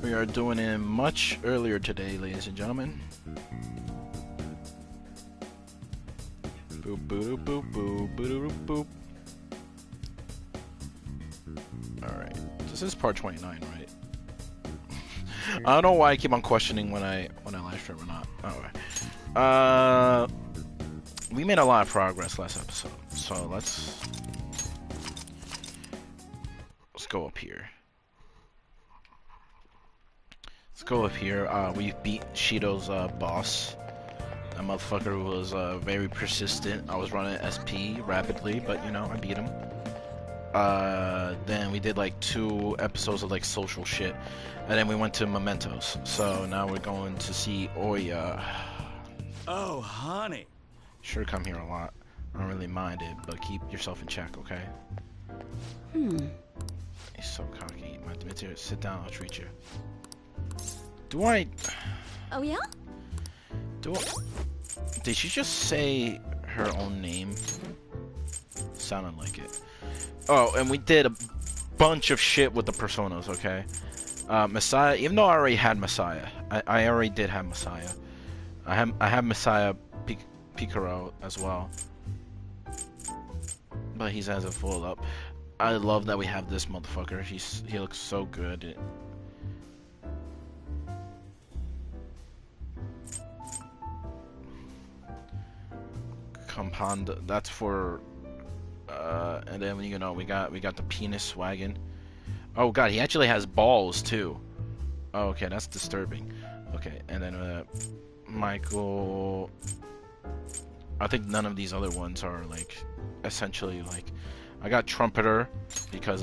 We are doing it much earlier today, ladies and gentlemen. Boop boop boop boop boop boop boop. Alright. This is part 29, right? I don't know why I keep on questioning when I live stream or not. Alright. We made a lot of progress last episode, so let's go up here. Let's go up here. We beat Shido's boss. That motherfucker was very persistent. I was running SP rapidly, but you know, I beat him. Then we did like 2 episodes of like social shit, and then we went to Mementos. So now we're going to see Oya. Oh, honey. Sure, come here a lot. I don't really mind it, but keep yourself in check, okay? He's so cocky. My Demeter, sit down. I'll treat you. Do I? Oh yeah? Did she just say her own name? Sounded like it. Oh, and we did a bunch of shit with the personas, okay? Messiah, even though I already had Messiah, I already did have Messiah. I have Messiah Picaro as well, but he hasn't full up. I love that we have this motherfucker. He looks so good. Compound, that's for and then you know we got the penis wagon. Oh god, he actually has balls too. Oh, okay, that's disturbing. Okay, and then Michael. I think none of these other ones are like essentially like. I got Trumpeter because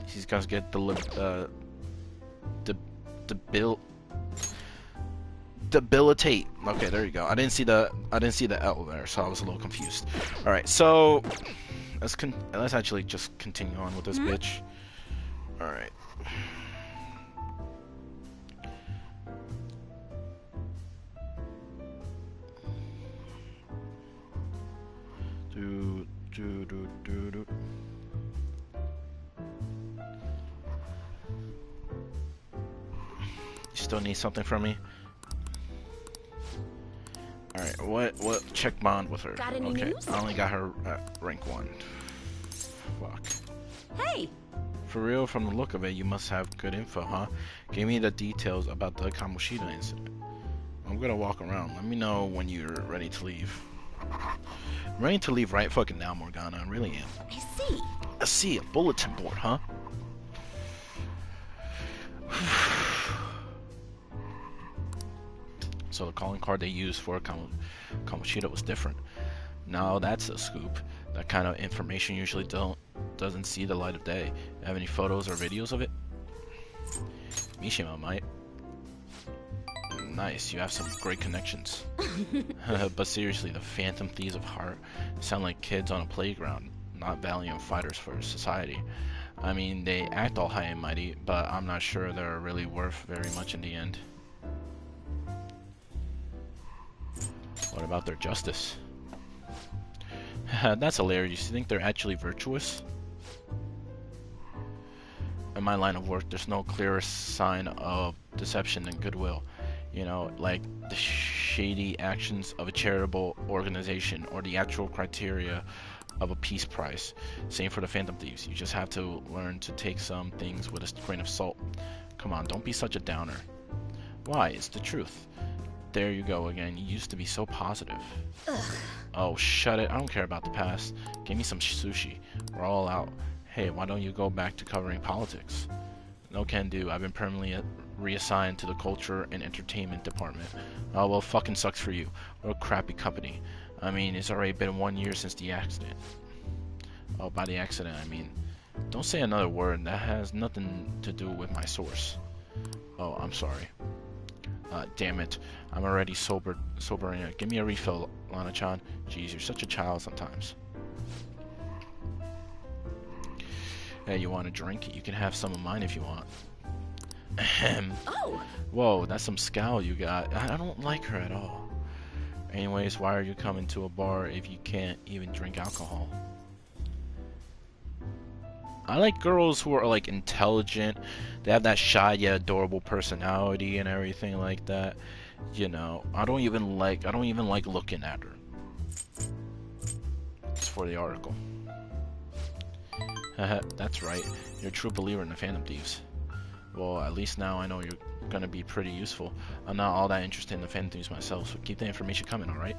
he's got to get debilitate. Okay, there you go. I didn't see the L there, so I was a little confused. All right, so let's actually just continue on with this bitch. All right. Do. You still need something from me? Alright, what check bond with her? Got any okay, news? I only got her at rank 1. Fuck. Hey! For real, from the look of it, you must have good info, huh? Give me the details about the Kamoshida incident. I'm gonna walk around. Let me know when you're ready to leave. I'm ready to leave right fucking now, Morgana. I really am. I see. A bulletin board, huh? So the calling card they used for Kamoshida was different. Now that's a scoop. That kind of information usually doesn't see the light of day. Have any photos or videos of it? Mishima might. Nice, you have some great connections. But seriously, the Phantom Thieves of Heart sound like kids on a playground, not valiant fighters for society. I mean, they act all high and mighty, but I'm not sure they're really worth very much in the end. What about their justice? That's hilarious. You think they're actually virtuous? In my line of work, there's no clearer sign of deception than goodwill. You know, like the shady actions of a charitable organization or the actual criteria of a peace prize. Same for the Phantom Thieves. You just have to learn to take some things with a grain of salt. Come on, don't be such a downer. Why? It's the truth. There you go again. You used to be so positive. Ugh. Oh, shut it. I don't care about the past. Give me some sushi. We're all out. Hey, why don't you go back to covering politics? No can do. I've been permanently reassigned to the culture and entertainment department. Oh, well, fucking sucks for you. What a crappy company. I mean, it's already been 1 year since the accident. Oh, by the accident, I mean. Don't say another word. That has nothing to do with my source. Oh, I'm sorry. Damn it. I'm already sobering it. Give me a refill, Lana-chan. Jeez, you're such a child sometimes. Hey, you want a drink? You can have some of mine if you want. Ahem. Oh! Whoa, that's some scowl you got. I don't like her at all. Anyways, why are you coming to a bar if you can't even drink alcohol? I like girls who are like intelligent. They have that shy yet adorable personality and everything like that. You know, I don't even like looking at her. It's for the article. That's right. You're a true believer in the Phantom Thieves. Well, at least now I know you're gonna be pretty useful. I'm not all that interested in the Phantom Thieves myself, so keep the information coming, alright?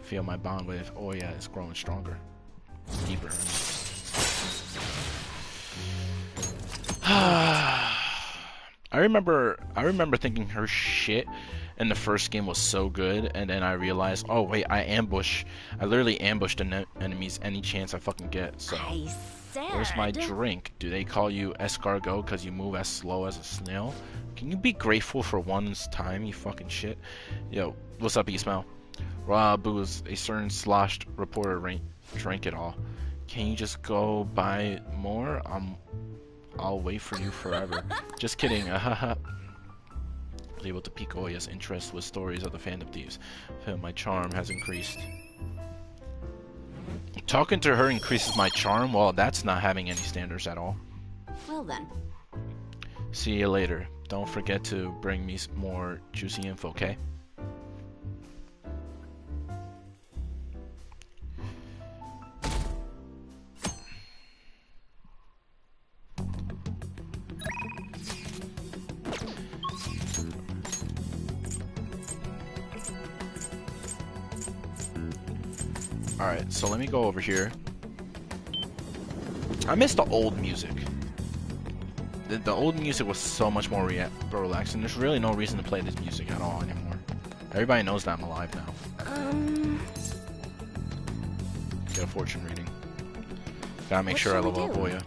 Feel my bond with Oya is growing stronger. Deeper. I remember thinking her shit in the first game was so good, and then I realized, oh wait, I literally ambushed enemies any chance I fucking get. So I said. where's my drink? Do they call you escargot because you move as slow as a snail? Can you be grateful for one's time, you fucking shit? Yo, what's up, E-Smell? Raw booze, a certain sloshed reporter drank it all. Can you just go buy more? I'll wait for you forever. Just kidding. I was able to pique Oya's interest with stories of the Phantom Thieves. My charm has increased. Talking to her increases my charm? Well, that's not having any standards at all. Well then. See you later. Don't forget to bring me more juicy info, okay? Alright, so let me go over here. I miss the old music. The old music was so much more relaxing. There's really no reason to play this music at all anymore. Everybody knows that I'm alive now. Get a fortune reading. Gotta make sure I level up Oya.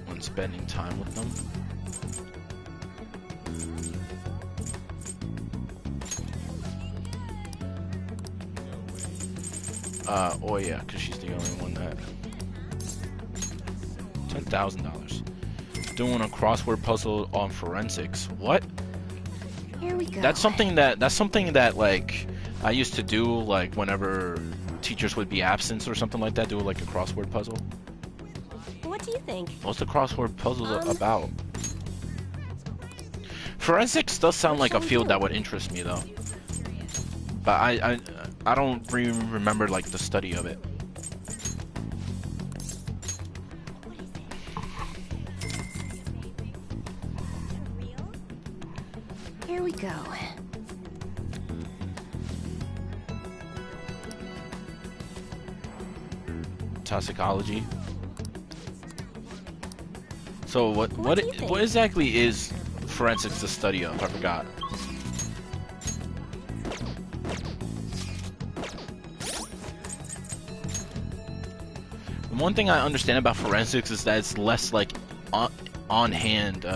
When spending time with them. Oh yeah, because she's the only one that... $10,000. Doing a crossword puzzle on forensics. What? Here we go. That's something that like I used to do like whenever teachers would be absent or something like that. Do like a crossword puzzle. What do you think? What's the crossword puzzle about? Forensics does sound like a field that would interest me though. But I don't remember like the study of it. Here we go. Toxicology. So what exactly is forensics the study of? I forgot. One thing I understand about forensics is that it's less like on hand,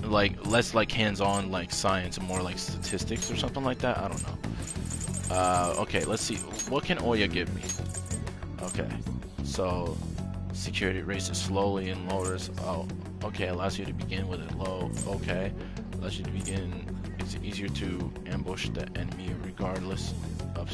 like less like hands-on like science and more like statistics or something like that. I don't know. Okay, let's see. What can Oya give me? Okay, so security raises slowly and lowers. Oh, okay, allows you to begin with it low. Okay, allows you to begin. It's easier to ambush the enemy regardless of.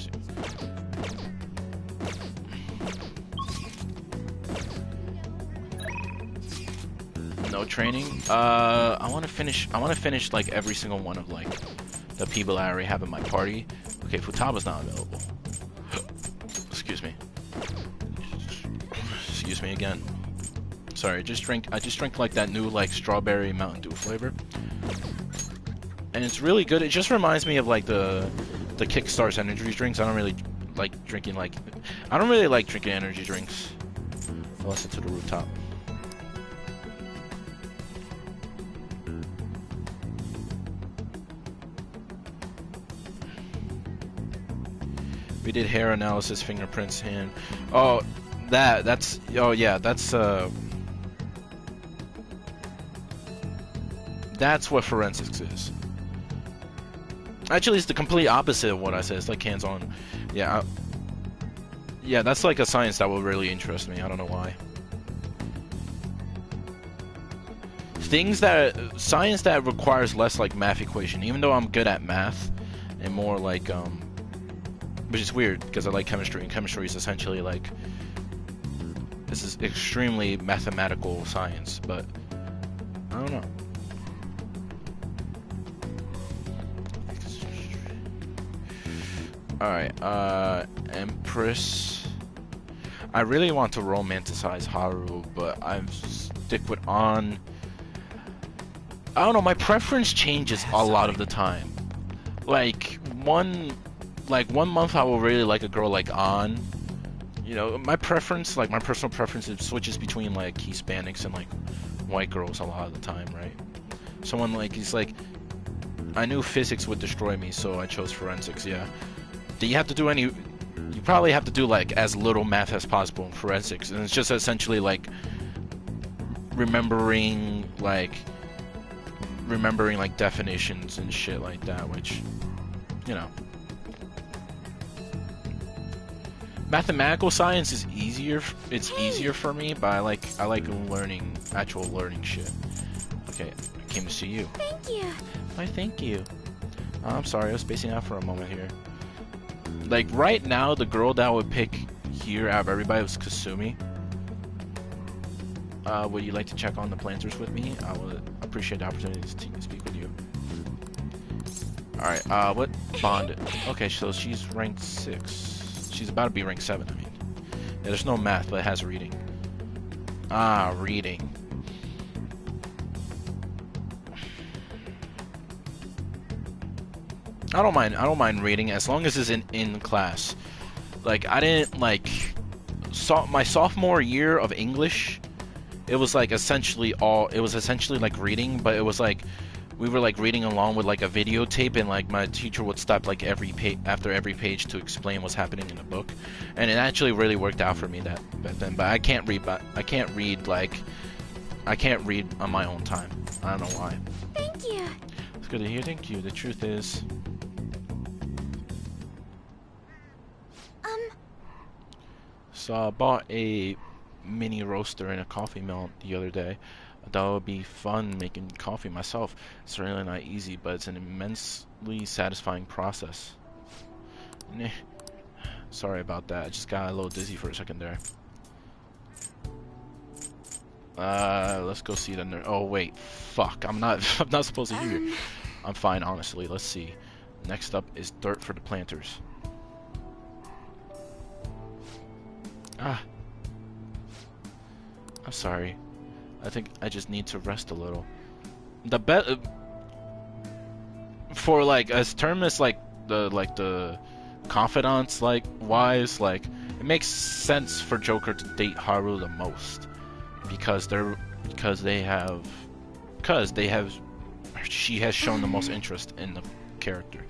No training. I want to finish like every single one of like the people I already have in my party. Okay, Futaba's not available. Excuse me. Excuse me again. Sorry, I just drank like that new like strawberry Mountain Dew flavor, and it's really good. It just reminds me of like the Kickstar's energy drinks. I don't really like drinking energy drinks. Unless it's to the rooftop. We did hair analysis, fingerprints, hand. Oh, that's. Oh yeah, that's what forensics is. Actually, it's the complete opposite of what I said. It's like hands-on. Yeah. Yeah, that's like a science that will really interest me. I don't know why. Science that requires less like math equation. Even though I'm good at math, and more like which is weird because I like chemistry, and chemistry is essentially like, this is extremely mathematical science, but I don't know. Alright, Empress. I really want to romanticize Haru, but I stick with An. I don't know, my preference changes a lot of the time. Like one month I will really like a girl like An. You know, my preference, like my personal preference, it switches between like Hispanics and like white girls a lot of the time, right? Someone like, he's like, I knew physics would destroy me, so I chose forensics, yeah. Do you have to do any, you probably have to do like as little math as possible in forensics, and it's just essentially like remembering like definitions and shit like that, which, you know. Mathematical science is easier, it's easier for me, but I like learning, actual learning shit. Okay, I came to see you. Thank you. Why, thank you. I'm sorry, I was spacing out for a moment here. Like, right now, the girl that I would pick here out of everybody was Kasumi. Would you like to check on the planters with me? I would appreciate the opportunity to speak with you. Alright, what bond? Okay, so she's rank 6. She's about to be rank 7, I mean. Yeah, there's no math, but it has reading. Ah, reading. I don't mind reading as long as it's in class. Like, I didn't like my sophomore year of English, it was like essentially like reading, but it was like we were like reading along with like a videotape, and like my teacher would stop like after every page to explain what's happening in the book, and it actually really worked out for me back then. But I can't read on my own time. I don't know why. Thank you. It's good to hear. Thank you. The truth is, so I bought a mini roaster and a coffee mill the other day. I thought it would be fun making coffee myself. It's really not easy, but it's an immensely satisfying process. Sorry about that. I just got a little dizzy for a second there. Let's go see the nurse. Oh wait, fuck. I'm not supposed to hear. I'm fine, honestly. Let's see. Next up is dirt for the planters. Ah. I'm sorry. I think I just need to rest a little. The for like as term as like the confidants wise, like it makes sense for Joker to date Haru the most because she has shown the most interest in the character.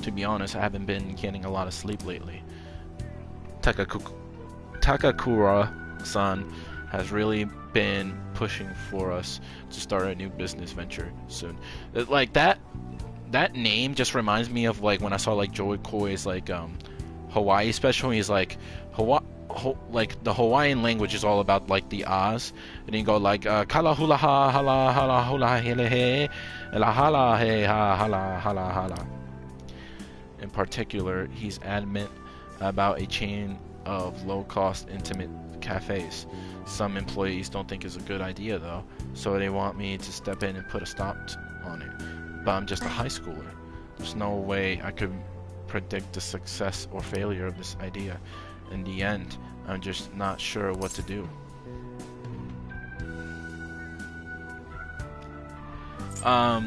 To be honest, I haven't been getting a lot of sleep lately. Takakura-san has really been pushing for us to start a new business venture soon. Like that name just reminds me of like when I saw like Joey Koi's like Hawaii special. He's like like the Hawaiian language is all about like the Oz, and he go like kala hula ha hala hala hula hele he la hala he ha hala hala hala. In particular, he's adamant about a chain of low-cost intimate cafes. Some employees don't think it's a good idea though, so they want me to step in and put a stop on it. But I'm just a high schooler. There's no way I could predict the success or failure of this idea. In the end, I'm just not sure what to do.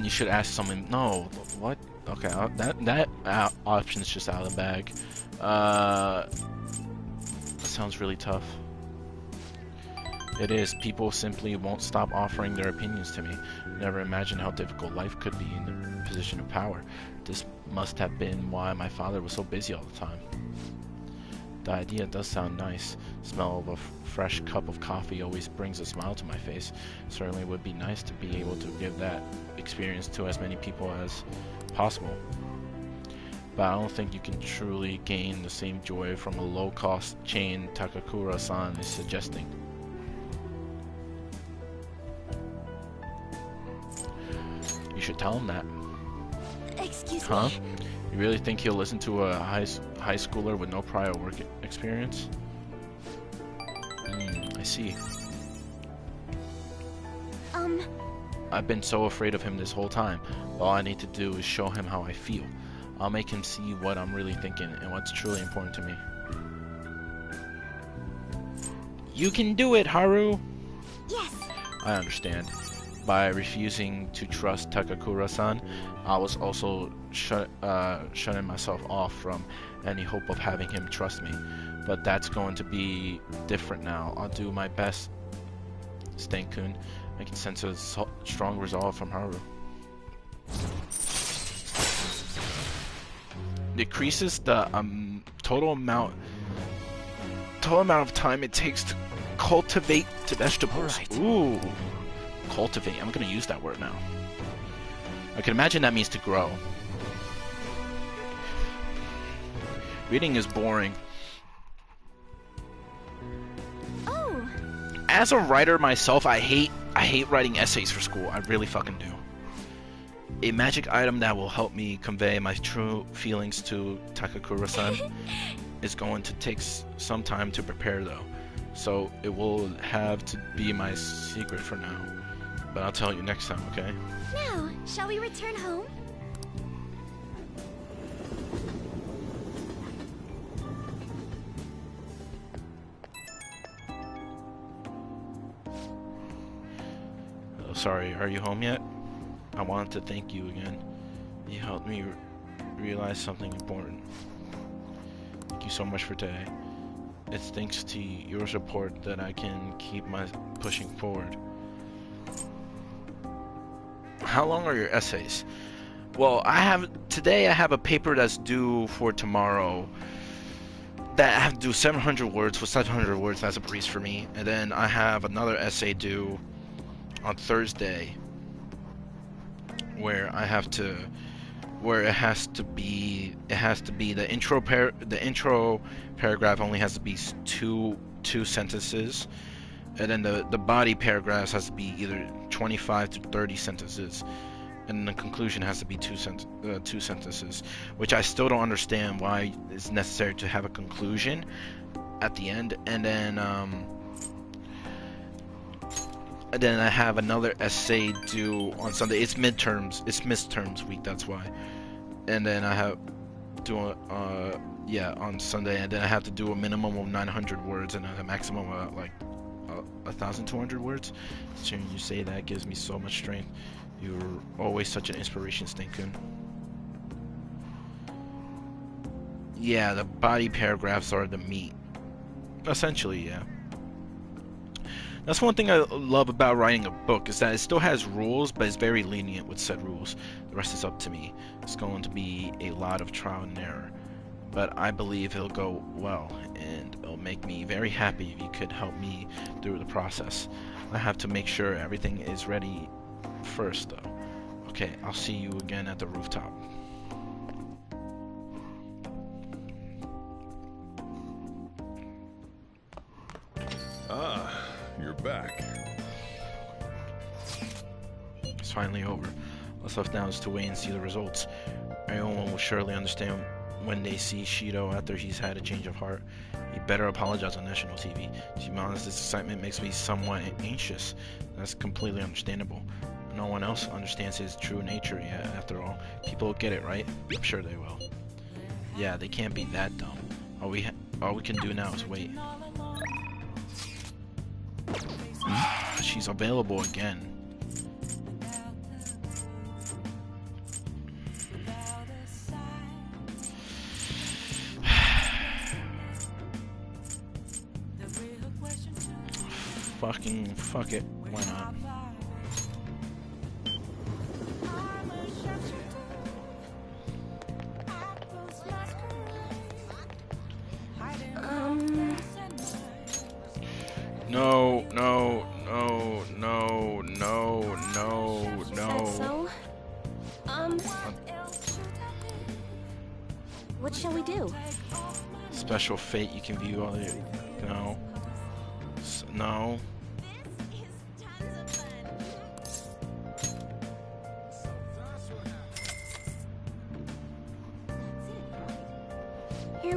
You should ask someone. No, what? Okay, that option's just out of the bag. Sounds really tough. It is. People simply won't stop offering their opinions to me. Never imagined how difficult life could be in the position of power. This must have been why my father was so busy all the time. The idea does sound nice. The smell of a fresh cup of coffee always brings a smile to my face. Certainly would be nice to be able to give that experience to as many people as possible. But I don't think you can truly gain the same joy from a low-cost chain Takakura-san is suggesting. You should tell him that. Excuse Huh? me. You really think he'll listen to a high schooler with no prior work experience? I see. I've been so afraid of him this whole time. All I need to do is show him how I feel. I'll make him see what I'm really thinking and what's truly important to me. You can do it, Haru! Yes! I understand. By refusing to trust Takakura-san, I was also shutting myself off from any hope of having him trust me. But that's going to be different now. I'll do my best, Sten-kun. I can sense a strong resolve from Haru. Decreases the total amount of time it takes to cultivate the vegetables. Right. Ooh, cultivate. I'm gonna use that word now. I can imagine that means to grow. Reading is boring. Oh! As a writer myself, I hate writing essays for school. I really fucking do. A magic item that will help me convey my true feelings to Takakura-san is going to take some time to prepare though. So it will have to be my secret for now. But I'll tell you next time, okay? Now, shall we return home? Oh, sorry, are you home yet? I wanted to thank you again. You helped me realize something important. Thank you so much for today. It's thanks to your support that I can keep pushing forward. How long are your essays? Well, today I have a paper that's due for tomorrow that I have to do 700 words. With 700 words, that's a breeze for me. And then I have another essay due on Thursday where it has to be the intro paragraph only has to be two sentences, and then the body paragraphs has to be either 25 to 30 sentences, and the conclusion has to be two sentences, which I still don't understand why it's necessary to have a conclusion at the end. And then I have another essay due on Sunday. It's midterms week, that's why. And then I have on Sunday, and then I have to do a minimum of 900 words and a maximum of like 1,200 words. So you say that gives me so much strength. You're always such an inspiration, Sten-kun. Yeah, the body paragraphs are the meat. Essentially, yeah. That's one thing I love about writing a book, is that it still has rules, but it's very lenient with said rules. The rest is up to me. It's going to be a lot of trial and error, but I believe it'll go well, and it'll make me very happy if you could help me through the process. I have to make sure everything is ready first, though. Okay, I'll see you again at the rooftop. Ah, you're back. It's finally over. What's left now is to wait and see the results. Everyone will surely understand when they see Shido after he's had a change of heart. He better apologize on national TV. To be honest, this excitement makes me somewhat anxious. That's completely understandable. No one else understands his true nature yet, after all. People will get it, right? I'm sure they will. Yeah, they can't be that dumb. All we can do now is wait. She's available again. Fuck it. Why not? No. Is that so? What shall we do? Special fate, you can view all the... No. No.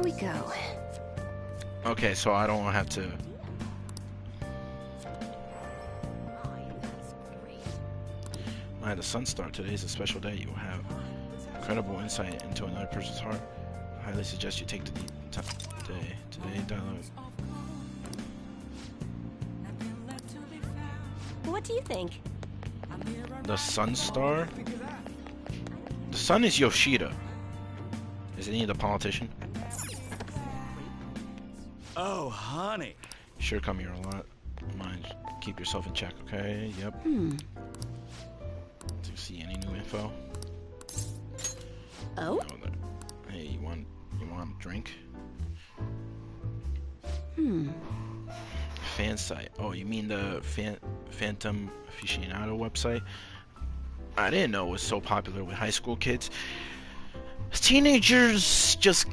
we go. Okay, so I don't have to... My the Sunstar, today is a special day. You will have incredible insight into another person's heart. I highly suggest you take the today download. What do you think? The Sunstar? The sun is Yoshida. Isn't he the politician? Oh, honey. Sure come here a lot. Mind, keep yourself in check, okay? Yep. Do you see any new info? Oh? Hey, you want a drink? Fan site. Oh, you mean the Phantom Aficionado website? I didn't know it was so popular with high school kids. Teenagers just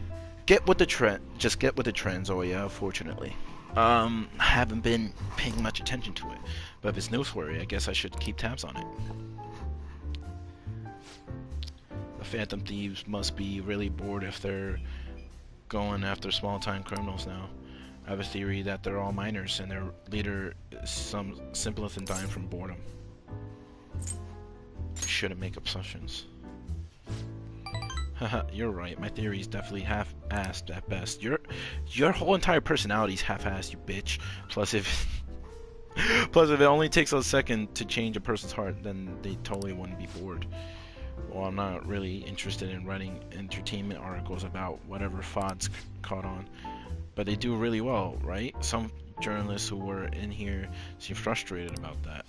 get with the trend. Just get with the trends. Oh yeah, fortunately. I haven't been paying much attention to it, but if it's newsworthy, I guess I should keep tabs on it. The Phantom Thieves must be really bored if they're going after small-time criminals now. I have a theory that they're all minors and their leader is some simpleton dying from boredom. Shouldn't make assumptions. Haha, you're right. My theory is definitely half-assed at best. Your whole entire personality is half-assed, you bitch. Plus, if it only takes a second to change a person's heart, then they totally wouldn't be bored. Well, I'm not really interested in writing entertainment articles about whatever FOD's caught on, but they do really well, right? Some journalists who were in here seem frustrated about that.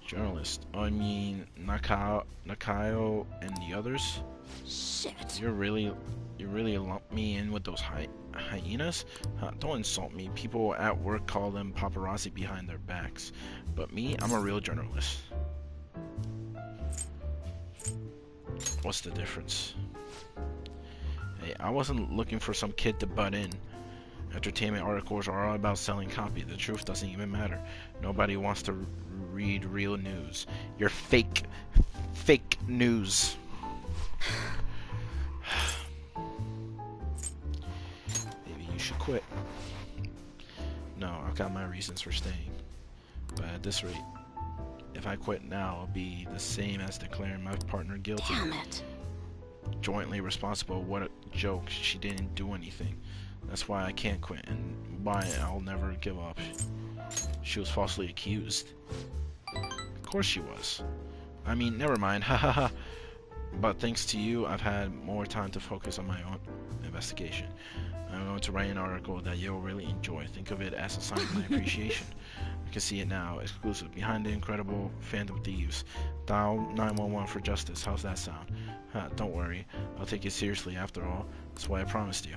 Journalist? I mean, Nakayo and the others? Shit. You really lump me in with those hyenas? Don't insult me. People at work call them paparazzi behind their backs. But me, I'm a real journalist. What's the difference? Hey, I wasn't looking for some kid to butt in. Entertainment articles are all about selling copy. The truth doesn't even matter. Nobody wants to read real news. You're fake news. Maybe you should quit. No, I've got my reasons for staying. But at this rate, if I quit now, it'll be the same as declaring my partner guilty. Damn it. Jointly responsible. What a joke. She didn't do anything. That's why I can't quit and why I'll never give up. She was falsely accused. Of course she was. I mean, never mind. Hahaha. But thanks to you, I've had more time to focus on my own investigation. I'm going to write an article that you'll really enjoy. Think of it as a sign of my appreciation. I can see it now. Exclusive. Behind the incredible Phantom Thieves. Dial 911 for justice. How's that sound? Don't worry. I'll take it seriously after all. That's why I promised you.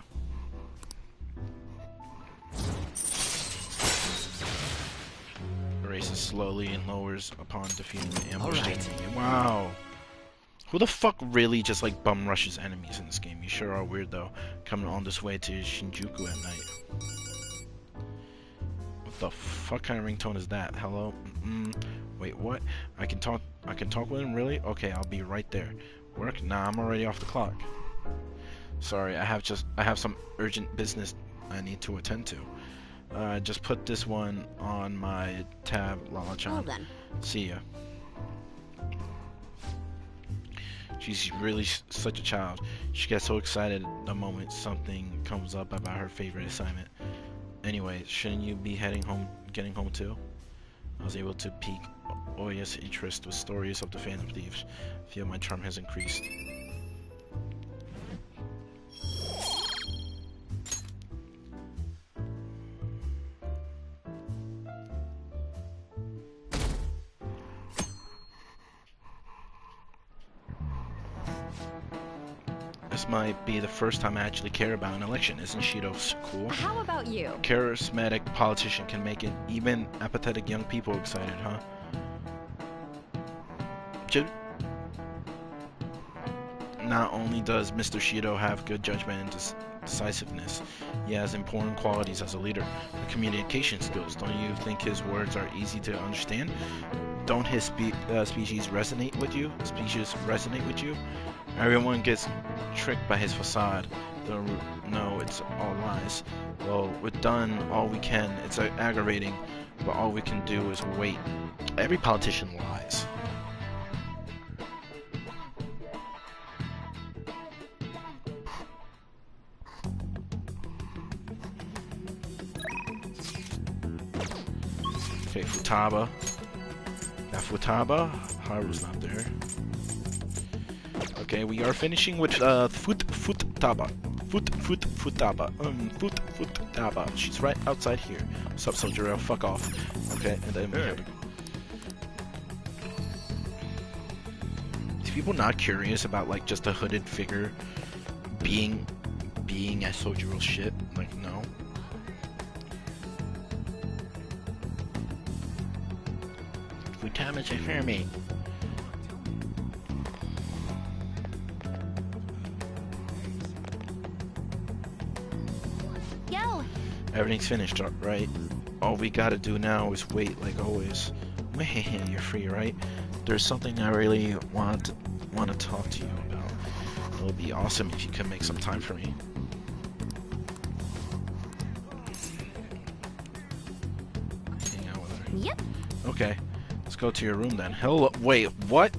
Races slowly and lowers upon defeating the ambushed enemy. Wow. Who the fuck really just like bum rushes enemies in this game? You sure are weird though, coming on this way to Shinjuku at night. What the fuck kind of ringtone is that? Hello? Wait, what? I can talk with him, really? Okay, I'll be right there. Work? Nah, I'm already off the clock. Sorry, I have some urgent business I need to attend to. Just put this one on my tab, Lala-chan. Well then. See ya. She's really such a child. She gets so excited the moment something comes up about her favorite assignment. Anyway, shouldn't you be getting home too? I was able to pique Oya's interest with stories of the Phantom Thieves. I feel my charm has increased. This might be the first time I actually care about an election. Isn't Shido cool? How about you? Charismatic politician can make it even apathetic young people excited, huh? Not only does Mr. Shido have good judgment and decisiveness, he has important qualities as a leader. The communication skills. Don't you think his words are easy to understand? Don't his species resonate with you? Everyone gets tricked by his facade. No, it's all lies. Well, we've done all we can. It's aggravating, but all we can do is wait. Every politician lies. Okay, Futaba. Got Futaba. Haru's not there. Okay, we are finishing with Futaba. Futaba. Futaba. She's right outside here. What's up, Soldier? Fuck off. Okay, and then we have to... Is people not curious about like just a hooded figure being a Sojiro shit? Like, no. Futaba to Hermie. Yo. Everything's finished, right? All we gotta do now is wait, like always. You're free, right? There's something I really want to talk to you about. It would be awesome if you could make some time for me. Hang out with her. Yep. Okay, let's go to your room then. Hello, wait, what?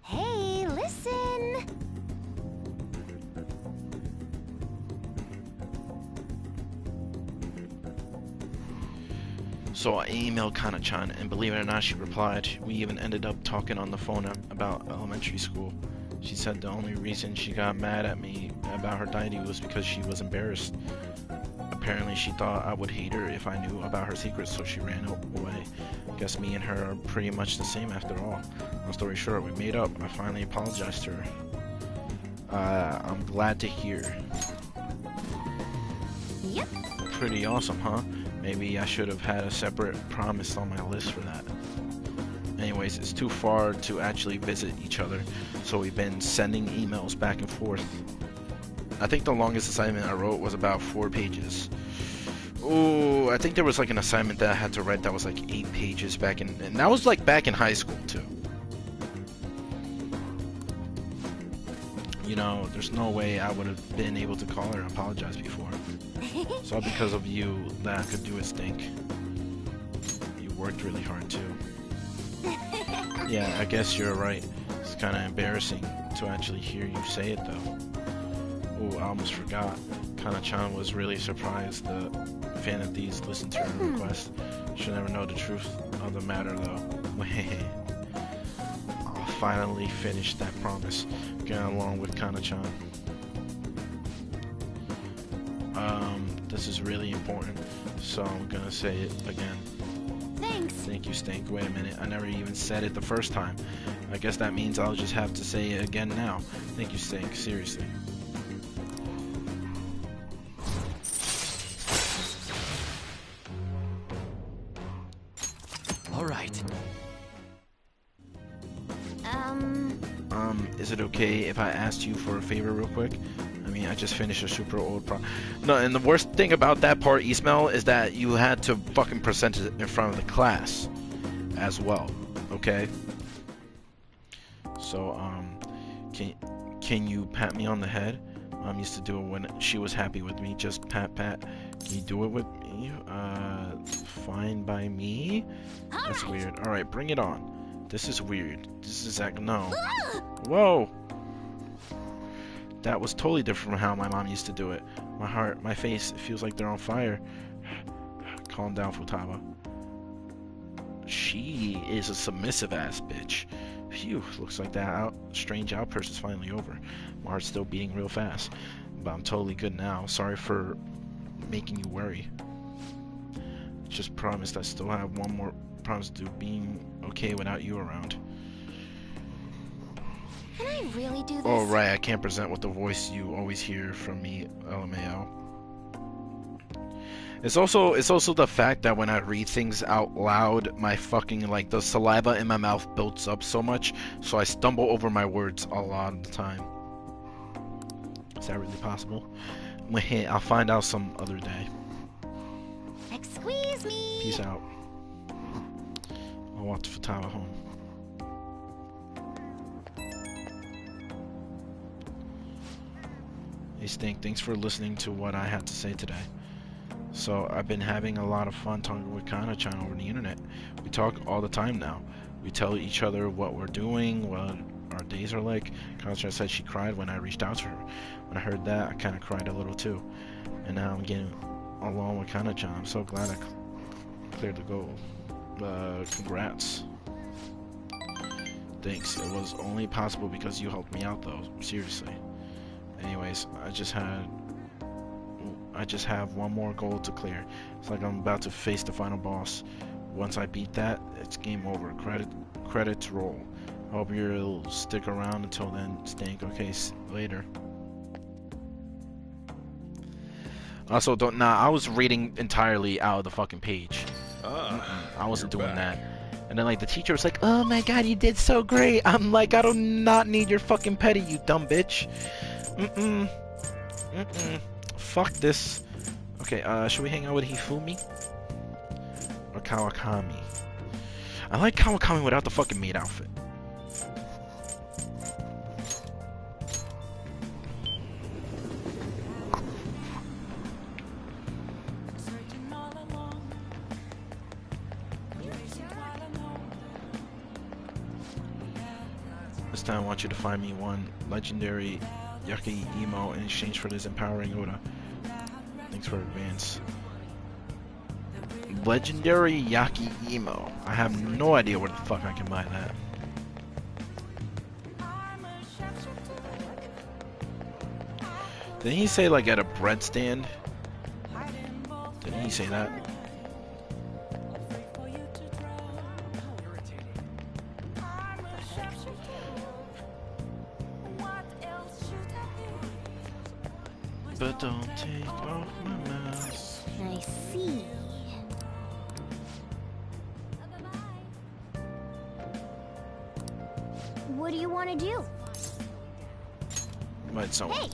Hey, listen. So I emailed Kana-chan, and believe it or not, she replied. We even ended up talking on the phone about elementary school. She said the only reason she got mad at me about her deity was because she was embarrassed. Apparently she thought I would hate her if I knew about her secrets, so she ran away. Guess me and her are pretty much the same after all. Long story short, we made up. I finally apologized to her. I'm glad to hear. Yep. Pretty awesome, huh? Maybe I should have had a separate promise on my list for that. Anyways, it's too far to actually visit each other, so we've been sending emails back and forth. I think the longest assignment I wrote was about 4 pages. Oh, I think there was like an assignment that I had to write that was like 8 pages back in, and that was like back in high school too. You know, there's no way I would have been able to call her and apologize before. It's all because of you that I could do it, Stink. You worked really hard too. Yeah, I guess you're right. It's kind of embarrassing to actually hear you say it though. Oh, I almost forgot. Kana-chan was really surprised the fan of these listened to her request. She'll never know the truth of the matter though. I'll finally finish that promise. Get along with Kana-chan. This is really important, so I'm gonna say it again. Thanks. Thank you, Stink. Wait a minute, I never even said it the first time. I guess that means I'll just have to say it again now. Thank you, Stink. Seriously. All right. Is it okay if I asked you for a favor real quick? I mean, I just finished a super old No, and the worst thing about that part, Ismail, is that you had to fucking present it in front of the class as well, okay? So, can you pat me on the head? Mom used to do it when she was happy with me, just pat. Can you do it with me? Fine by me? That's weird. Alright, bring it on. This is weird. This is no. Whoa! That was totally different from how my mom used to do it. My heart, my face, it feels like they're on fire. Calm down, Futaba. She is a submissive ass bitch. Phew, looks like that strange outburst is finally over. My heart's still beating real fast, but I'm totally good now. Sorry for making you worry. Just promised I still have one more promise to being okay without you around. Can I really do this? Oh right, I can't present with the voice you always hear from me, LMAO. It's also the fact that when I read things out loud, my fucking, like, the saliva in my mouth builds up so much, so I stumble over my words a lot of the time. Is that really possible? I'll find out some other day. Squeeze me. Peace out. I'll walk to Futaba home. Hey Stink, thanks for listening to what I had to say today. So I've been having a lot of fun talking with Kana-chan over the internet. We talk all the time now. We tell each other what we're doing, what our days are like. Kana-chan said she cried when I reached out to her. When I heard that, I kind of cried a little too. And now I'm getting along with Kana-chan. I'm so glad I cleared the goal. Congrats. Thanks. It was only possible because you helped me out though. Seriously. Anyways, I just have one more goal to clear. It's like I'm about to face the final boss. Once I beat that, it's game over. Credits roll. I hope you'll stick around until then. Stink. Okay, later. Also, don't. Nah, I was reading entirely out of the fucking page. I wasn't doing that. And then like the teacher was like, "Oh my god, you did so great." I'm like, "I do not need your fucking petty, you dumb bitch." Fuck this. Okay, should we hang out with Hifumi? Or Kawakami? I like Kawakami without the fucking maid outfit. This time I want you to find me one legendary Yaki emo in exchange for this empowering Oda. Thanks for advance. Legendary Yaki emo. I have no idea where the fuck I can buy that. Didn't he say like at a bread stand? Didn't he say that? But don't take off my mask. I see. What do you want to do? But so, Hey!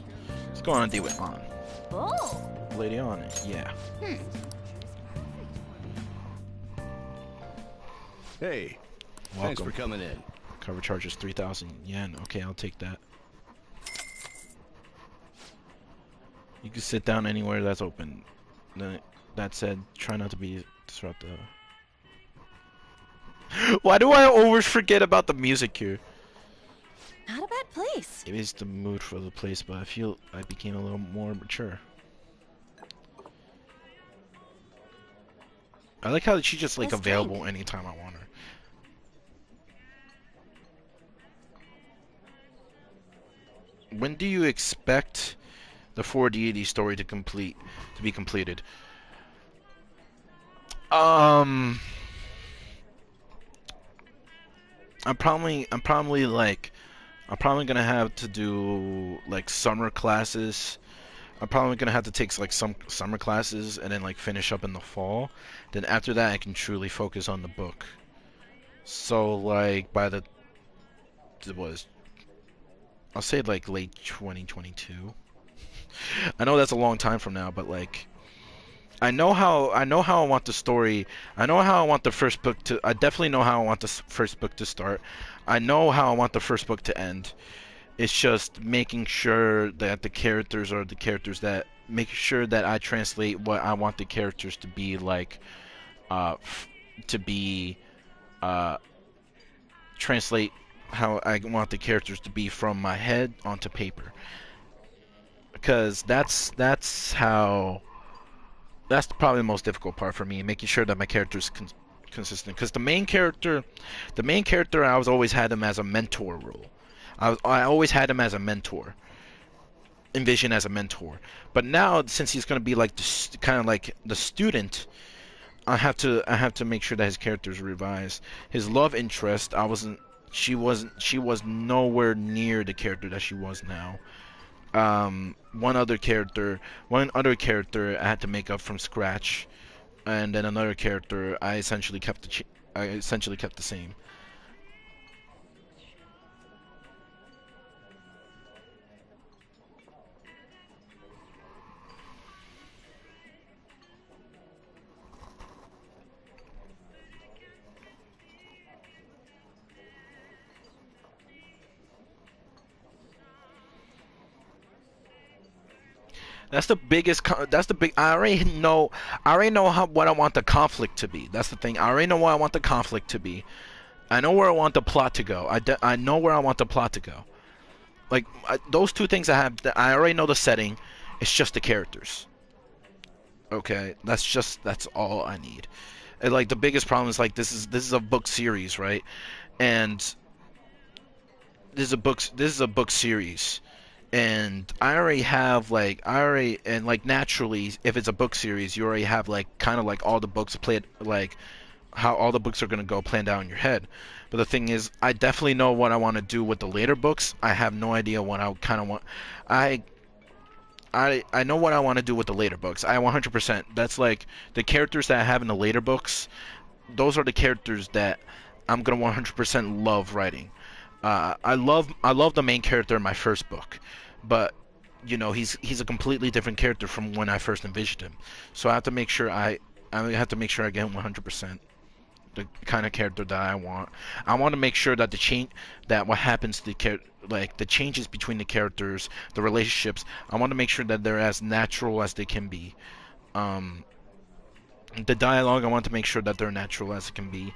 let's go on a date with An. Oh! Lady on, yeah. Hey, Welcome. thanks for coming in. Cover charges 3,000 yen. Okay, I'll take that. You can sit down anywhere that's open. That said, try not to be disruptive. Why do I always forget about the music here? Not a bad place. Maybe it's the mood for the place, but I feel I became a little more mature. I like how she's just like Let's available drink. anytime I want her. When do you expect the 4 deity story to be completed? I'm probably gonna have to do like summer classes. I'm probably gonna have to take like some summer classes and then like finish up in the fall. Then after that I can truly focus on the book. So like by I'll say like late 2022. I know that's a long time from now, but like I know how I want the story. I know how I want the first book to. I definitely know how I want the first book to start. I know how I want the first book to end. It's just making sure that the characters are the characters that make sure that I translate what I want the characters to be like, to be, translate how I want the characters to be from my head onto paper. Because that's probably the most difficult part for me, making sure that my character is consistent. Because the main character, I was always had him as a mentor role. I always had him as a mentor, envisioned as a mentor. But now, since he's gonna be like kind of like the student, I have to make sure that his character is revised. His love interest, she was nowhere near the character that she was now. One other character I had to make up from scratch, and then another character I essentially kept the same. That's the biggest. That's the big. I already know. What I want the conflict to be. That's the thing. I already know what I want the conflict to be. I know where I want the plot to go. I know where I want the plot to go. Like those two things I have. I already know the setting. It's just the characters. Okay, that's all I need. And, like the biggest problem is like this is a book series, right? And this is a book series. And and like naturally if it's a book series you already have like kind of like all the books played like how all the books are going to go planned out in your head. But the thing is I definitely know what I want to do with the later books. I have no idea what I kind of want. I I know what I want to do with the later books. I 100%. That's like the characters that I have in the later books. Those are the characters that I'm gonna 100% love writing. I love the main character in my first book, but you know he's a completely different character from when I first envisioned him. So I have to make sure I have to make sure I get 100% the kind of character that I want. I want to make sure that what happens to the changes between the characters, the relationships. I want to make sure that they're as natural as they can be. Um, the dialogue, I want to make sure that they're natural as it can be.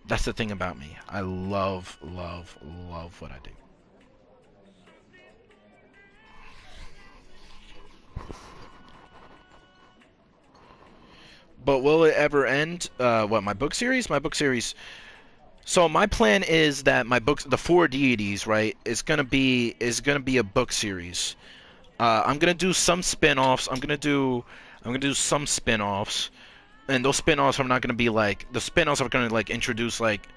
That's the thing about me. I love, love, love what I do. But will it ever end? What, my book series? My book series. So my plan is that my books, the four deities, right, is gonna be a book series. I'm gonna do some spin-offs. I'm gonna do some spin-offs, and those spin-offs are not gonna be like the spin-offs are gonna like introduce like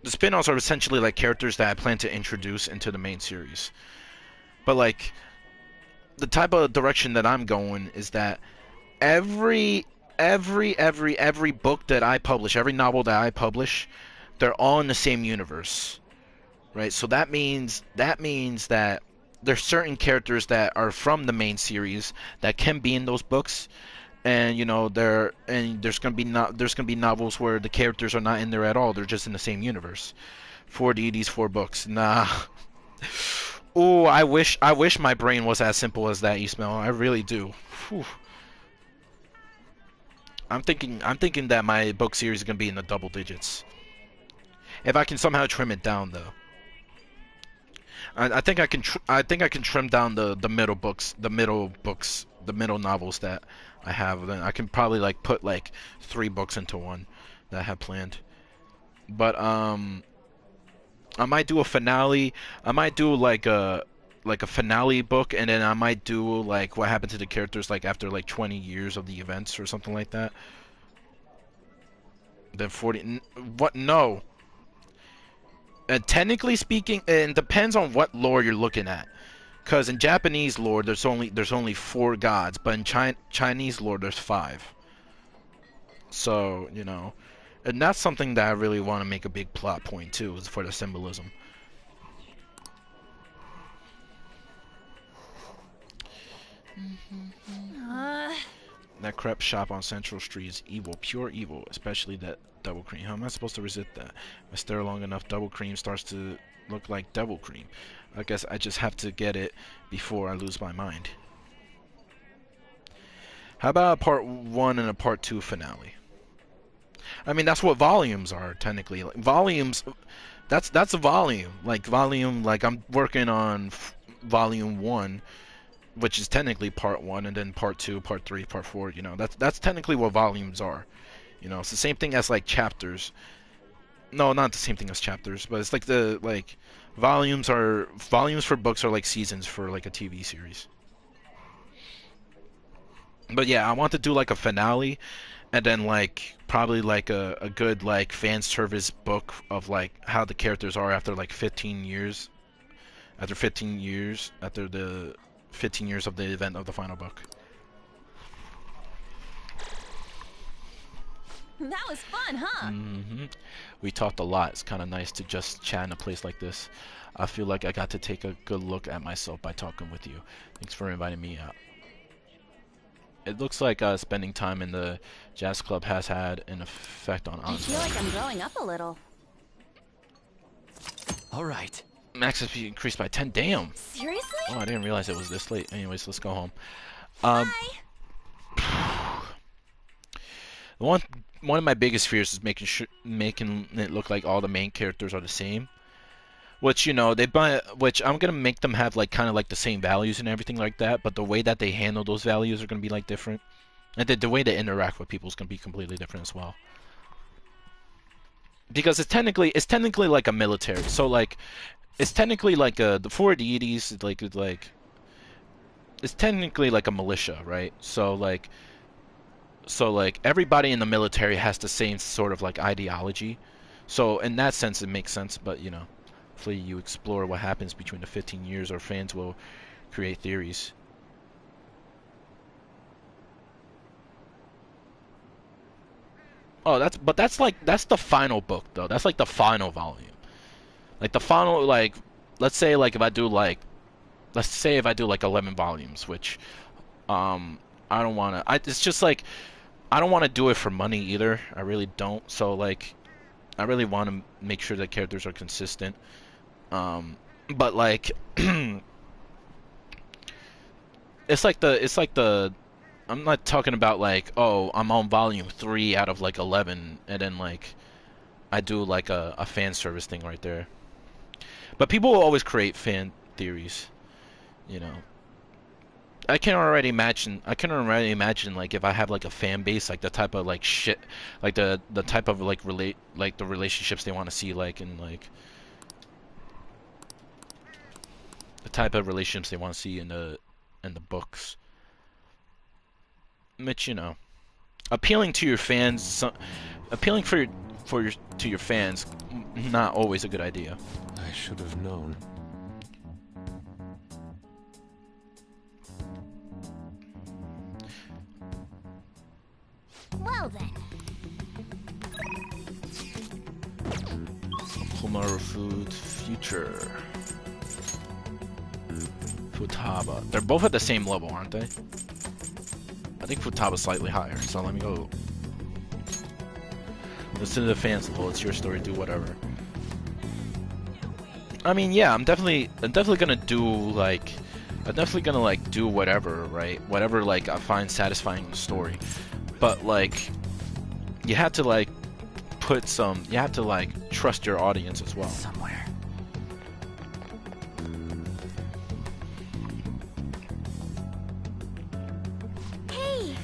the spin-offs are essentially like characters that I plan to introduce into the main series. But like the type of direction that I'm going is that every every book that I publish, every novel that I publish, they're all in the same universe, right? So that there's certain characters that are from the main series that can be in those books, and you know there's gonna be novels where the characters are not in there at all. They're just in the same universe. Four deities, four books. Nah. Oh, I wish my brain was as simple as that, Ismail. I really do. Whew. I'm thinking that my book series is gonna be in the double digits. If I can somehow trim it down, though. I think I think I can trim down the middle books, the middle novels that I have. Then I can probably like put like 3 books into one that I have planned. But I might do a finale. I might do like a finale book, and then I might do like what happened to the characters like after like 20 years of the events or something like that. Then 40. What? No. Technically speaking, it depends on what lore you're looking at. Because in Japanese lore, there's only 4 gods, but in Chinese lore, there's 5. So you know, and that's something that I really want to make a big plot point too, is for the symbolism. Uh, That crepe shop on Central Street is evil, pure evil, especially that double cream. How am I supposed to resist that? If I stare long enough, double cream starts to look like devil cream. I guess I just have to get it before I lose my mind. How about a part 1 and a part 2 finale? I mean, that's what volumes are, technically. Like, volumes, that's a volume. Like I'm working on volume 1, which is technically part 1, and then part 2, part 3, part 4. You know, that's technically what volumes are. You know, it's the same thing as like chapters. No, not the same thing as chapters, but it's like volumes for books are like seasons for like a TV series. But yeah, I want to do like a finale, and then like probably like a good like fan service book of like how the characters are after like 15 years. After the 15 years of the event of the final book. that was fun, huh? We talked a lot. It's kind of nice to just chat in a place like this. I feel like I got to take a good look at myself by talking with you. Thanks for inviting me out. It looks like spending time in the jazz club has had an effect on I Anzu. feel like I'm growing up a little. All right. Max XP increased by 10. Damn. Seriously? Oh, I didn't realize it was this late. Anyways, let's go home. Bye. One one of my biggest fears is making it look like all the main characters are the same. Which, you know, which I'm gonna make them have like kind of like the same values and everything like that, but the way that they handle those values are gonna be like different. And the way they interact with people is gonna be completely different as well. Because it's technically like a military. So like it's technically like the four deities like it's technically like a militia, right? So like everybody in the military has the same sort of like ideology. So in that sense it makes sense, but you know, hopefully you explore what happens between the 15 years or fans will create theories. Oh, that's the final book though. That's like the final volume. Like the final like let's say like if I do like let's say if I do like 11 volumes, which I don't want to it's just like I don't want to do it for money either. I really don't. So like I really want to make sure that characters are consistent. But like it's like the I'm not talking about like, oh, I'm on volume 3 out of like 11 and then like I do like a fan service thing right there. But people will always create fan theories, you know. I can already imagine like if I have like a fan base, like the type of like shit, like the type of like the relationships they want to see, like in like the type of relationships they want to see in the books. Which, you know, appealing to your fans, appealing for your to your fans, not always a good idea. I should have known. Well then. Homaru Food Future. Futaba. They're both at the same level, aren't they? I think Futaba's slightly higher, so let me go. Listen to the fans level, it's your story, do whatever. I mean, yeah, I'm definitely gonna do like I'm definitely gonna like do whatever, right? Whatever like I find satisfying in the story. But like you have to like you have to like trust your audience as well. Somewhere. Hey.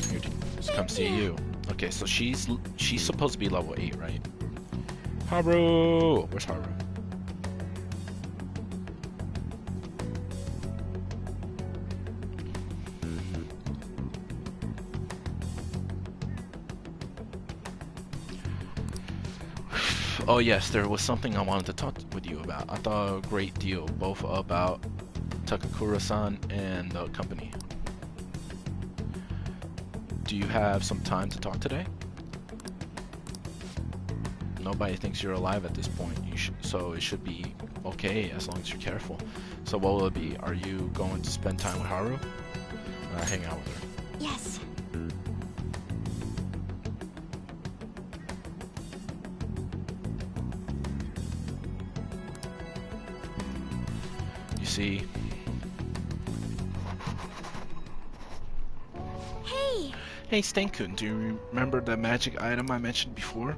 Here to just come see you. Okay, so she's supposed to be level 8, right? Haru! Where's Haru? Oh yes, there was something I wanted to talk with you about. I thought a great deal, both about Takakura-san and the company. Do you have some time to talk today? Nobody thinks you're alive at this point, so it should be okay as long as you're careful. So what will it be? Are you going to spend time with Haru? Hang out with her. Yes. You see... Hey. Hey Stankun, do you remember the magic item I mentioned before?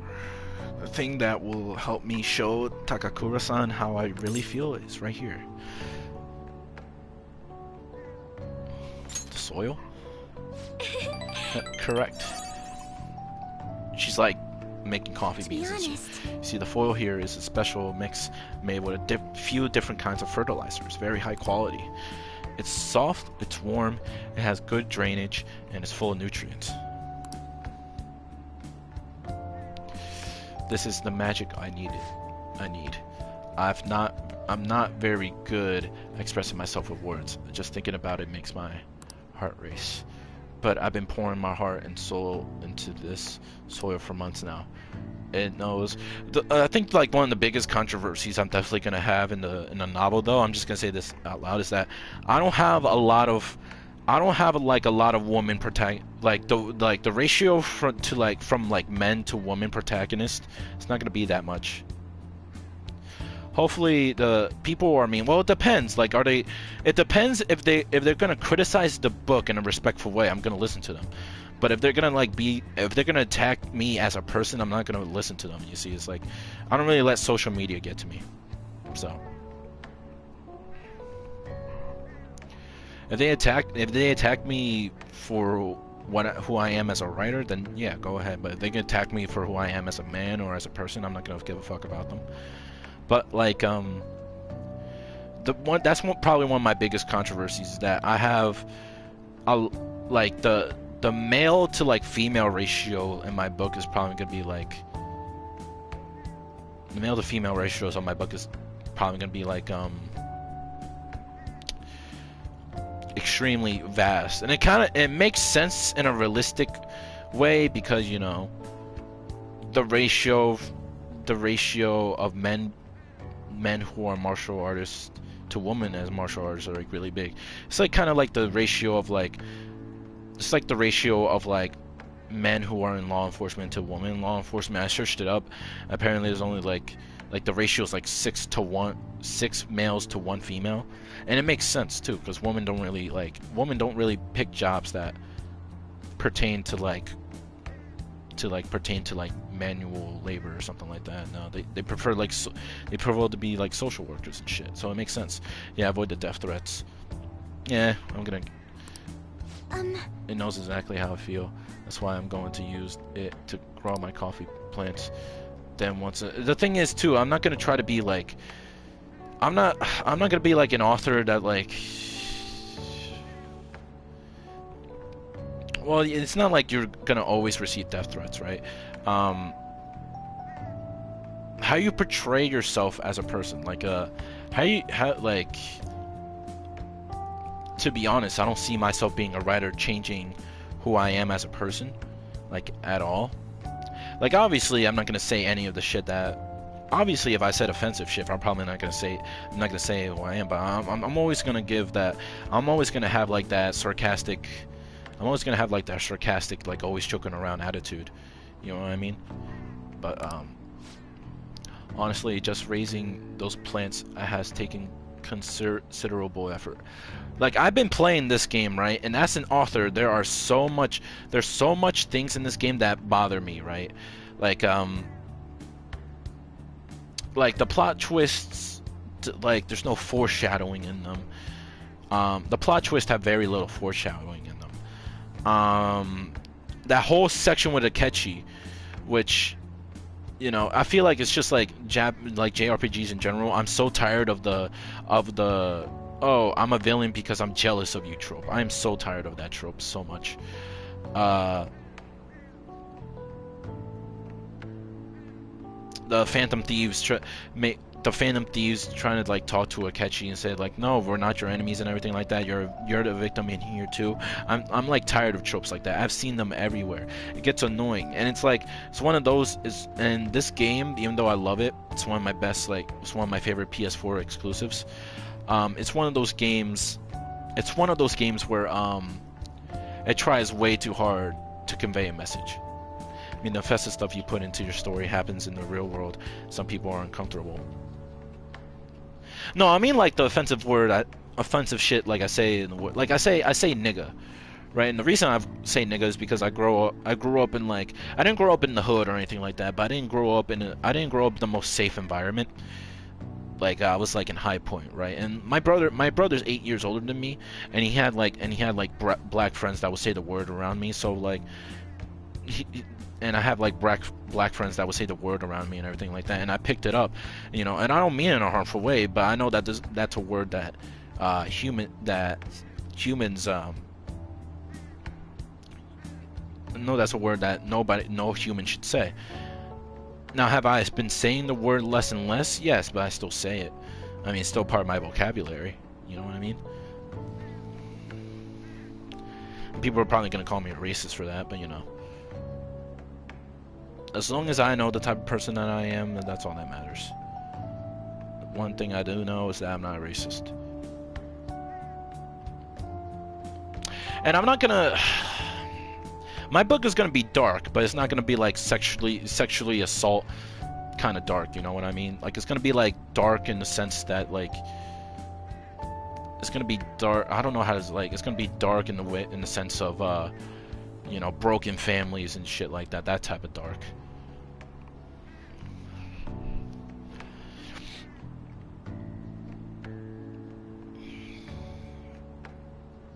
The thing that will help me show Takakura-san how I really feel is right here. The soil? Correct. She's like making coffee To be beans. honest. You see, the foil here is a special mix made with a few different kinds of fertilizers, very high quality. It's soft, it's warm, it has good drainage, and it's full of nutrients. This is the magic I need. I'm not very good at expressing myself with words. Just thinking about it makes my heart race. But I've been pouring my heart and soul into this soil for months now. It knows. I think like one of the biggest controversies I'm definitely gonna have in the novel, though, I'm just gonna say this out loud, is that I don't have like a lot of women the ratio from men to women protagonists. It's not gonna be that much. hopefully the people who are mean. Well, it depends. Like, are they? It depends if they're gonna criticize the book in a respectful way. I'm gonna listen to them. But if they're gonna if they're gonna attack me as a person, I'm not gonna listen to them. You see, it's like I don't really let social media get to me. So if they attack me for who I am as a writer, then yeah, go ahead. But if they can attack me for who I am as a man or as a person, I'm not gonna give a fuck about them. But like probably one of my biggest controversies is that I have like the male to like female ratio in my book is probably gonna be like the male to female ratios on my book is probably gonna be like extremely vast, and it makes sense in a realistic way because you know the ratio of men who are martial artists to women as martial artists are like really big. It's like kind of like the ratio of like men who are in law enforcement to women in law enforcement. I searched it up. Apparently there's only like the ratio is like 6 males to 1 female, and it makes sense too because women don't really pick jobs that pertain to manual labor or something like that. No, they prefer they prefer to be like social workers and shit. So it makes sense. Yeah, avoid the death threats. Yeah, it knows exactly how I feel. That's why I'm going to use it to grow my coffee plants. Then the thing is too, I'm not gonna try to be like I'm not gonna be like an author that like. Well, it's not like you're gonna always receive death threats, right? How you portray yourself as a person, like like. To be honest, I don't see myself being a writer changing who I am as a person, like at all. Like obviously, I'm not gonna say any of the shit that. Obviously, if I said offensive shit, I'm probably not gonna say. I'm not gonna say who I am, but I'm always gonna give that. I'm always gonna have like that sarcastic. I'm always gonna have like that sarcastic, like always joking around attitude. You know what I mean? But honestly, just raising those plants has taken considerable effort. Like I've been playing this game, right? And as an author, there's so much things in this game that bother me, right? Like the plot twists, like there's no foreshadowing in them. The plot twists have very little foreshadowing in them. That whole section with Akechi, which, you know, I feel like it's just like JRPGs in general. I'm so tired of the oh, I'm a villain because I'm jealous of you trope. I am so tired of that trope so much. The Phantom Thieves trying to like talk to Akechi and say like, no, we're not your enemies and everything like that. You're the victim in here too. I'm like tired of tropes like that. I've seen them everywhere. It gets annoying, and it's like it's one of those and this game, even though I love it, it's one of my best, like it's one of my favorite PS4 exclusives. It's one of those games. It's one of those games where it tries way too hard to convey a message. I mean, the offensive stuff you put into your story happens in the real world. Some people are uncomfortable. No, I mean like the offensive shit. Like I say in the word, like I say nigga, right? And the reason I say nigga is because I grew up in like I didn't grow up in the hood or anything like that, but I didn't grow up in the most safe environment. Like I was like in High Point, right? And my brother's 8 years older than me, and he had like black friends that would say the word around me. So like and I have like black friends that would say the word around me and everything like that, and I picked it up, you know, and I don't mean it in a harmful way, but I know that that's a word that humans know that's a word that no human should say. Now, have I been saying the word less and less? Yes, but I still say it. I mean, it's still part of my vocabulary. You know what I mean? People are probably gonna call me a racist for that, but you know. As long as I know the type of person that I am, that's all that matters. One thing I do know is that I'm not a racist. And I'm not gonna... My book is gonna be dark, but it's not gonna be like sexually assault kind of dark, you know what I mean? Like it's gonna be like dark in the sense that like it's gonna be dark. I don't know how to like. It's gonna be dark in the sense of you know, broken families and shit like that. That type of dark.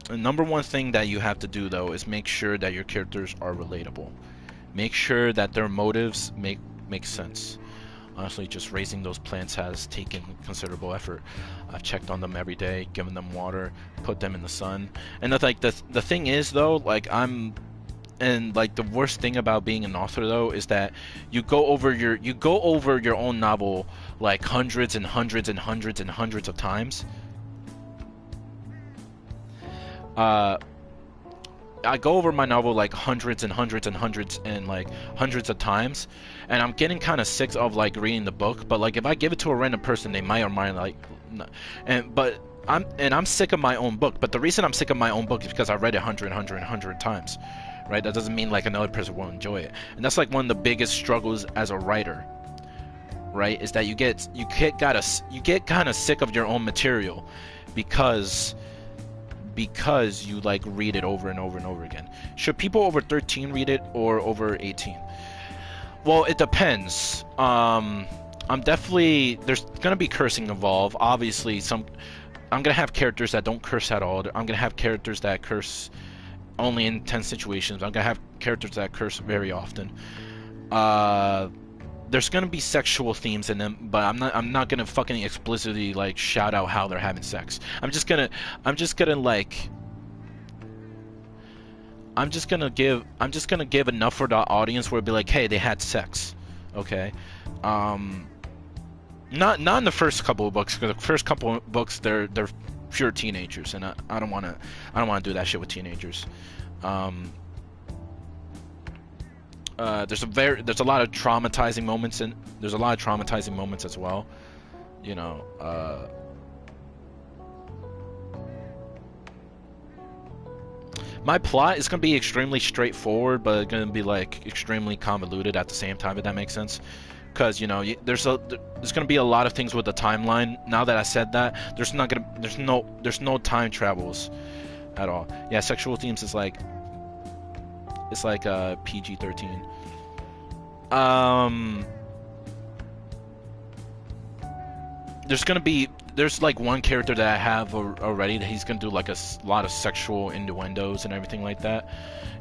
The number one thing that you have to do though is make sure that your characters are relatable. Make sure that their motives make sense. Honestly, just raising those plants has taken considerable effort. I've checked on them every day, given them water, put them in the sun. And that's like the thing is though, like the worst thing about being an author though is that you go over your own novel like hundreds and hundreds and hundreds and hundreds of times. I go over my novel like hundreds and hundreds and hundreds and like hundreds of times, and I'm getting kind of sick of like reading the book. But like if I give it to a random person, they might or might like, I'm sick of my own book. But the reason I'm sick of my own book is because I read it hundred times, right? That doesn't mean like another person won't enjoy it, and that's like one of the biggest struggles as a writer, right? Is that you get kind of sick of your own material because you like read it over and over and over again. Should people over 13 read it or over 18? Well, it depends. I'm definitely, there's gonna be cursing involved. Obviously, I'm gonna have characters that don't curse at all. I'm gonna have characters that curse only in tense situations. I'm gonna have characters that curse very often. There's gonna be sexual themes in them, but I'm not gonna fucking explicitly like shout out how they're having sex. I'm just gonna give enough for the audience where it'd be like, hey, they had sex, okay? Not in the first couple of books, because the first couple of books they're pure teenagers, and I don't wanna do that shit with teenagers. There's a lot of traumatizing moments, and there's a lot of traumatizing moments as well, you know. My plot is gonna be extremely straightforward, but it's gonna be like extremely convoluted at the same time, if that makes sense. Because you know, there's gonna be a lot of things with the timeline. Now that I said that, there's no time travels at all. Yeah, sexual themes is like. It's like PG-13. There's like one character that I have already that he's gonna do like a lot of sexual innuendos and everything like that.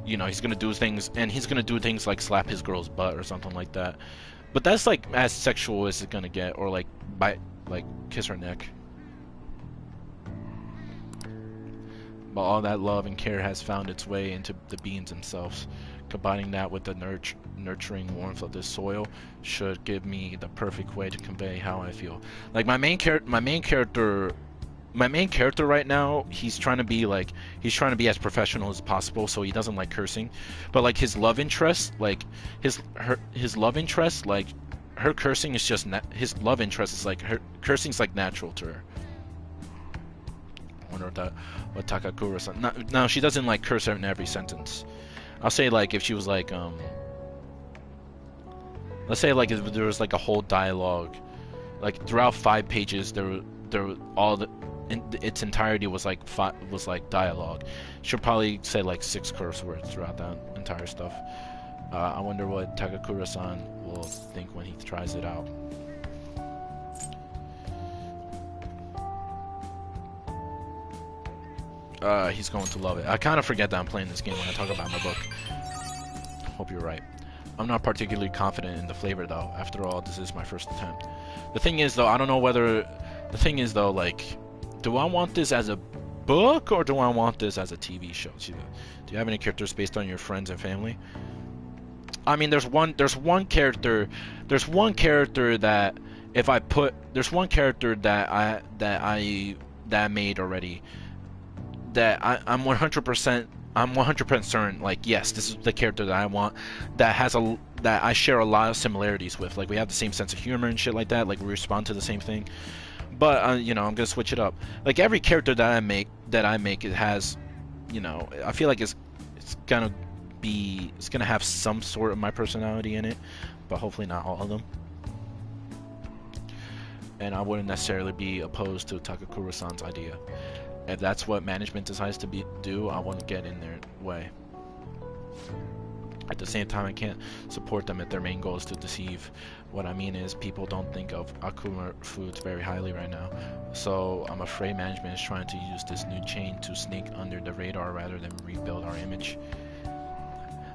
You know, he's gonna do things, and he's gonna do things like slap his girl's butt or something like that. But that's like as sexual as it's gonna get, or like kiss her neck. But all that love and care has found its way into the beans themselves. Combining that with the nurturing warmth of this soil should give me the perfect way to convey how I feel. Like my main character right now, he's trying to be as professional as possible, so he doesn't like cursing. But like his love interest, like her cursing is just his love interest is like her cursing's like natural to her. I wonder what Takakura-san. No, she doesn't like curse in every sentence. I'll say like if she was like let's say like if there was like a whole dialogue, like throughout 5 pages its entirety was like dialogue. She'll probably say like 6 curse words throughout that entire stuff. I wonder what Takakura-san will think when he tries it out. He's going to love it. I kind of forget that I'm playing this game when I talk about my book. Hope you're right. I'm not particularly confident in the flavor though. After all, this is my first attempt. The thing is though, I don't know whether... The thing is though, like... Do I want this as a book or do I want this as a TV show? Do you have any characters based on your friends and family? I mean, there's one character that if I put... There's one character that I made already that I'm 100% certain, like, yes, this is the character that I want, that I share a lot of similarities with. Like, we have the same sense of humor and shit like that, like we respond to the same thing. But you know, I'm gonna switch it up. Like every character that I make, it has, you know, I feel like it's gonna have some sort of my personality in it, but hopefully not all of them. and I wouldn't necessarily be opposed to Takakura-san's idea. If that's what management decides to do, I wouldn't get in their way. At the same time, I can't support them if their main goal is to deceive. What I mean is, people don't think of Akuma Foods very highly right now, so I'm afraid management is trying to use this new chain to sneak under the radar rather than rebuild our image.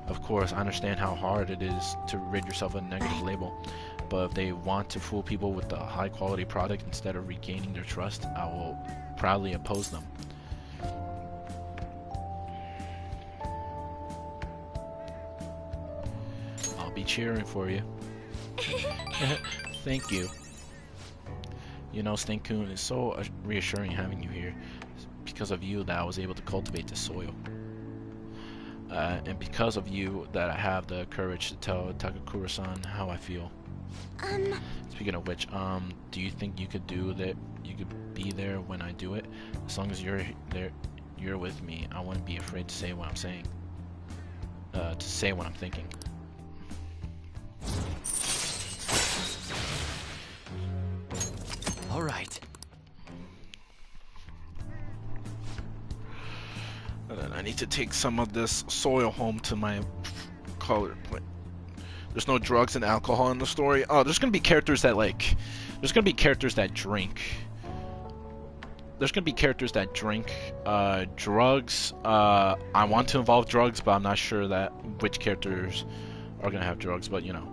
Of course, I understand how hard it is to rid yourself of a negative label, but if they want to fool people with a high quality product instead of regaining their trust, I will proudly oppose them. I'll be cheering for you. Thank you. You know, Stink-kun, it's so reassuring having you here. It's because of you that I was able to cultivate this soil. And because of you that I have the courage to tell Takakura-san how I feel. Speaking of which, do you think you could do that? You could be there when I do it? As long as you're there, you're with me. I wouldn't be afraid to say what I'm saying. To say what I'm thinking. All right. And then I need to take some of this soil home to my color plant. There's no drugs and alcohol in the story. Oh, there's gonna be characters that like. There's gonna be characters that drink. There's gonna be characters that drink drugs. I want to involve drugs, but I'm not sure that which characters are gonna have drugs. But you know,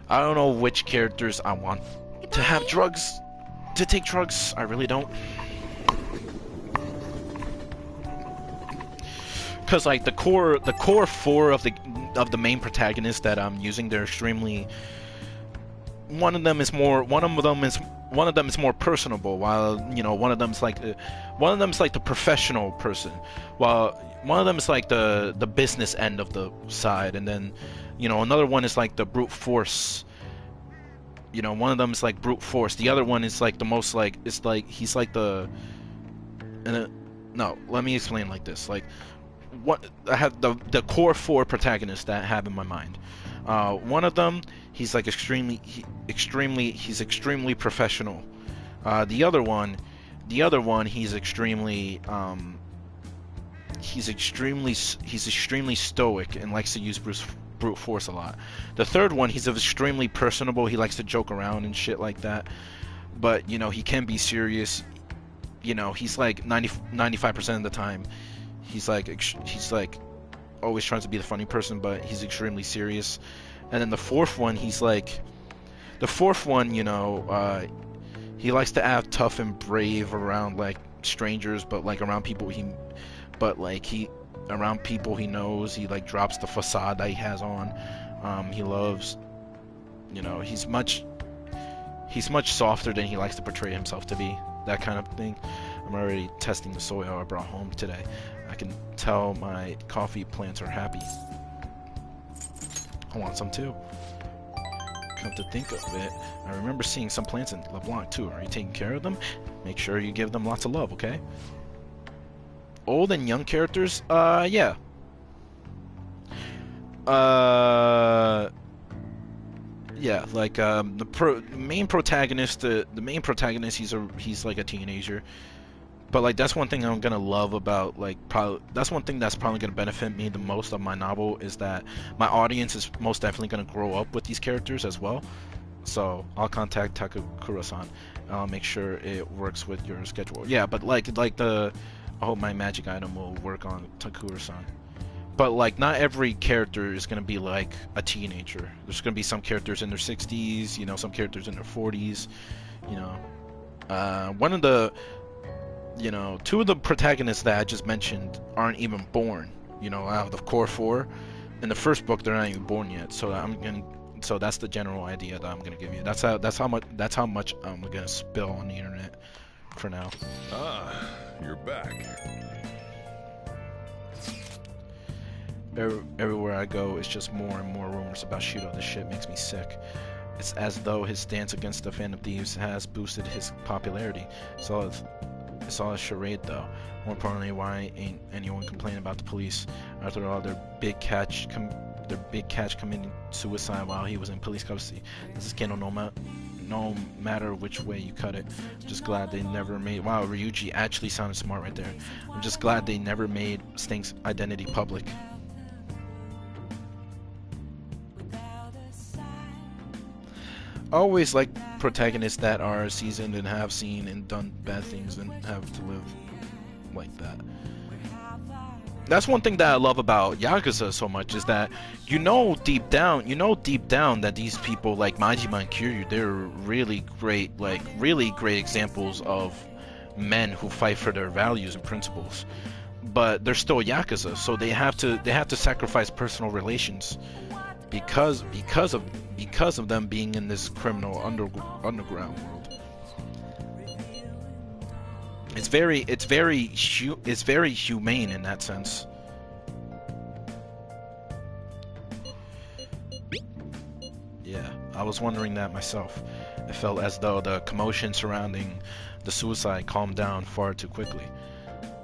I don't know which characters I want to have drugs. To take drugs, I really don't. Cause like the core four of the main protagonists that I'm using, they're extremely. One of them is more personable, while you know one of them's like the professional person, while one of them is like the business end of the side, and then you know another one is like the brute force. You know, one of them is like brute force. The other one is like the most like it's like he's like the. No, let me explain like this. Like, what I have the core four protagonists that I have in my mind. One of them, he's like extremely professional. The other one, he's extremely stoic and likes to use brute force a lot. The third one, he's extremely personable. He likes to joke around and shit like that. But you know, he can be serious. You know, he's like 95% of the time, he's like always trying to be the funny person, but he's extremely serious. And then the fourth one, you know, he likes to act tough and brave around like strangers, but like around people he knows, he like drops the facade that he has on. He loves, you know, he's much softer than he likes to portray himself to be. That kind of thing. I'm already testing the soil I brought home today. I can tell my coffee plants are happy. I want some too. Come to think of it, I remember seeing some plants in LeBlanc too. Are you taking care of them? Make sure you give them lots of love, okay? Old and young characters? Yeah. Yeah, like the main protagonist, he's like a teenager. But like that's one thing I'm gonna love about that's one thing that's probably gonna benefit me the most of my novel, is that my audience is most definitely gonna grow up with these characters as well. So I'll contact Takakura-san. I'll make sure it works with your schedule. Yeah, but I hope my magic item will work on Takakura-san. But like not every character is gonna be like a teenager. There's gonna be some characters in their 60s, you know, some characters in their 40s, you know. One of the, you know, two of the protagonists that I just mentioned aren't even born, you know, out of the core four. In the first book, they're not even born yet. So that's the general idea that I'm gonna give you. That's how much I'm gonna spill on the internet for now. Ah, you're back. Everywhere I go, it's just more and more rumors about Shudo. This shit makes me sick. It's as though his stance against the Phantom Thieves has boosted his popularity. It's all a charade, though. More importantly, why ain't anyone complaining about the police? After all, their big their big catch committing suicide while he was in police custody. This is canon no matter which way you cut it. I'm just glad they never made. Wow, Ryuji actually sounded smart right there. I'm just glad they never made Stink's identity public. I always like protagonists that are seasoned and have seen and done bad things and have to live like that. That's one thing that I love about Yakuza so much, is that you know deep down that these people like Majima and Kiryu, they're really great examples of men who fight for their values and principles. But they're still Yakuza, so they have to sacrifice personal relations because of them being in this criminal underground world. It's very humane in that sense. Yeah, I was wondering that myself. It felt as though the commotion surrounding the suicide calmed down far too quickly.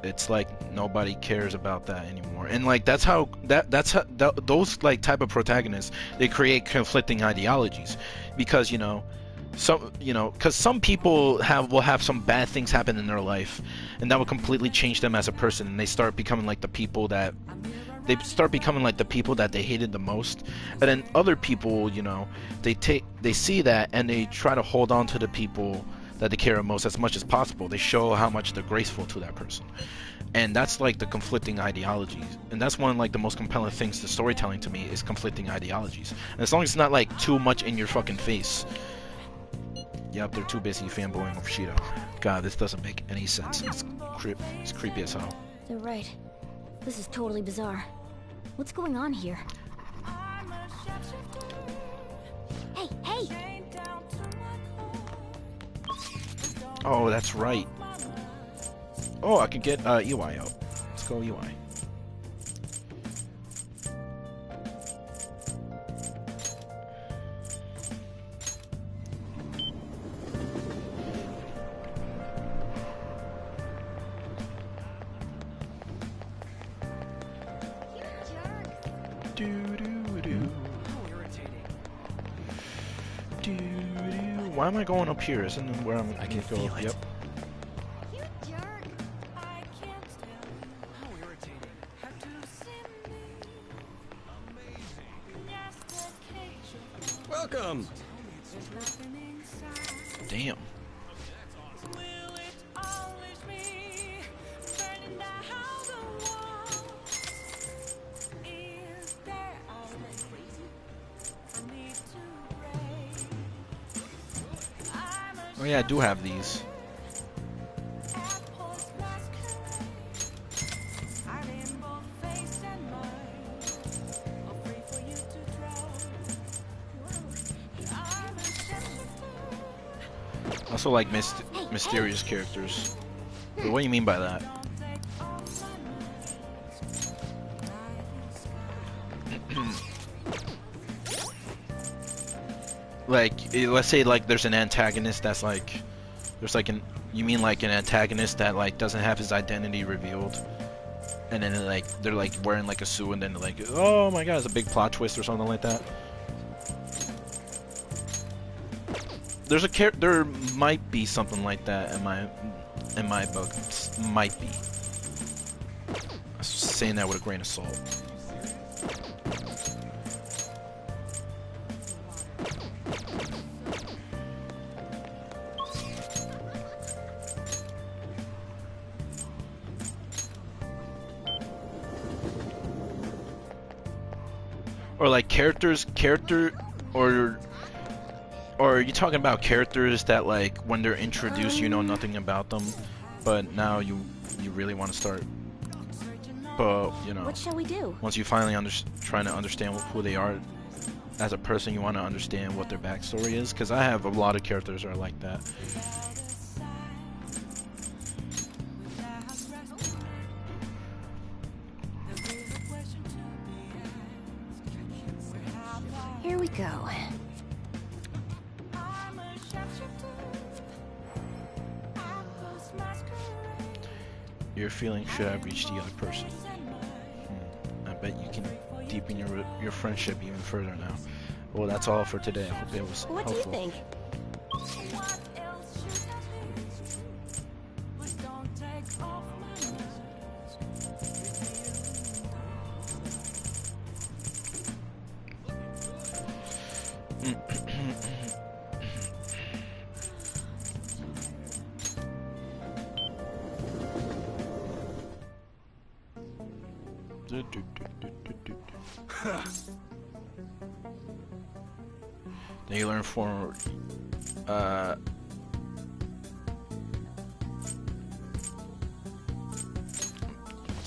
It's like nobody cares about that anymore, and like that's how those like type of protagonists, they create conflicting ideologies, because because some people will have some bad things happen in their life, and that will completely change them as a person, and they start becoming like the people that they hated the most. And then other people, they see that and they try to hold on to the people that they care most as much as possible. They show how much they're graceful to that person, and that's like the conflicting ideologies. And that's one of like the most compelling things to storytelling to me, is conflicting ideologies. And as long as it's not like too much in your fucking face. Yep, they're too busy fanboying over Shido. God, this doesn't make any sense. It's creepy as hell. They're right. This is totally bizarre. What's going on here? Hey, hey! Oh, that's right. Oh, I can get EY out. Let's go EY. Why am I going up here? Isn't it where I can go? Yep. Welcome. Damn. Oh yeah, I do have these. Also like mysterious characters. But what do you mean by that? Like, let's say like there's an antagonist that's like, you mean like an antagonist that like doesn't have his identity revealed, and then like they're like wearing like a suit, and then like, oh my god, it's a big plot twist or something like that. There might be something like that in my book. Might be. I'm saying that with a grain of salt. Or like or are you talking about characters that like when they're introduced you know nothing about them, but now you really want to start, but What shall we do? once you finally trying to understand who they are as a person, you want to understand what their backstory is, because I have a lot of characters that are like that. Here we go. Your feeling should have reached the other person. I'm bet you can deepen your friendship even further now. Well, that's all for today. I hope it was What do you helpful. think? Then you learn for it's a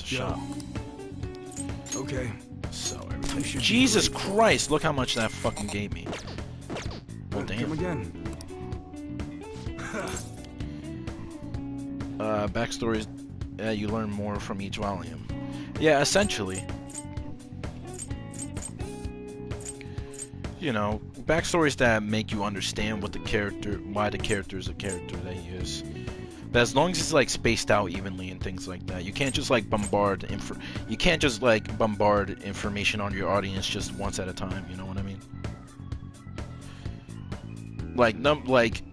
shop. Okay. So everything. Jesus Christ! Look how much that fucking gave me. Oh Come damn. again. Backstories. You learn more from each volume. Yeah, essentially. You know, backstories that make you understand what the character, why the character is a character that he is. But as long as it's like spaced out evenly and things like that, you can't just like bombard information on your audience just once at a time. You know what I mean? Like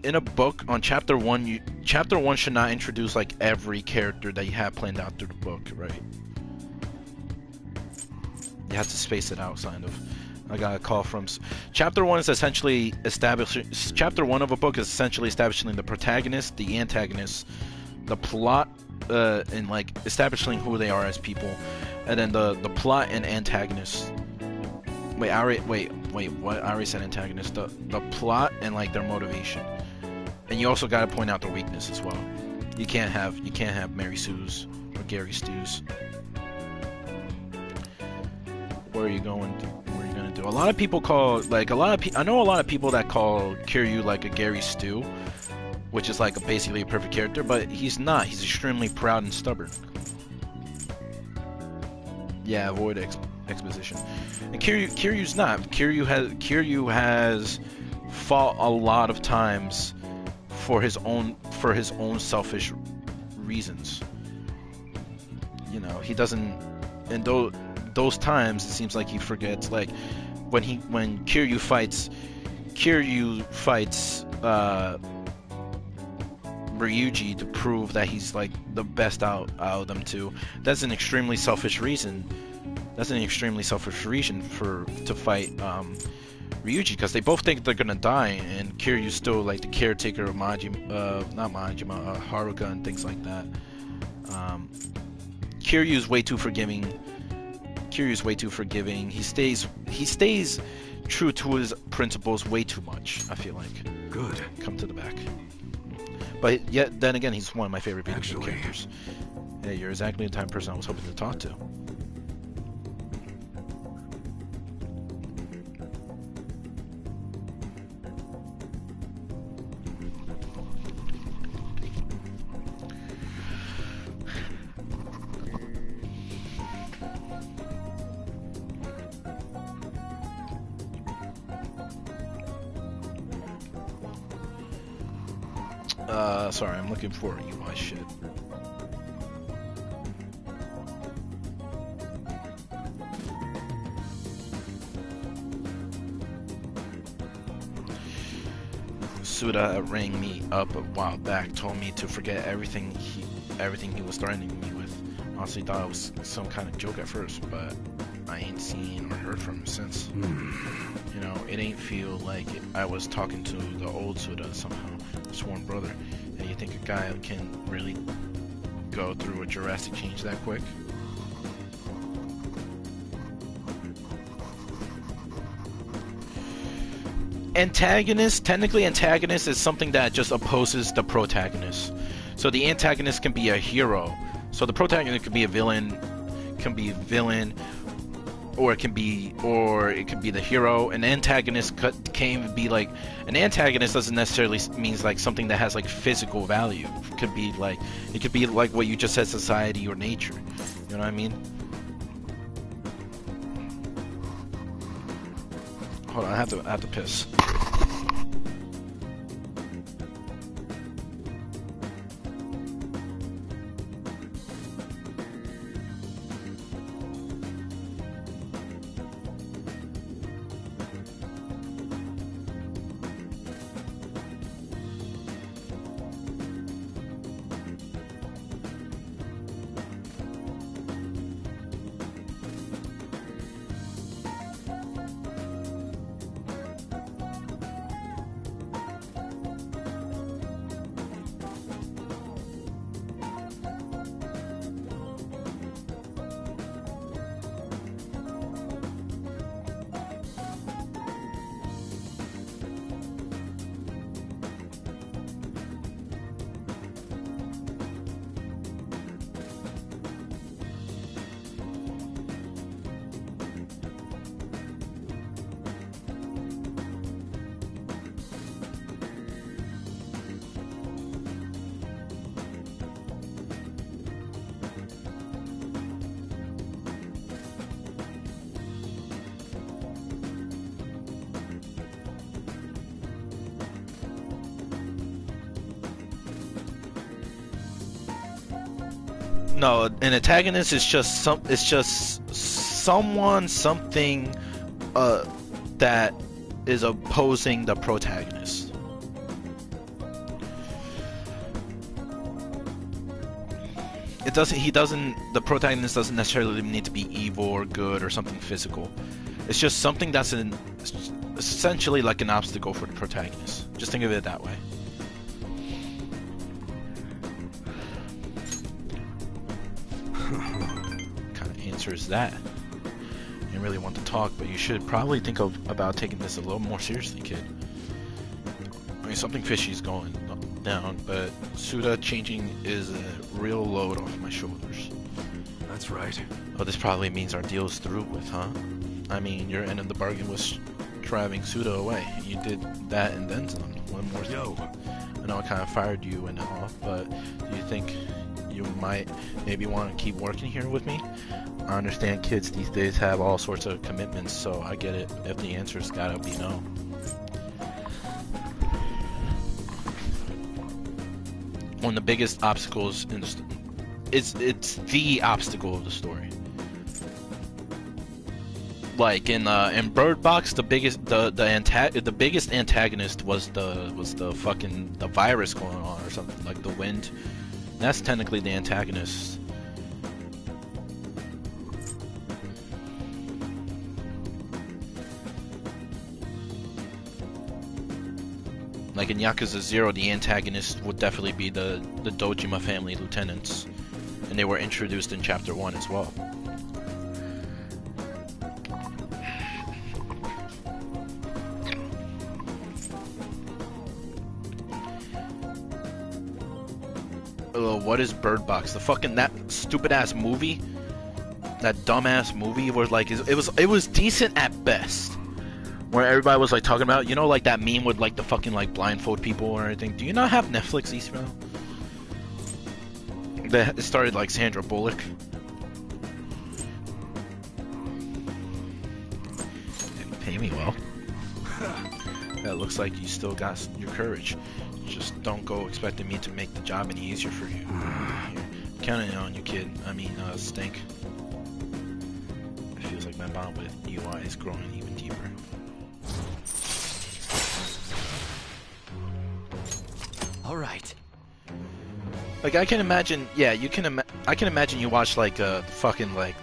in a book on chapter one, chapter one should not introduce like every character that you have planned out through the book, right? You have to space it out, kind of. I got a call from chapter one is essentially establishing. Chapter one of a book is essentially establishing the protagonist, the antagonist, the plot, and like establishing who they are as people, and then the plot and antagonist. Wait, what? I already said antagonist. The plot and like their motivation, and you also got to point out their weakness as well. You can't have Mary Sue's or Gary Stu's. Where are you going? What are you gonna do? A lot of people call I know a lot of people that call Kiryu like a Gary Stu, which is like basically a perfect character, but he's not. He's extremely proud and stubborn. Yeah, avoid exposition. And Kiryu's not. Kiryu has fought a lot of times for his own selfish reasons. You know, he doesn't. And those times, it seems like he forgets. Like when Kiryu fights Ryuji to prove that he's like the best out of them two. That's an extremely selfish reason. That's an extremely selfish reason to fight Ryuji, because they both think they're gonna die, and Kiryu's still like the caretaker of Haruka and things like that. Kiryu's way too forgiving. He stays true to his principles way too much, I feel like. Good. Come to the back. But yet, then again, he's one of my favorite video game characters. Hey, you're exactly the type of person I was hoping to talk to. Sorry, I'm looking for UI shit. Suda rang me up a while back, told me to forget everything he was threatening me with. Honestly thought it was some kind of joke at first, but I ain't seen or heard from him since. You know, it ain't feel like I was talking to the old Suda somehow, sworn brother. And you think a guy can really go through a drastic change that quick? Technically antagonist is something that just opposes the protagonist. So the antagonist can be a hero. So the protagonist could be a villain, or it can be the hero. An antagonist can be like, an antagonist doesn't necessarily means like something that has like physical value. It could be like what you just said, society or nature. You know what I mean? Hold on, I have to piss. No, an antagonist is just someone, something, that is opposing the protagonist. The protagonist doesn't necessarily need to be evil or good or something physical. It's just something that's essentially like an obstacle for the protagonist. Just think of it that way. Kind of answers that. You didn't really want to talk, but you should probably think about taking this a little more seriously, kid. I mean, something fishy is going down, but Suda changing is a real load off my shoulders. That's right. Oh, this probably means our deal is through with, huh? I mean, your end of the bargain was driving Suda away. You did that and then some. One more thing. Yo. I know I kind of fired you and all, but do you think you might maybe want to keep working here with me? I understand kids these days have all sorts of commitments, so I get it if the answer's gotta be no. One of the biggest obstacles in the it's the obstacle of the story. Like in Bird Box, the biggest antagonist was the fucking virus going on or something, like the wind. That's technically the antagonist. Like in Yakuza 0, the antagonist would definitely be the Dojima family lieutenants, and they were introduced in Chapter 1 as well. What is Bird Box? The fucking that stupid ass movie, that dumbass movie, where like it was decent at best. Where everybody was like talking about, you know, like that meme with like the fucking like blindfold people or anything. Do you not have Netflix, Eastmail? It started like Sandra Bullock. Pay me well. That looks like you still got your courage. Just don't go expecting me to make the job any easier for you. Counting on you, kid. I mean, Stink. It feels like my bond with UI is growing even deeper. All right. Like I can imagine, yeah, I can imagine you watch like a fucking like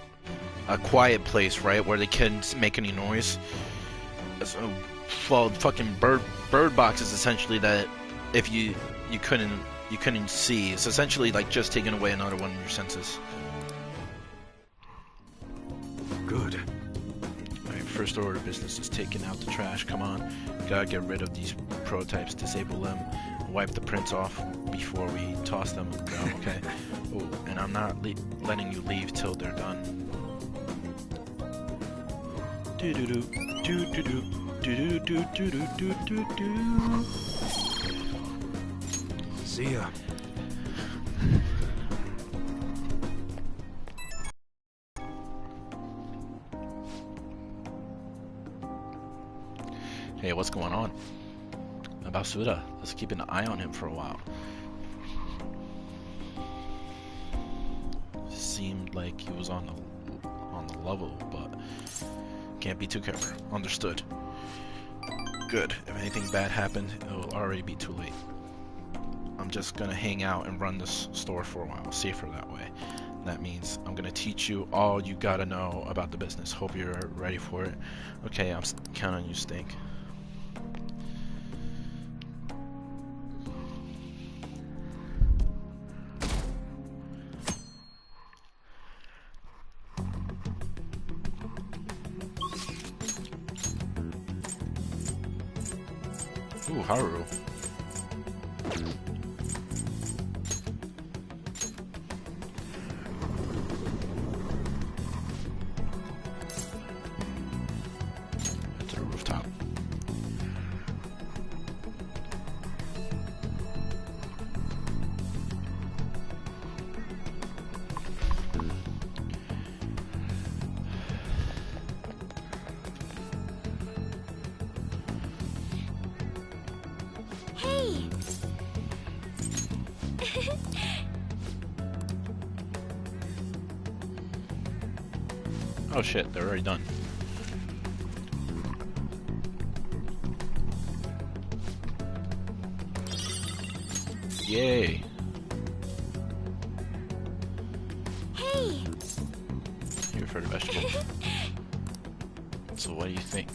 a Quiet Place, right, where they can't make any noise. So, well, fucking Bird Box is essentially that. If you couldn't see, it's essentially like just taking away another one of your senses. Good. Alright, first order of business is taking out the trash. Come on, gotta get rid of these prototypes, disable them, wipe the prints off before we toss them. Okay. Oh, and I'm not letting you leave till they're done. Do do do do do do do do do do do do. See ya. Hey, what's going on? About Suda. Let's keep an eye on him for a while. Seemed like he was on the level, but can't be too careful. Understood. Good. If anything bad happened, it'll already be too late. I'm just gonna hang out and run this store for a while. Safer that way. That means I'm gonna teach you all you gotta know about the business. Hope you're ready for it. Okay, I'm counting on you, Stink. Ooh, Haru. To the rooftop. Oh shit, they're already done. Yay! Hey! Here for the vegetables. So what do you think?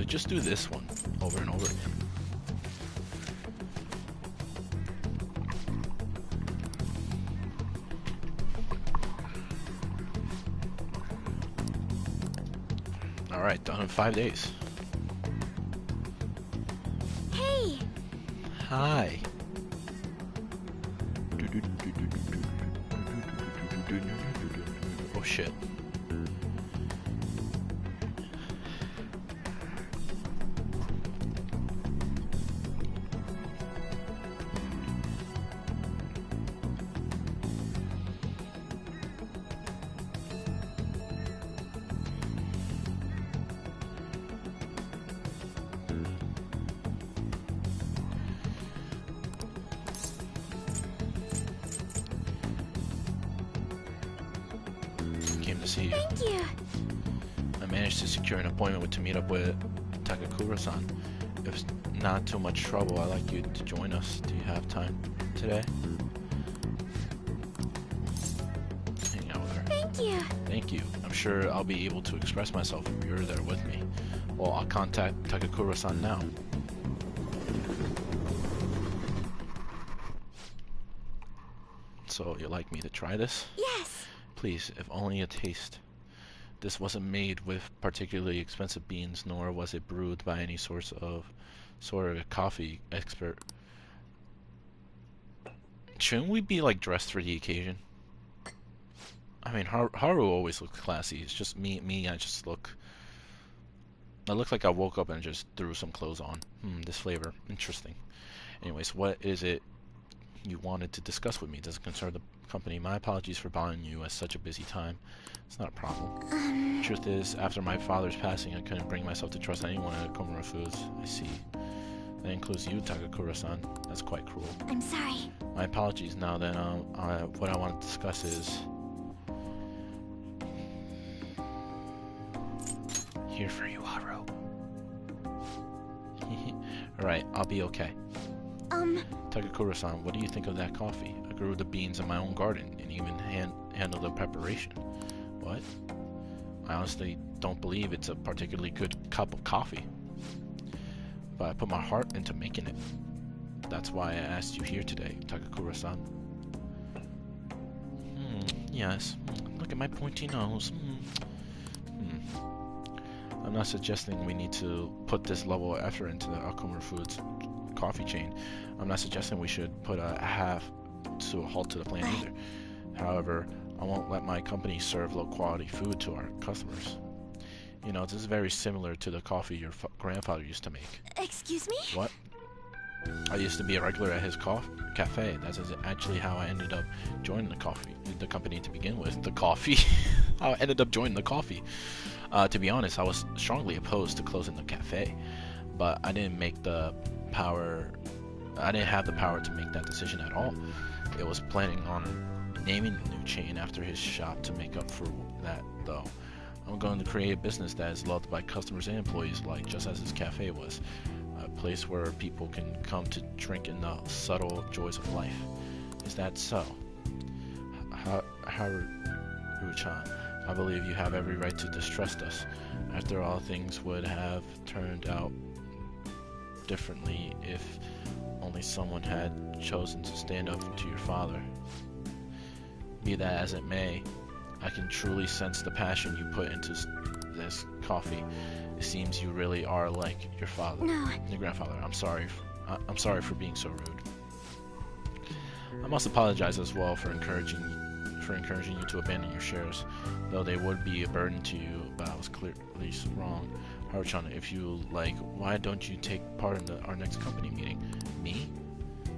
Just do this one over and over again. Alright, done in 5 days. Hey! Hi. Oh shit. Came to see you. Thank you! I managed to secure an appointment to meet up with Takakura-san. If it's not too much trouble, I'd like you to join us. Do you have time today? Hang out with her. Thank you! Thank you. I'm sure I'll be able to express myself if you're there with me. Well, I'll contact Takakura-san now. So, you'd like me to try this? Yes! Please, if only a taste. This wasn't made with particularly expensive beans, nor was it brewed by any sort of coffee expert. Shouldn't we be like dressed for the occasion? I mean, Haru always looks classy. It's just me. I look like I woke up and just threw some clothes on. This flavor, interesting. Anyways, what is it you wanted to discuss with me? Does it concern the company? My apologies for bothering you at such a busy time. It's not a problem. Truth is, after my father's passing, I couldn't bring myself to trust anyone at Komura Foods. I see. That includes you, Takakura-san. That's quite cruel. I'm sorry. My apologies. Now then, what I want to discuss is... Here for you, Haru. Alright, I'll be okay. Takakura-san, what do you think of that coffee? I grew the beans in my own garden and even handled the preparation. What? I honestly don't believe it's a particularly good cup of coffee. But I put my heart into making it. That's why I asked you here today, Takakura-san. Yes. Look at my pointy nose. I'm not suggesting we need to put this level of effort into the Komura Foods coffee chain. I'm not suggesting we should put a halt to the plan either. However, I won't let my company serve low quality food to our customers. You know, this is very similar to the coffee your grandfather used to make. Excuse me? What? I used to be a regular at his cafe. That's actually how I ended up joining the company to begin with. The coffee. How I ended up joining the coffee. To be honest, I was strongly opposed to closing the cafe, but I didn't have the power to make that decision at all. It was planning on naming the new chain after his shop to make up for that, though. I'm going to create a business that is loved by customers and employees alike, just as his cafe was. A place where people can come to drink in the subtle joys of life. Is that so? Haru-chan, I believe you have every right to distrust us. After all, things would have turned out differently if only someone had chosen to stand up to your father. Be that as it may, I can truly sense the passion you put into this coffee. It seems you really are like your father, your grandfather. I'm sorry for being so rude. I must apologize as well for encouraging you to abandon your shares, though they would be a burden to you, but I was clearly wrong. Haru-chan, if you like, why don't you take part in our next company meeting? Me?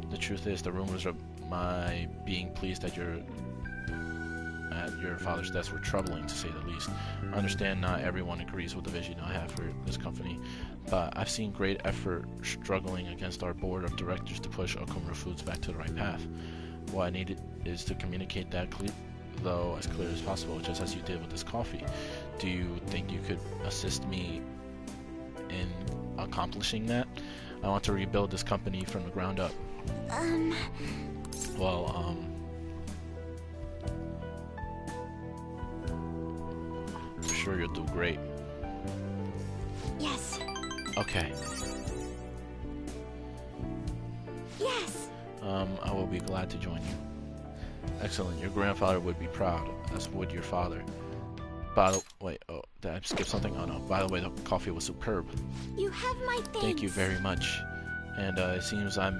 The truth is, the rumors of my being pleased at your father's death were troubling, to say the least. I understand not everyone agrees with the vision I have for this company, but I've seen great effort struggling against our board of directors to push Komura Foods back to the right path. What I needed is to communicate that though, as clear as possible, just as you did with this coffee. Do you think you could assist me in accomplishing that? I want to rebuild this company from the ground up. Well, I'm sure you'll do great. Yes. Okay. Yes. I will be glad to join you. Excellent. Your grandfather would be proud, as would your father. By the wait, oh, did I skip something? Oh no. By the way, the coffee was superb. You have my thanks. Thank you very much. And it seems I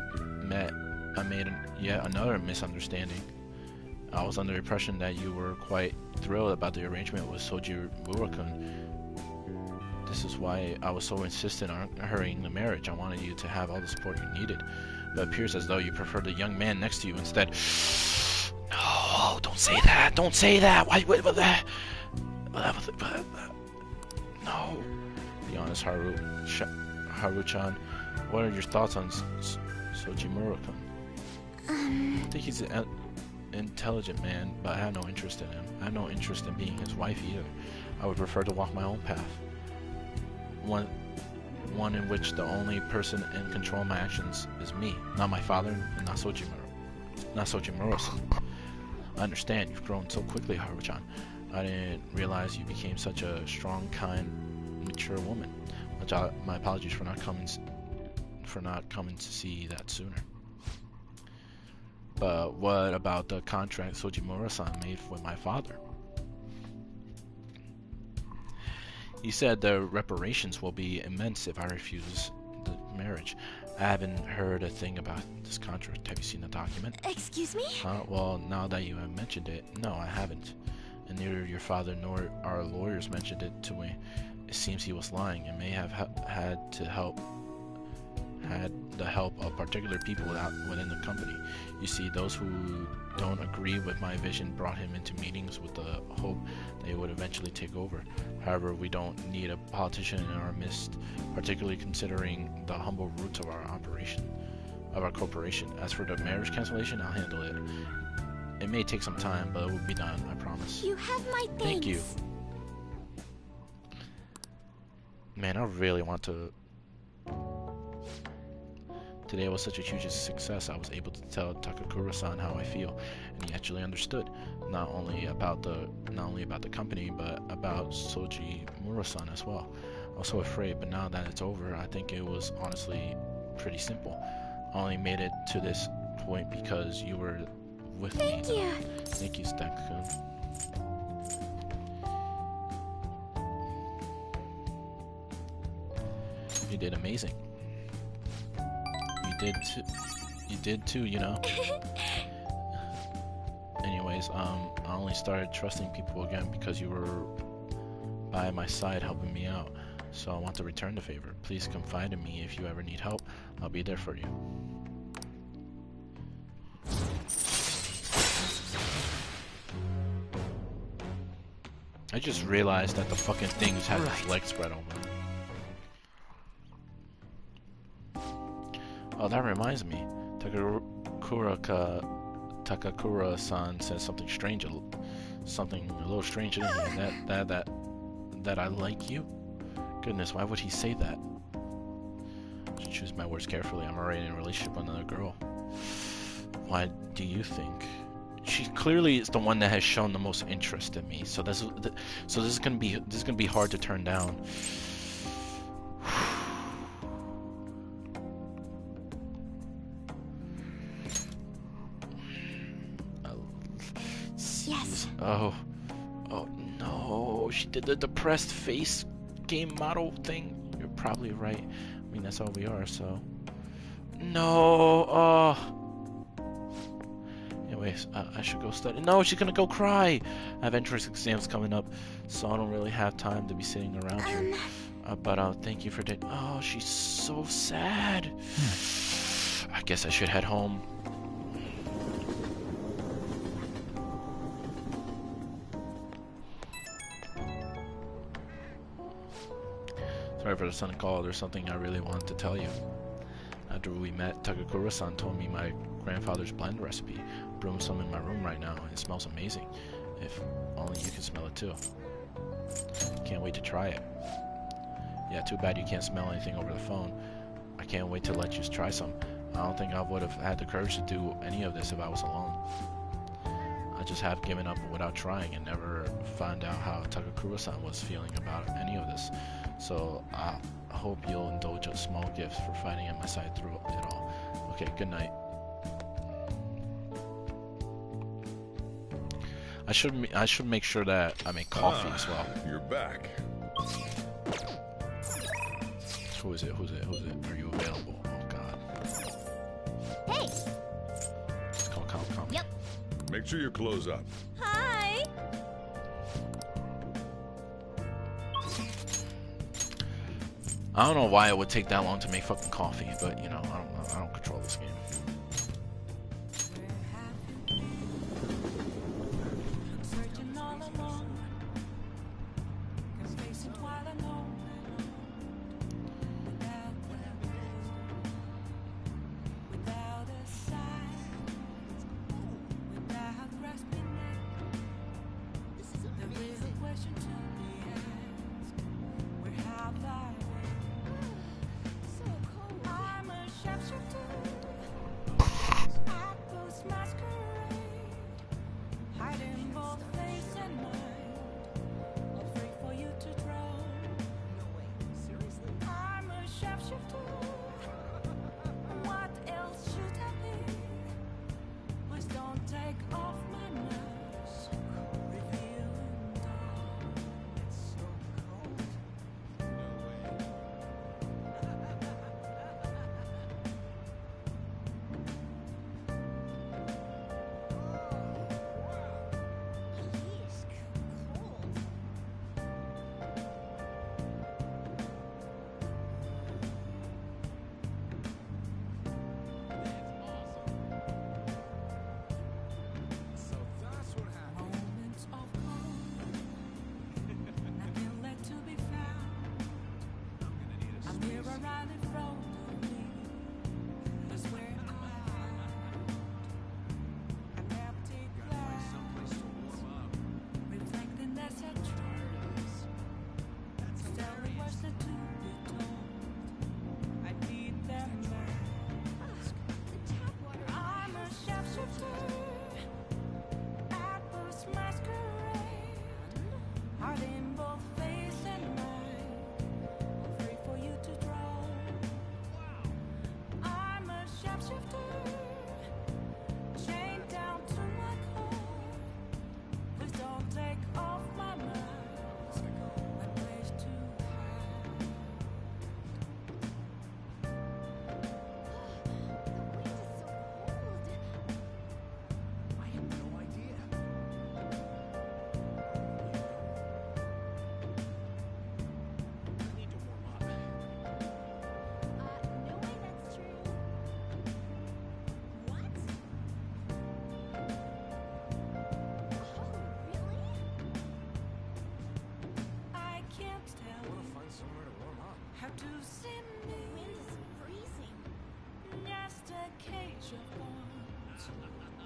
made yet another misunderstanding. I was under the impression that you were quite thrilled about the arrangement with Soji Murakun. This is why I was so insistent on hurrying the marriage. I wanted you to have all the support you needed. But it appears as though you prefer the young man next to you instead. No, don't say that. Don't say that. Why would that? No. Be honest, Haru-chan. What are your thoughts on Soji Murakun? I think he's an intelligent man, but I have no interest in him. I have no interest in being his wife either. I would prefer to walk my own path. One in which the only person in control of my actions is me, not my father, and not Soji Murakun. I understand you've grown so quickly, Haru-chan. I didn't realize you became such a strong, kind, mature woman. My apologies for not coming to see that sooner. But what about the contract Sojimura-san made with my father? He said the reparations will be immense if I refuse the marriage. I haven't heard a thing about this contract. Have you seen the document? Excuse me? Well, now that you have mentioned it, no, I haven't. And neither your father nor our lawyers mentioned it to me. It seems he was lying and may have had the help of particular people within the company. You see, those who don't agree with my vision brought him into meetings with the hope they would eventually take over. However, we don't need a politician in our midst, particularly considering the humble roots of our corporation. As for the marriage cancellation, I'll handle it. It may take some time, but it will be done, I promise. You have my thanks. Thank you. Man, I really want to... Today was such a huge success. I was able to tell Takakura-san how I feel, and he actually understood, not only about the company, but about Soji Mura-san as well. I was so afraid, but now that it's over, I think it was honestly pretty simple. I only made it to this point because you were with me. Thank you. Thank you, Stack-kun. You did amazing. You did too, you know. Anyways, I only started trusting people again because you were by my side helping me out. So I want to return the favor. Please confide in me if you ever need help. I'll be there for you. I just realized that the fucking things had its legs spread open. Oh, that reminds me. Takakura-san said something strange, something a little strange in here. That I like you? Goodness, why would he say that? I should choose my words carefully. I'm already in a relationship with another girl. Why do you think? She clearly is the one that has shown the most interest in me. So this is gonna be hard to turn down. Yes. Oh no, she did the depressed face game model thing. You're probably right. I mean, that's all we are, so. No, Anyways, I should go study. No, she's gonna go cry. I have entrance exams coming up, so I don't really have time to be sitting around here. But thank you for that. Oh, she's so sad. I guess I should head home. Sorry for the sudden call. There's something I really wanted to tell you. After we met, Takakura-san told me my grandfather's blend recipe. Brewing some in my room right now, and it smells amazing. If only you can smell it too. Can't wait to try it. Yeah, too bad you can't smell anything over the phone. I can't wait to let you try some. I don't think I would have had the courage to do any of this if I was alone. I just have given up without trying and never find out how Takakura-san was feeling about any of this. So I hope you'll indulge a small gift for fighting at my side through it all. Okay, good night. I should make sure that I make coffee as well. You're back. Who is it? Who's it? Are you available? Oh god. Hey! Come. Yep. Make sure you close up. Hi! I don't know why it would take that long to make fucking coffee, but you know, I don't control this game.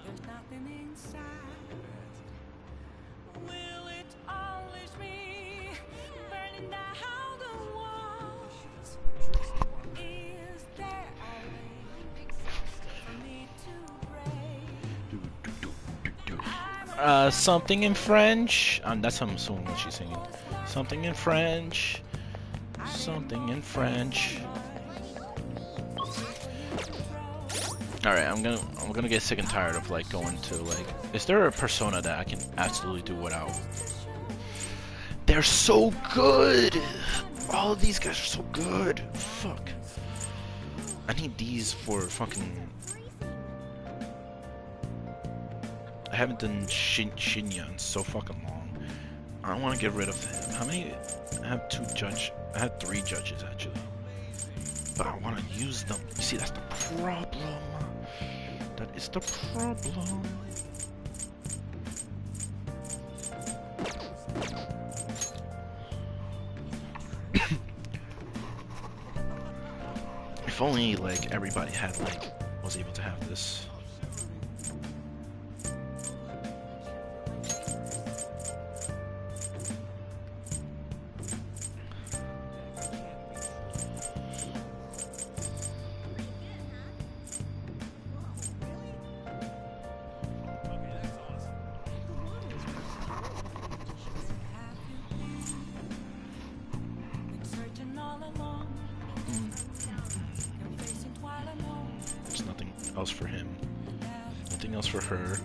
There's nothing inside. Will it always be burning down the walls? Is there a way for me to break? Something in French. That's how I'm assuming what she's singing. Something in French. Something in French. Alright, I'm gonna get sick and tired of like going to like. Is there a Persona that I can absolutely do without? They're so good. All of these guys are so good. Fuck. I need these for fucking. I haven't done Shinya in so fucking long. I don't want to get rid of him. How many? I have I had 3 judges actually. But I want to use them. You see, that's the problem. That is the problem. If only like everybody had like was able to have this. There's nothing else for him. Nothing else for her.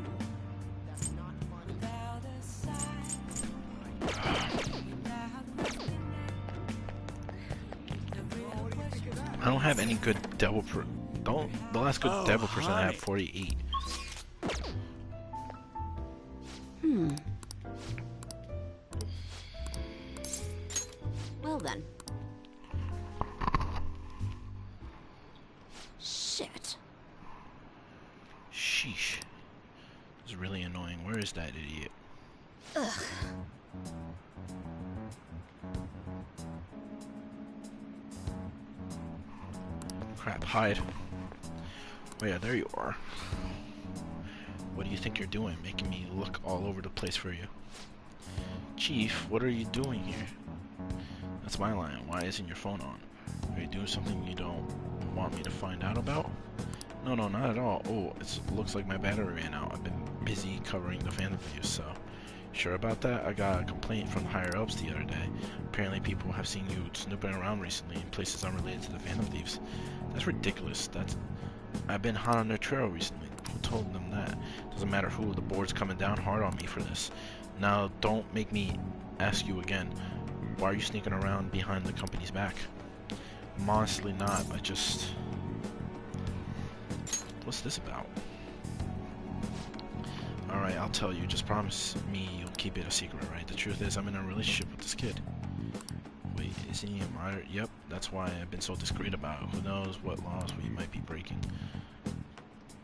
I don't have any good devil the last good devil person I had 48. Well then. Shit. Sheesh. This is really annoying. Where is that idiot? Ugh. Crap, hide. Oh yeah, there you are. What do you think you're doing? Making me look all over the place for you. Chief, what are you doing here? That's my line. Why isn't your phone on? Are you doing something you don't want me to find out about? No, not at all. Oh, it looks like my battery ran out. I've been busy covering the Phantom Thieves, so... Sure about that? I got a complaint from higher ups the other day. Apparently people have seen you snooping around recently in places unrelated to the Phantom Thieves. That's ridiculous. I've been hot on their trail recently. Who told them that? Doesn't matter who. The board's coming down hard on me for this. Now, don't make me ask you again. Why are you sneaking around behind the company's back? I'm honestly not. I just... What's this about? Alright, I'll tell you. Just promise me you'll keep it a secret, right? The truth is, I'm in a relationship with this kid. Wait, isn't he a minor? Yep, that's why I've been so discreet about it. Who knows what laws we might be breaking.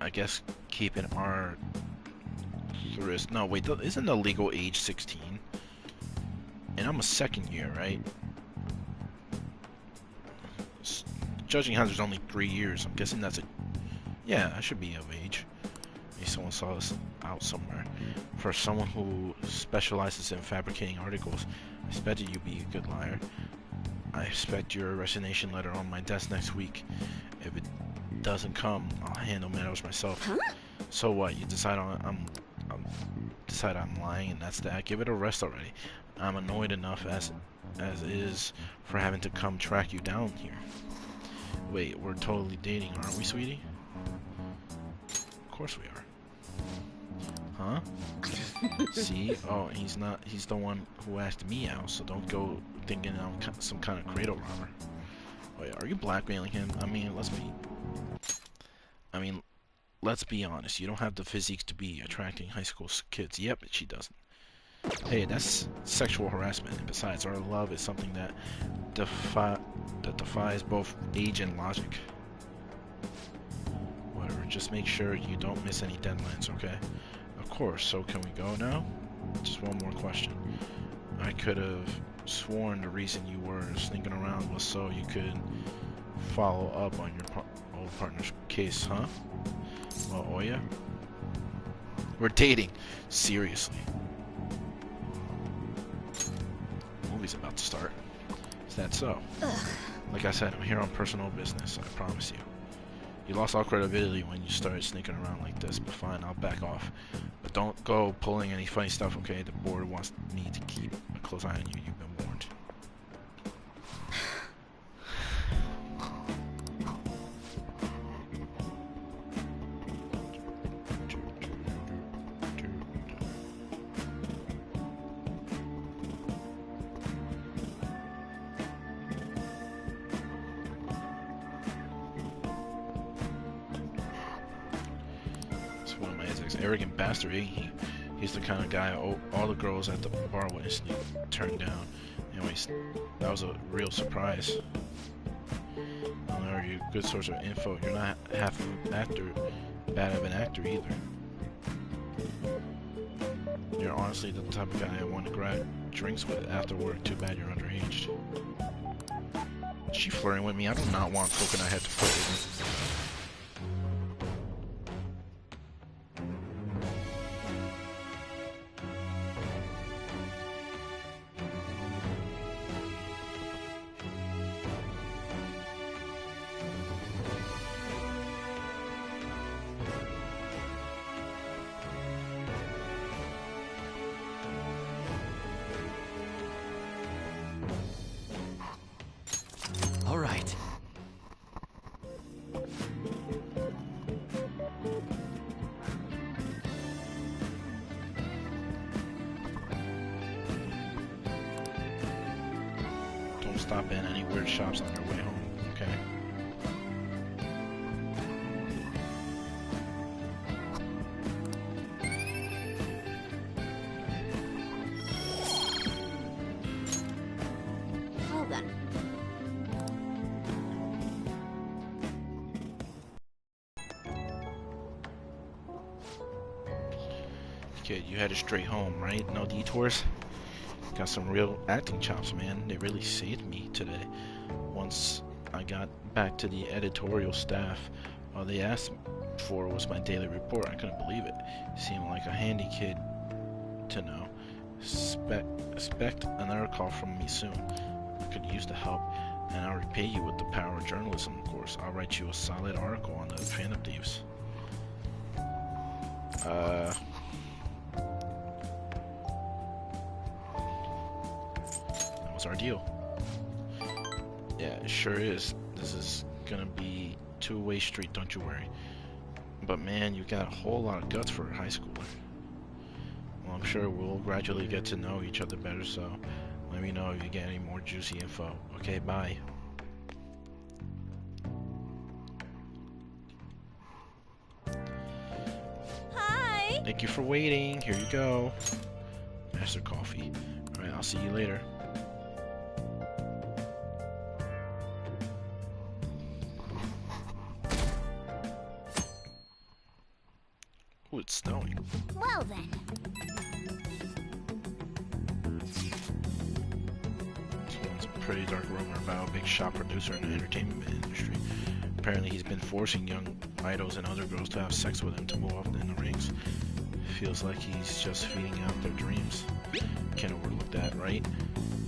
I guess keeping our... No, wait, isn't the legal age 16? And I'm a second year, right? Judging how there's only 3 years, I'm guessing that's a... Yeah, I should be of age. Maybe someone saw this out somewhere. For someone who specializes in fabricating articles, I expected you'd be a good liar. I expect your resignation letter on my desk next week. If it doesn't come, I'll handle matters myself. Huh? So what? You decide I'm lying, and that's that. Give it a rest already. I'm annoyed enough as is for having to come track you down here. Wait, we're totally dating, aren't we, sweetie? Of course we are. Huh? See? Oh, he's not. He's the one who asked me out, so don't go thinking I'm some kind of cradle robber. Wait, are you blackmailing him? I mean, let's be honest. You don't have the physique to be attracting high school kids. Yep, she doesn't. Hey, that's sexual harassment. And besides, our love is something that defies both age and logic. Whatever. Just make sure you don't miss any deadlines, okay? Of course. So can we go now? Just one more question. I could have sworn the reason you were sneaking around was so you could follow up on your old partner's case, huh? Well, oh yeah? We're dating. Seriously. Movie's about to start. Is that so? Ugh. Like I said, I'm here on personal business, I promise you. You lost all credibility when you started sneaking around like this, but fine, I'll back off. But don't go pulling any funny stuff, okay? The board wants me to keep a close eye on you. You've been warned. One of my arrogant bastard, ain't he? He's the kind of guy all the girls at the bar would instantly turn down. Anyways, that was a real surprise. Not only are you a good source of info, you're not half an actor, bad of an actor either. You're honestly the type of guy I want to grab drinks with after work. Too bad you're underage. Is she flirting with me? I do not want Coconut Head to flirt with me. All right. stop in any weird shops on your way home, okay? Well then. Kid, you headed straight home, right? No detours? Got some real acting chops, man. They really saved me today. Once I got back to the editorial staff, all they asked for was my daily report. I couldn't believe it. Seemed like a handy kid to know. Expect another call from me soon. I could use the help, and I'll repay you with the power of journalism, of course. I'll write you a solid article on the Phantom Thieves. That was our deal. Yeah, it sure is. This is gonna be two-way street, don't you worry. But man, you got a whole lot of guts for a high schooler. Well, I'm sure we'll gradually get to know each other better, so let me know if you get any more juicy info. Okay, bye. Hi! Thank you for waiting. Here you go. Master coffee. Alright, I'll see you later. Ooh, it's snowing. Well then. Someone's a pretty dark rumor about a big shop producer in the entertainment industry. Apparently he's been forcing young idols and other girls to have sex with him to move up in the ranks. Feels like he's just feeding out their dreams. Can't overlook that, right?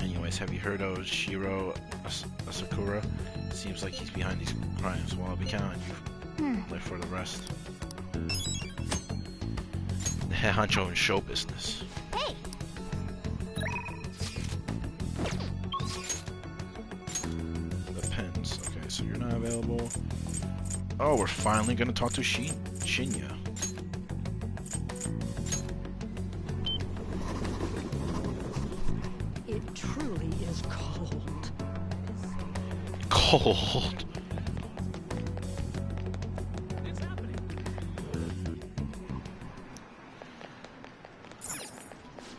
Anyways, have you heard of Shiro Asakura? Seems like he's behind these crimes. Well, I'll be counting you. Live for the rest. The head honcho in show business. Hey! The pens. Okay, so you're not available. Oh, we're finally gonna talk to Shinya. It truly is cold. Cold.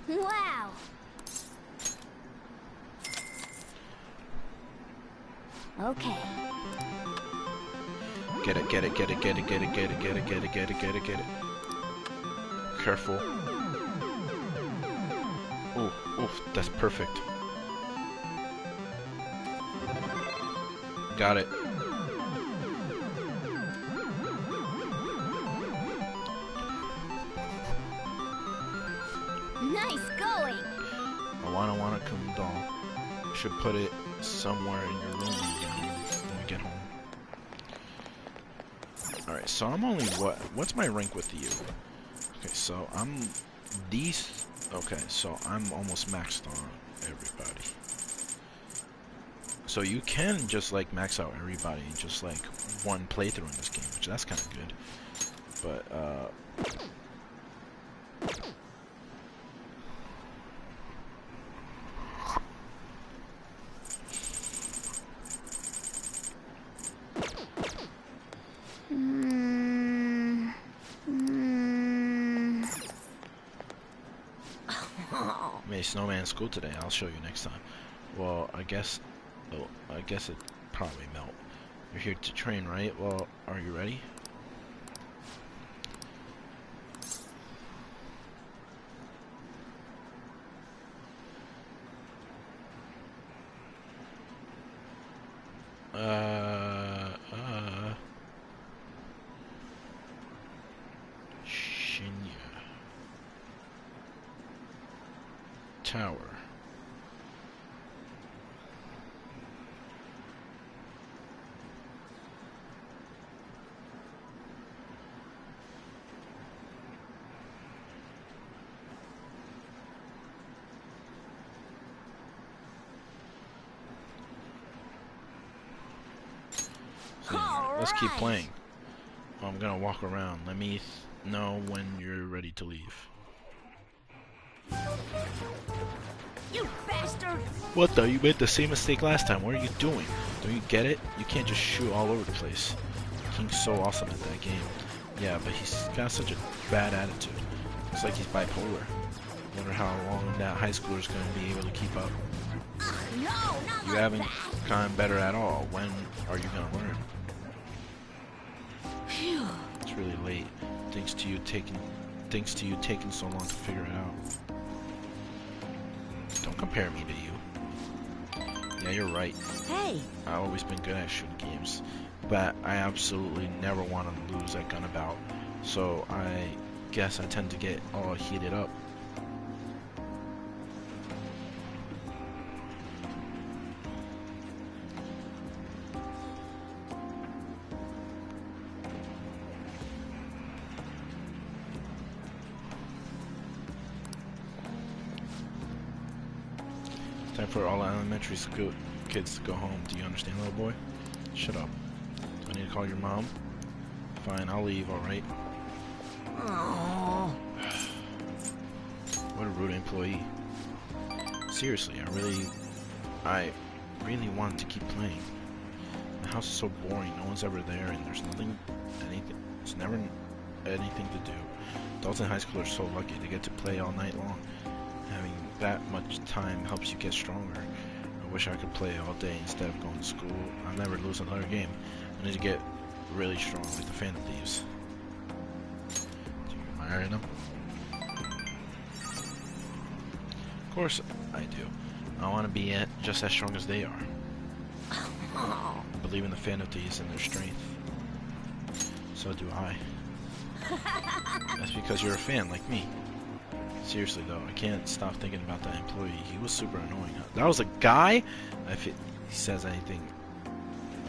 Wow! Okay. Get it, get it, get it, get it, get it, get it, get it, get it, get it, get it, get it. Careful. Ooh, ooh, that's perfect. Got it. Nice going! I wanna come doll. Should put it somewhere in your room when we get home. Alright, so I'm only what's my rank with you? Okay, so I'm these. Okay, so I'm almost maxed on everybody. So you can just like max out everybody in just like one playthrough in this game, which that's kind of good. But made snowman in school today. I'll show you next time. Well, I guess it probably melt. You're here to train, right? Well, are you ready? Shinya Tower. Let's keep playing. I'm gonna walk around. Let me know when you're ready to leave. You bastard! What the? You made the same mistake last time. What are you doing? Don't you get it? You can't just shoot all over the place. King's so awesome at that game. Yeah, but he's got such a bad attitude. It's like he's bipolar. Wonder how long that high schooler's gonna be able to keep up. No, not You like haven't that. gotten better at all. When are you gonna learn? Phew. It's really late. Thanks to you taking so long to figure it out. Don't compare me to you. Yeah, you're right. Hey, I've always been good at shooting games, but I absolutely never want to lose at gun about. So I guess I tend to get all heated up. Time for all elementary school kids to go home. Do you understand, little boy? Shut up. Do I need to call your mom? Fine, I'll leave, alright? oh, What a rude employee. Seriously, I really want to keep playing. The house is so boring, no one's ever there, and there's it's never anything to do. Adults in high school are so lucky they get to play all night long. Having that much time helps you get stronger. I wish I could play all day instead of going to school. I'll never lose another game. I need to get really strong like the Phantom Thieves. Do you admire them? Of course I do. I want to be just as strong as they are. I believe in the Phantom Thieves and their strength. So do I. That's because you're a fan like me. Seriously though, I can't stop thinking about that employee. He was super annoying. That was a guy? If he says anything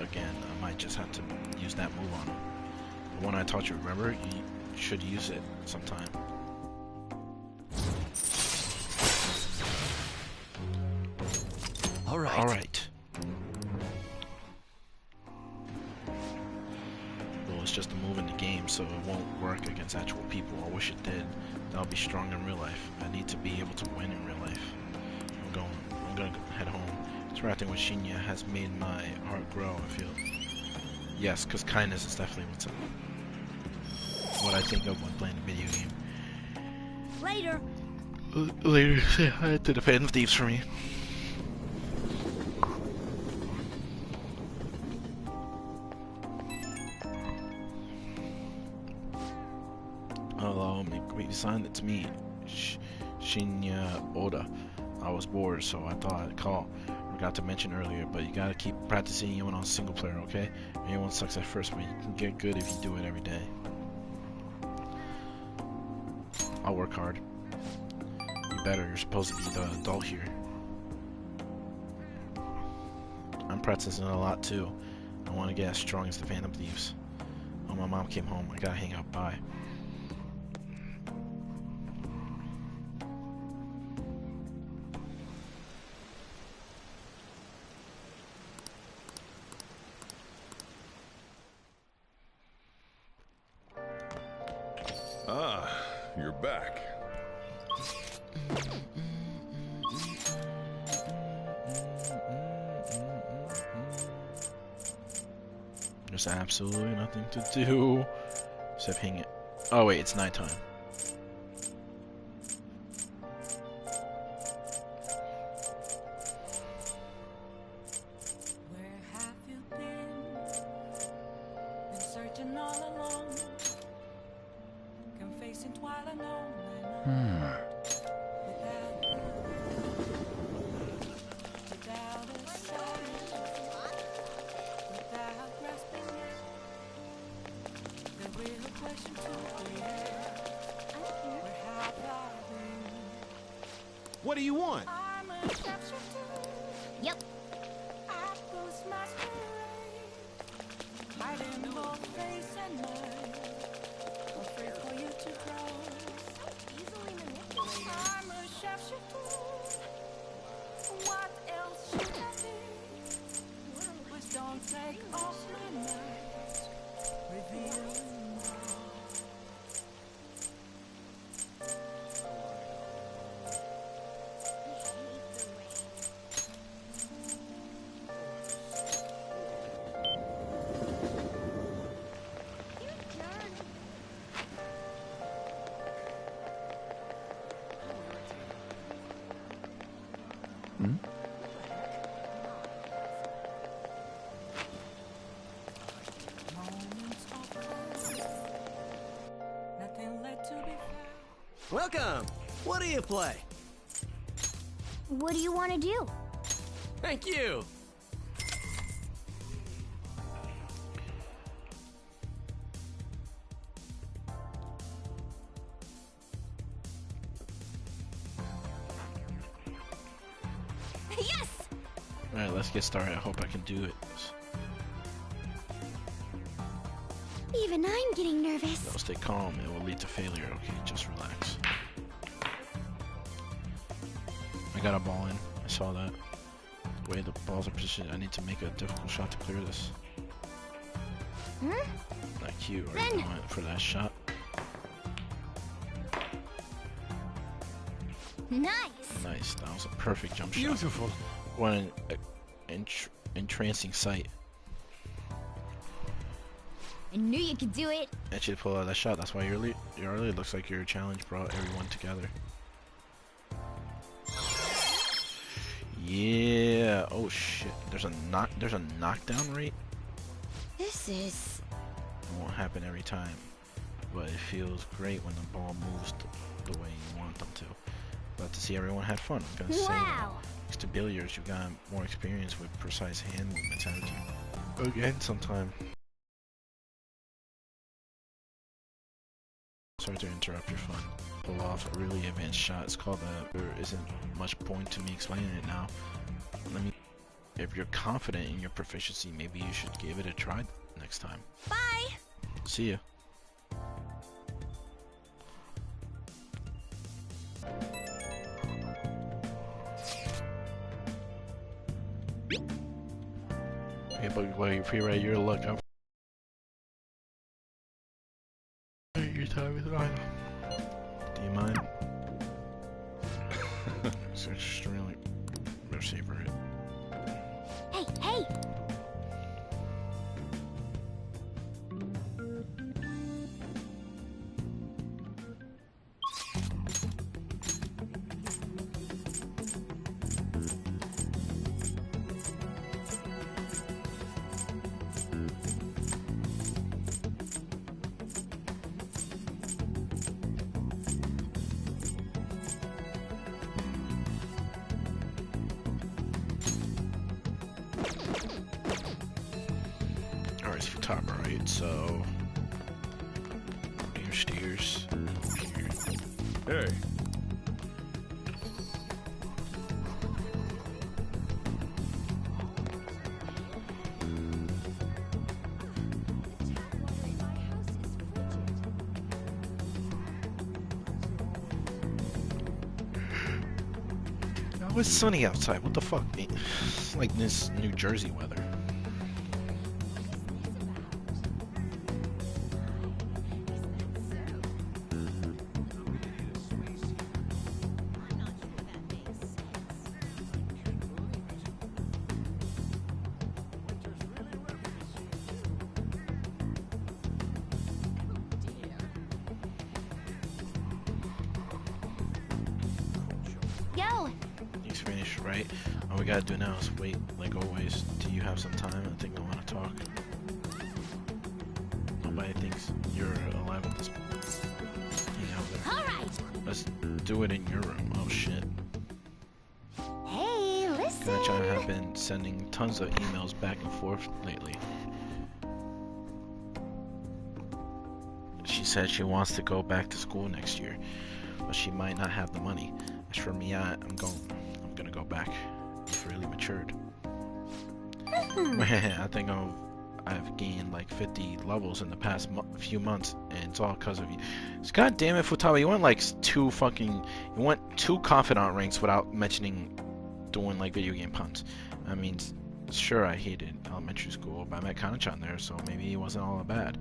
again, I might just have to use that move on him. The one I taught you, remember? You should use it sometime. Alright. Alright. Well, it's just a move in the game, so it won't work against actual people. I wish it did. I'll be strong in real life. I need to be able to win in real life. I'm gonna head home. Interacting with Shinya has made my heart grow, I feel. Yes, because kindness is definitely what I think of when playing a video game. later. Later, say hi to the Phantom Thieves for me. Hello, make me sign. It's me, Shinya Oda. I was bored, so I thought I'd call. Forgot to mention earlier, but you gotta keep practicing even on single player, okay? Everyone sucks at first, but you can get good if you do it every day. I'll work hard. You better. You're supposed to be the adult here. I'm practicing a lot too. I want to get as strong as the Phantom Thieves. Oh, my mom came home. I gotta hang up. Bye. Ah, you're back. There's absolutely nothing to do except hang it. Oh wait, it's nighttime. Where have you been? Been searching all along. Confessing twilight lonely. Without a sign. Without grasping it. The real question to be asked. Where have I been? What do you want? I'm a shapeshifter. Yep. I post masquerade. Hiding both face and mind. Afraid for you to grow. Easily manipulated. I'm a shapeshifter. What else should I be? Please don't take off my mask. Reveal. Moments of calm. Nothing left to be found. Welcome! What do you play? What do you want to do? Thank you! Yes! Alright, let's get started. I hope I can do it. Even I'm getting nervous. No, stay calm. It will lead to failure. Okay, just relax. I got a ball in. I saw that. The way the balls are positioned, I need to make a difficult shot to clear this. Huh? Not cute. Are you Then- going for that shot? Nice! Nice. That was a perfect jump shot. Beautiful! What an entrancing sight. I knew you could do it. I should pull out that shot. That's why you're early. It looks like your challenge brought everyone together. Yeah. Oh shit. There's a knockdown rate. This is... It won't happen every time, but it feels great when the ball moves the way you want them to. Glad to see everyone had fun. I'm gonna say that. Wow! Next to billiards, you got more experience with precise hand movements, haven't you? Again, sometime. Sorry to interrupt your fun. Pull off a really advanced shot. It's called a... There isn't much point to me explaining it now. If you're confident in your proficiency, maybe you should give it a try next time. Bye! See ya. Okay, but while you're free right, your luck. Your time is on. Do you mind? It's extremely receiver hit. Hey, hey! Alright, it's for top right, so your steers here. Hey, Oh, it's sunny outside. What the fuck? It's like this New Jersey weather. Go! He's finished, right? All we gotta do now is wait, like always. Do you have some time? I think I want to talk. Nobody thinks you're alive at this point. Hang out there. Alright! Let's do it in your room. Oh shit. Hey, Kanachan listen! have been sending tons of emails back and forth lately. She said she wants to go back to school next year, but she might not have the money. As for me, I'm gonna go back. It's really matured. I think I've gained like 50 levels in the past few months, and it's all because of you. God damn it, Futaba, you went like you went 2 confidant ranks without mentioning doing like video game puns. I mean, sure, I hated elementary school, but I met Kanachan there, so maybe it wasn't all that bad.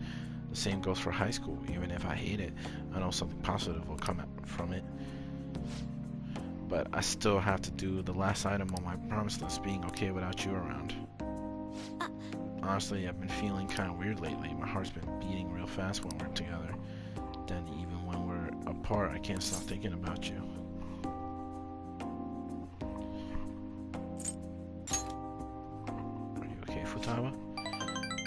The same goes for high school. Even if I hate it, I know something positive will come out from it. But I still have to do the last item on my promise list, being okay without you around. Honestly, I've been feeling kind of weird lately. My heart's been beating real fast when we're together. Then even when we're apart, I can't stop thinking about you. Futaba?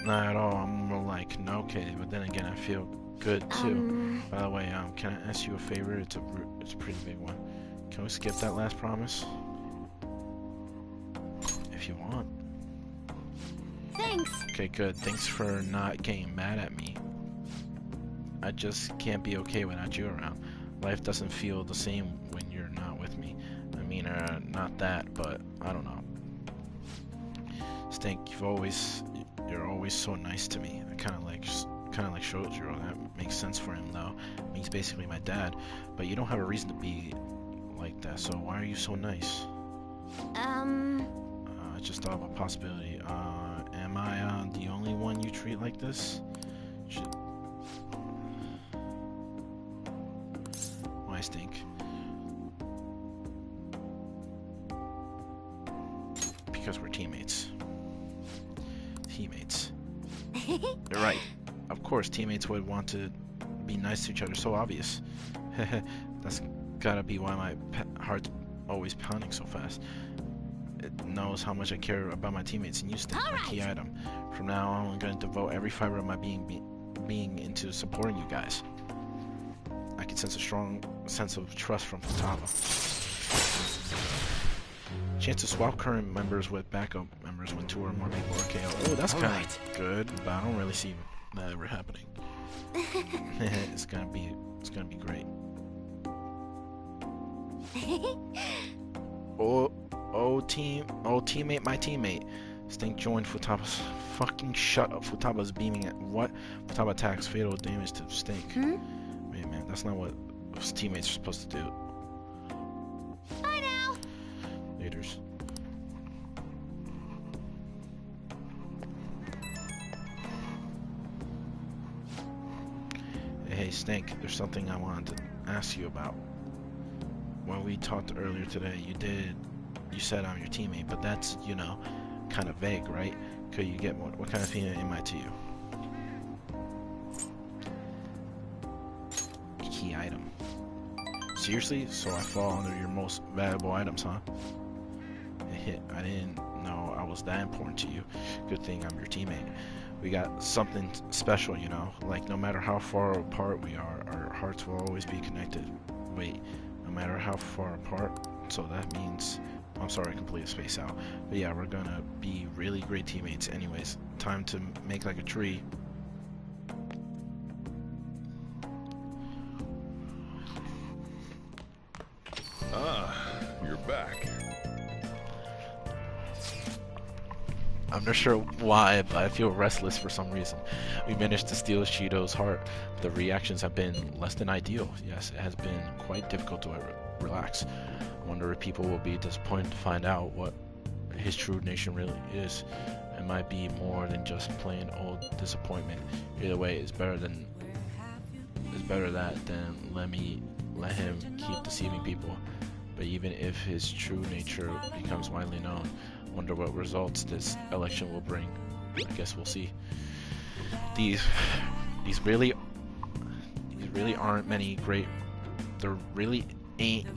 Not at all. I'm more like, no, okay, but then again, I feel good too. By the way, can I ask you a favor? It's a pretty big one. Can we skip that last promise? If you want. Thanks. Okay, good. Thanks for not getting mad at me. I just can't be okay without you around. Life doesn't feel the same when you're not with me. I mean, not that, but I don't know. Stink, you're always so nice to me. I kind of like Shojiro. That makes sense for him though. He's basically my dad, but you don't have a reason to be like that. So why are you so nice? I just thought of a possibility. Am I the only one you treat like this? Why, Stink? Because we're teammates. Teammates. You're right. Of course, teammates would want to be nice to each other. So obvious. That's gotta be why my heart's always pounding so fast. It knows how much I care about my teammates, and you Stink, my key item. From now on, I'm going to devote every fiber of my being into supporting you guys. I can sense a strong sense of trust from Futaba. Chance to swap current members with backup members when 2 or more people are KO. Oh, that's kind of good, but I don't really see that ever happening. It's gonna be great. Teammate, my teammate. Stink joined Futaba's. Fucking shut up. Futaba's beaming at what? Futaba attacks fatal damage to Stink. Wait, man, that's not what his teammates are supposed to do. Bye now. Leaders. Hey, Stink, there's something I wanted to ask you about. When we talked earlier today, you said I'm your teammate, but that's, you know, kind of vague, right? Could you get what kind of teammate am I to you? Key item. Seriously? So I fall under your most valuable items, huh? I didn't know I was that important to you. Good thing I'm your teammate. We got something special, you know? Like, no matter how far apart we are, our hearts will always be connected. Wait, no matter how far apart? So that means... I'm sorry, I completely spaced out. But yeah, we're gonna be really great teammates anyways. Time to make like a tree. Ah, you're back. I'm not sure why, but I feel restless for some reason. We managed to steal Shido's heart. The reactions have been less than ideal. Yes, it has been quite difficult to relax. I wonder if people will be disappointed to find out what his true nature really is. It might be more than just plain old disappointment. Either way, it's better that than let him keep deceiving people. But even if his true nature becomes widely known, wonder what results this election will bring. I guess we'll see. These really aren't many great. There really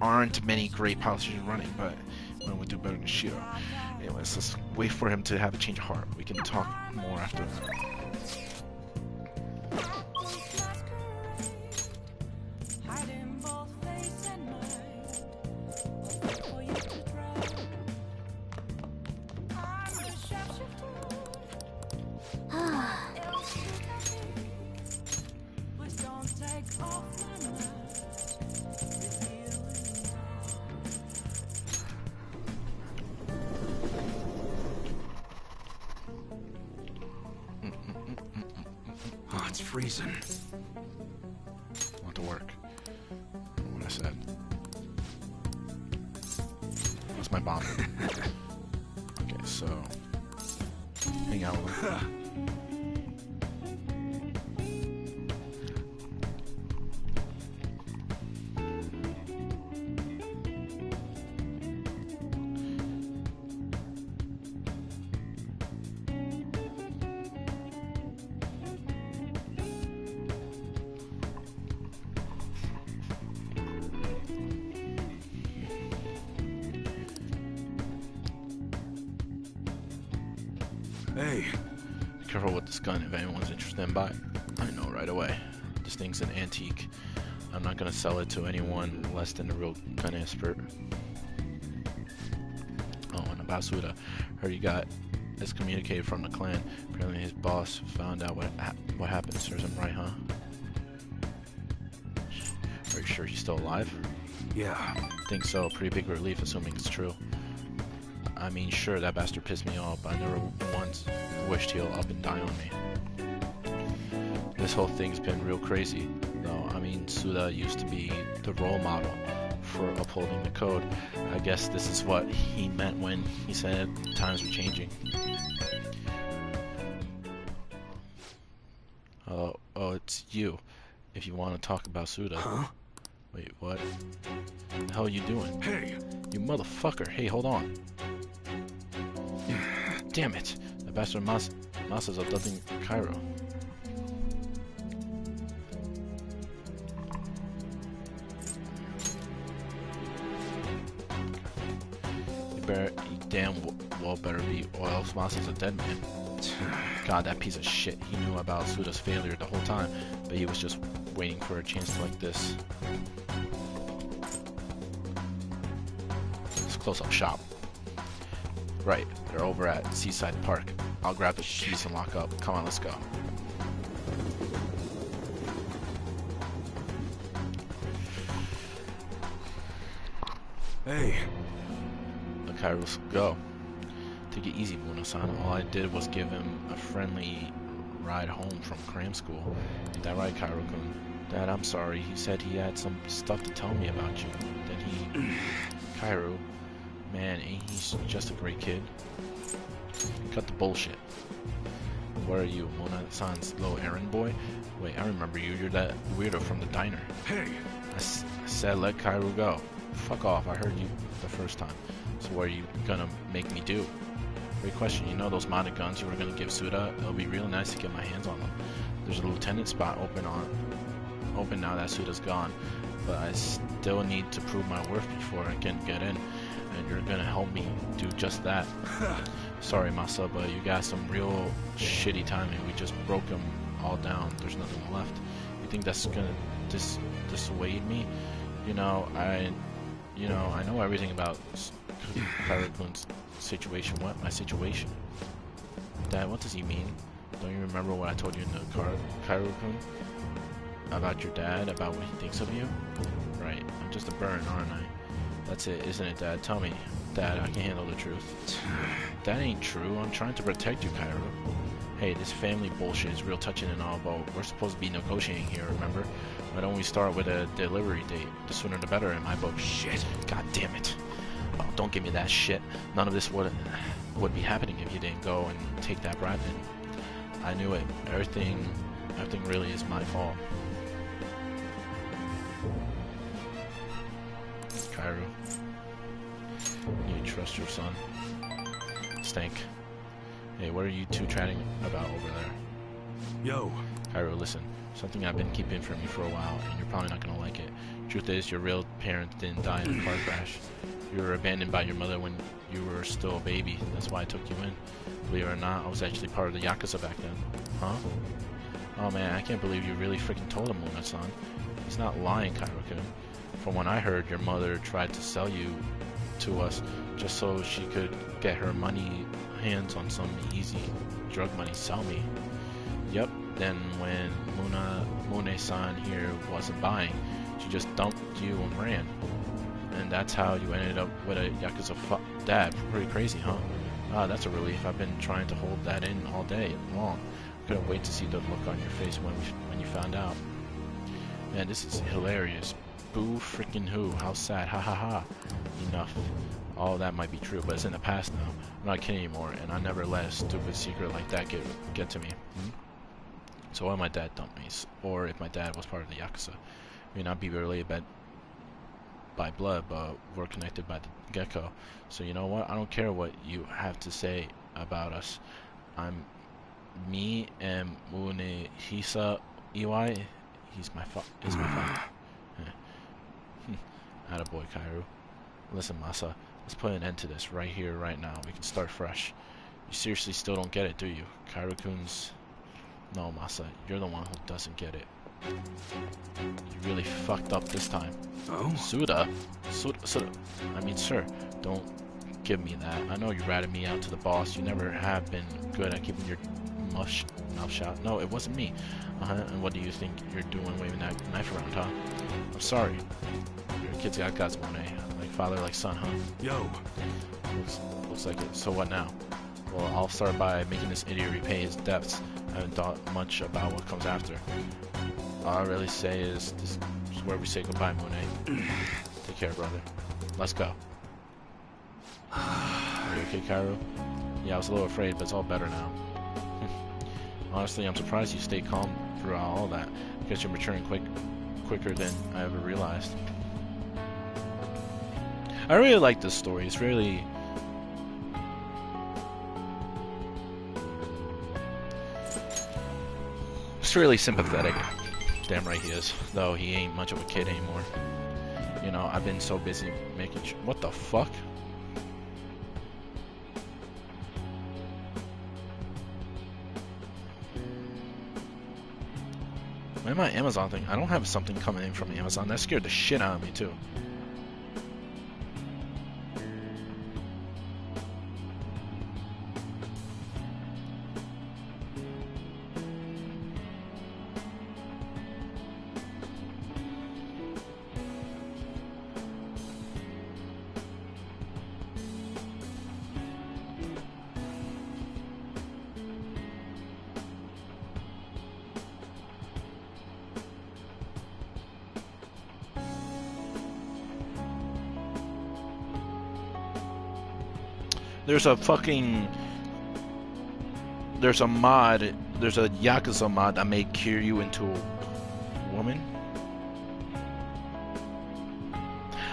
aren't many great politicians running, but one would do better than Shiro. Anyways, let's wait for him to have a change of heart. We can talk more after that. Oh, it's freezing. Want to work. What I said. What's my bomb? Okay, so hang out with him. Hey. Be careful with this gun if anyone's interested in buying. I know right away. This thing's an antique. I'm not gonna sell it to anyone less than a real gun expert. Oh, and about Suda, heard he got excommunicated from the clan. Apparently his boss found out what happened. Serves him right, huh? Are you sure he's still alive? Yeah. Think so. Pretty big relief, assuming it's true. I mean, sure, that bastard pissed me off, but I never once wished he'll up and die on me. This whole thing's been real crazy, though. I mean, Suda used to be the role model for upholding the code. I guess this is what he meant when he said times were changing. Oh, it's you. If you want to talk about Suda. Huh? Wait, what? The hell are you doing? Hey. You motherfucker. Hey, hold on. Damn it. The bastard Masa's abducting Cairo. You damn well better be, or else Masa's a dead man. God, that piece of shit. He knew about Suda's failure the whole time, but he was just waiting for a chance like this. Let's close up shop. Right, they're over at Seaside Park. I'll grab the keys and lock up. Come on, let's go. Hey. Let Kairos go. Take it easy, Muno-san. All I did was give him a friendly ride home from cram school. Ain't that right, Cairo-kun? Dad, I'm sorry. He said he had some stuff to tell me about you. Then he... Cairo, man, ain't he just a great kid? Cut the bullshit. What are you, Mona-san's little errand boy? Wait, I remember you. You're that weirdo from the diner. Hey. I said let Cairo go. Fuck off. I heard you the first time. So what are you gonna make me do? Great question. You know those modded guns you were gonna give Suda? It'll be really nice to get my hands on them. There's a lieutenant spot open now that Suda's gone, but I still need to prove my worth before I can get in, and you're gonna help me do just that. Sorry, Masa, but you got some real shitty timing. We just broke them all down. There's nothing left. You think that's gonna dissuade me? I know everything about Kaira-kun's situation. What? My situation? Dad, what does he mean? Don't you remember what I told you in the car, Kaira-kun? About your dad? About what he thinks of you? Right. I'm just a burn, aren't I? That's it, isn't it, Dad? Tell me. Dad, I can handle the truth. That ain't true. I'm trying to protect you, Cairo. Hey, this family bullshit is real touching and all, but we're supposed to be negotiating here, remember? Why don't we start with a delivery date? The sooner the better in my book. Shit. God damn it. Oh, don't give me that shit. None of this would be happening if you didn't go and take that brat in. I knew it. Everything really is my fault. Cairo. You trust your son. Stank. Hey, what are you two chatting about over there? Yo. Cairo, listen. Something I've been keeping from you for a while, and you're probably not gonna like it. Truth is, your real parents didn't die in a car crash. You were abandoned by your mother when you were still a baby. That's why I took you in. Believe it or not, I was actually part of the Yakuza back then. Huh? Oh man, I can't believe you really freaking told him, Muna-san. He's not lying, Cairo-kun. From what I heard, your mother tried to sell you to us just so she could get her hands on some easy drug money. Sell me. Yep. Then when Mune-san here wasn't buying, she just dumped you and ran. And that's how you ended up with a Yakuza dad. Pretty crazy, huh? Ah, that's a relief. I've been trying to hold that in all day long. Couldn't wait to see the look on your face when you found out. Man, this is hilarious. Boo freaking who? How sad. Ha ha ha. Enough. All that might be true, but it's in the past now. I'm not kidding anymore, and I never let a stupid secret like that get to me. So why my dad dumped me, or if my dad was part of the Yakuza. May not be related by blood, but we're connected by the gecko. So you know what? I don't care what you have to say about us. Me and Munehisa Iwai. He's my father. Attaboy, Kairo. Listen, Masa, let's put an end to this right here, right now. We can start fresh. You seriously still don't get it, do you? Kairo-kun's... No, Masa, you're the one who doesn't get it. You really fucked up this time. Oh? Suda? Suda. I mean, sir, don't give me that. I know you ratted me out to the boss. You never have been good at keeping your mouth shut. No, it wasn't me. And what do you think you're doing waving that knife around, huh? I'm sorry. Your kid's got guts, Monet. Like father, like son, huh? Yo. Looks like it. So what now? Well, I'll start by making this idiot repay his debts. I haven't thought much about what comes after. All I really say is this is where we say goodbye, Monet. Take care, brother. Let's go. Are you okay, Kairo? Yeah, I was a little afraid, but it's all better now. Honestly, I'm surprised you stayed calm throughout all that. I guess you're maturing quicker than I ever realized. I really like this story. It's really... It's really sympathetic. Damn right he is. Though he ain't much of a kid anymore. You know, I've been so busy making sure... What the fuck? Why my Amazon thing? I don't have something coming in from Amazon. That scared the shit out of me too. There's a mod, there's a Yakuza mod that made Kiryu into a woman.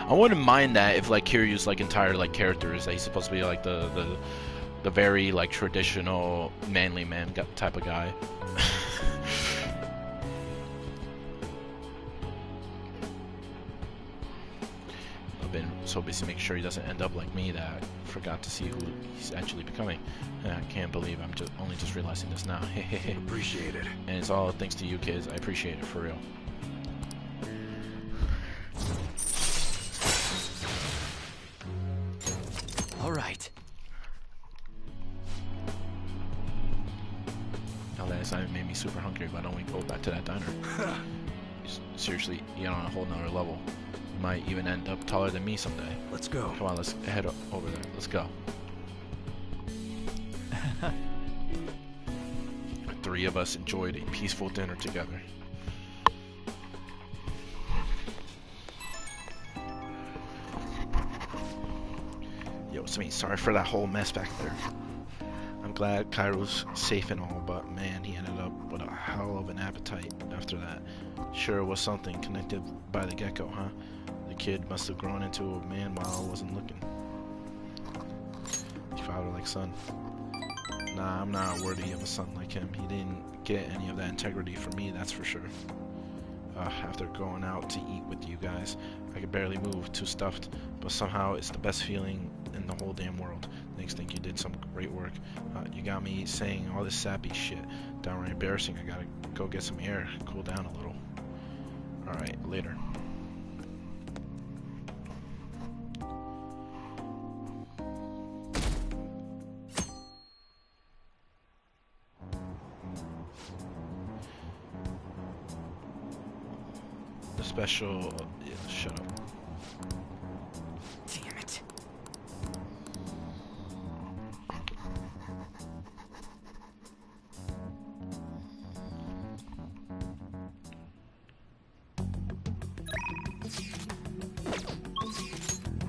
I wouldn't mind that if like Kiryu's like entire like character is that he's supposed to be like the very like traditional manly man type of guy. I've been so busy making sure he doesn't end up like me that I forgot to see who he's actually becoming. I can't believe I'm only just realizing this now. Appreciate it. And it's all thanks to you kids. I appreciate it for real. All right. Now that assignment made me super hungry, but I don't want to go back to that diner. Seriously, you're on a whole nother level. You might even end up taller than me someday. Let's go. Come on, let's head over there. Let's go. The three of us enjoyed a peaceful dinner together. Yo, Sami, sorry for that whole mess back there. I'm glad Kairo's safe and all, but man, he ended up with a hell of an appetite after that. Sure was something connected by the get-go, huh? The kid must have grown into a man while I wasn't looking. Father like son. Nah, I'm not worthy of a son like him. He didn't get any of that integrity from me, that's for sure. After going out to eat with you guys, I could barely move, too stuffed, but somehow it's the best feeling in the whole damn world. Thanks, think you did some great work. You got me saying all this sappy shit. Downright embarrassing. I gotta go get some air, cool down a little. Alright, later. The special... yeah, shut up. Damn it.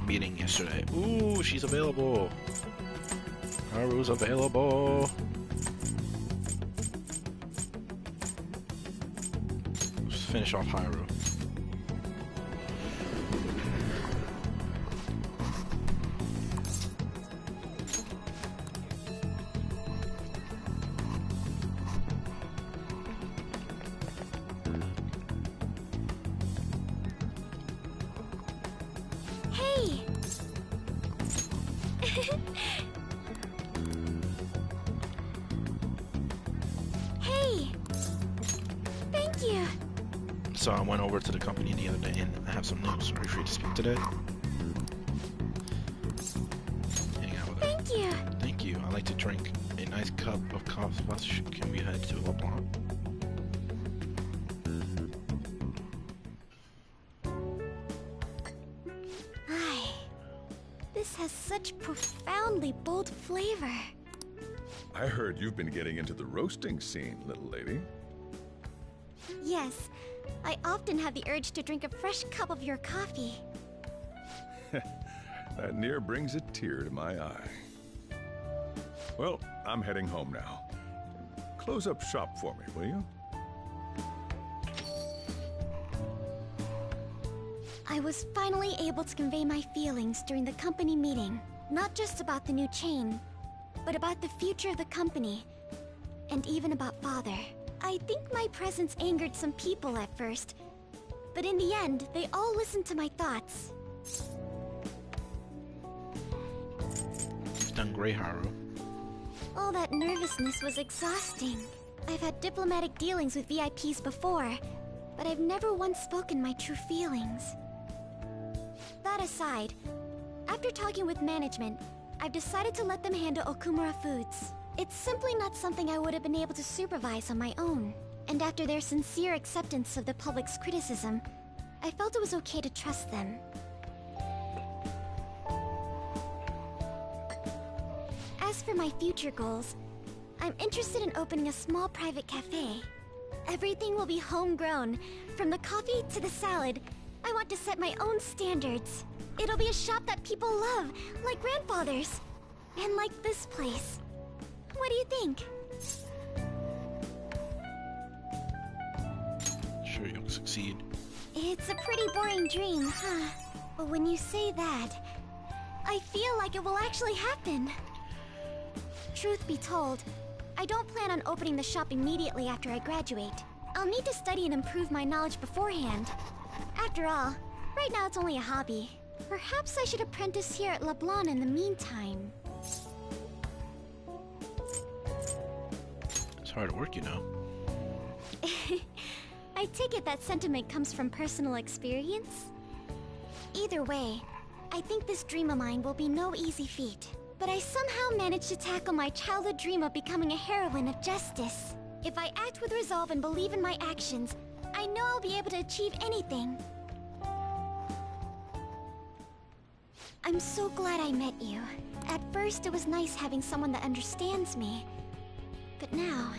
Meeting yesterday. Ooh, she's available. Haru's available. Let's finish off Haru. Hey! So I went over to the company the other day and I have some news. Are you free to speak today? Hang out with her. Thank you. Thank you. I like to drink a nice cup of coffee. Can we head to LeBlanc? Ay, this has such profoundly bold flavor. I heard you've been getting into the roasting scene, little lady. Yes, I often have the urge to drink a fresh cup of your coffee. That near brings a tear to my eye. Well, I'm heading home now. Close up shop for me, will you? I was finally able to convey my feelings during the company meeting. Not just about the new chain, but about the future of the company. And even about Father. I think my presence angered some people at first. But in the end, they all listened to my thoughts. You've done great, Haru. All that nervousness was exhausting. I've had diplomatic dealings with VIPs before, but I've never once spoken my true feelings. That aside, after talking with management, I've decided to let them handle Okumura Foods. It's simply not something I would have been able to supervise on my own. And after their sincere acceptance of the public's criticism, I felt it was okay to trust them. As for my future goals, I'm interested in opening a small private cafe. Everything will be homegrown, from the coffee to the salad. I want to set my own standards. It'll be a shop that people love, like grandfather's. And like this place. What do you think? Sure you'll succeed. It's a pretty boring dream, huh? But when you say that, I feel like it will actually happen. Truth be told, I don't plan on opening the shop immediately after I graduate. I'll need to study and improve my knowledge beforehand. After all, right now it's only a hobby. Perhaps I should apprentice here at LeBlanc in the meantime. It's hard work, you know. I take it that sentiment comes from personal experience? Either way, I think this dream of mine will be no easy feat. But I somehow managed to tackle my childhood dream of becoming a heroine of justice. If I act with resolve and believe in my actions, I know I'll be able to achieve anything. I'm so glad I met you. At first, it was nice having someone that understands me. But now,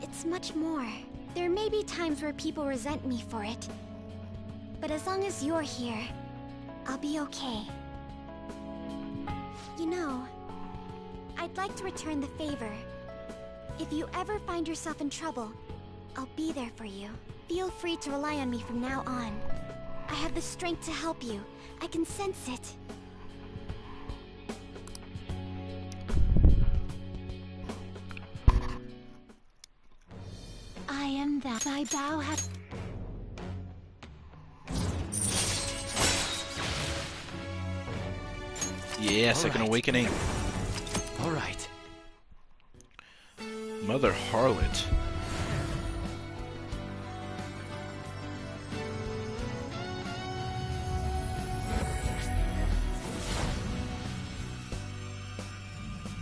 it's much more. There may be times where people resent me for it. But as long as you're here, I'll be okay. You know, I'd like to return the favor. If you ever find yourself in trouble, I'll be there for you. Feel free to rely on me from now on. I have the strength to help you. I can sense it. I am that I bow have. Yeah, Second Awakening. All right. Mother Harlot.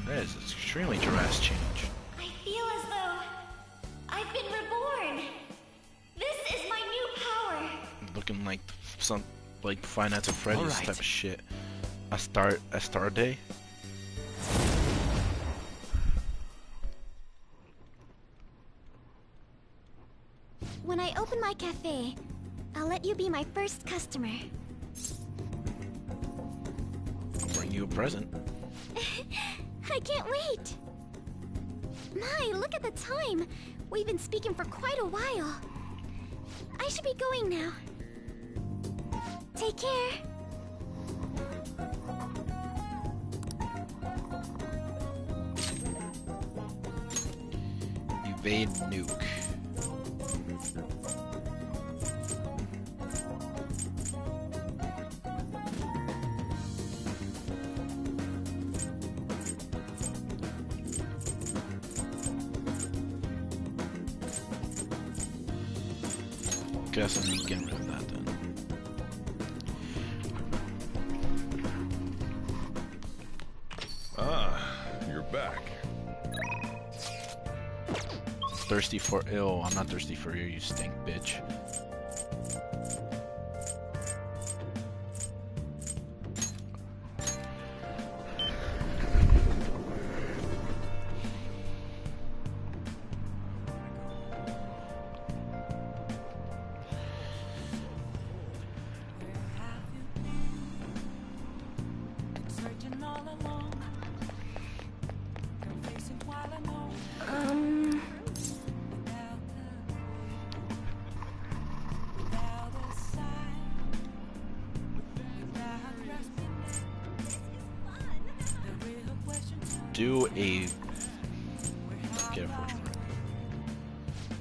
That is an extremely drastic change. I feel as though I've been reborn. This is my new power. Looking like some like Five Nights at Freddy's Alright. type of shit. A star day. When I open my cafe, I'll let you be my first customer. I'll bring you a present. I can't wait! My, look at the time! We've been speaking for quite a while. I should be going now. Take care. Evade nuke. Guess I'm getting rid of that then. Ah, you're back. Thirsty for ill. I'm not thirsty for you, you stink bitch. Searching all along, confessing while I know. Without a sign, without resting, this is fun. The real question Do a get a fortune roll.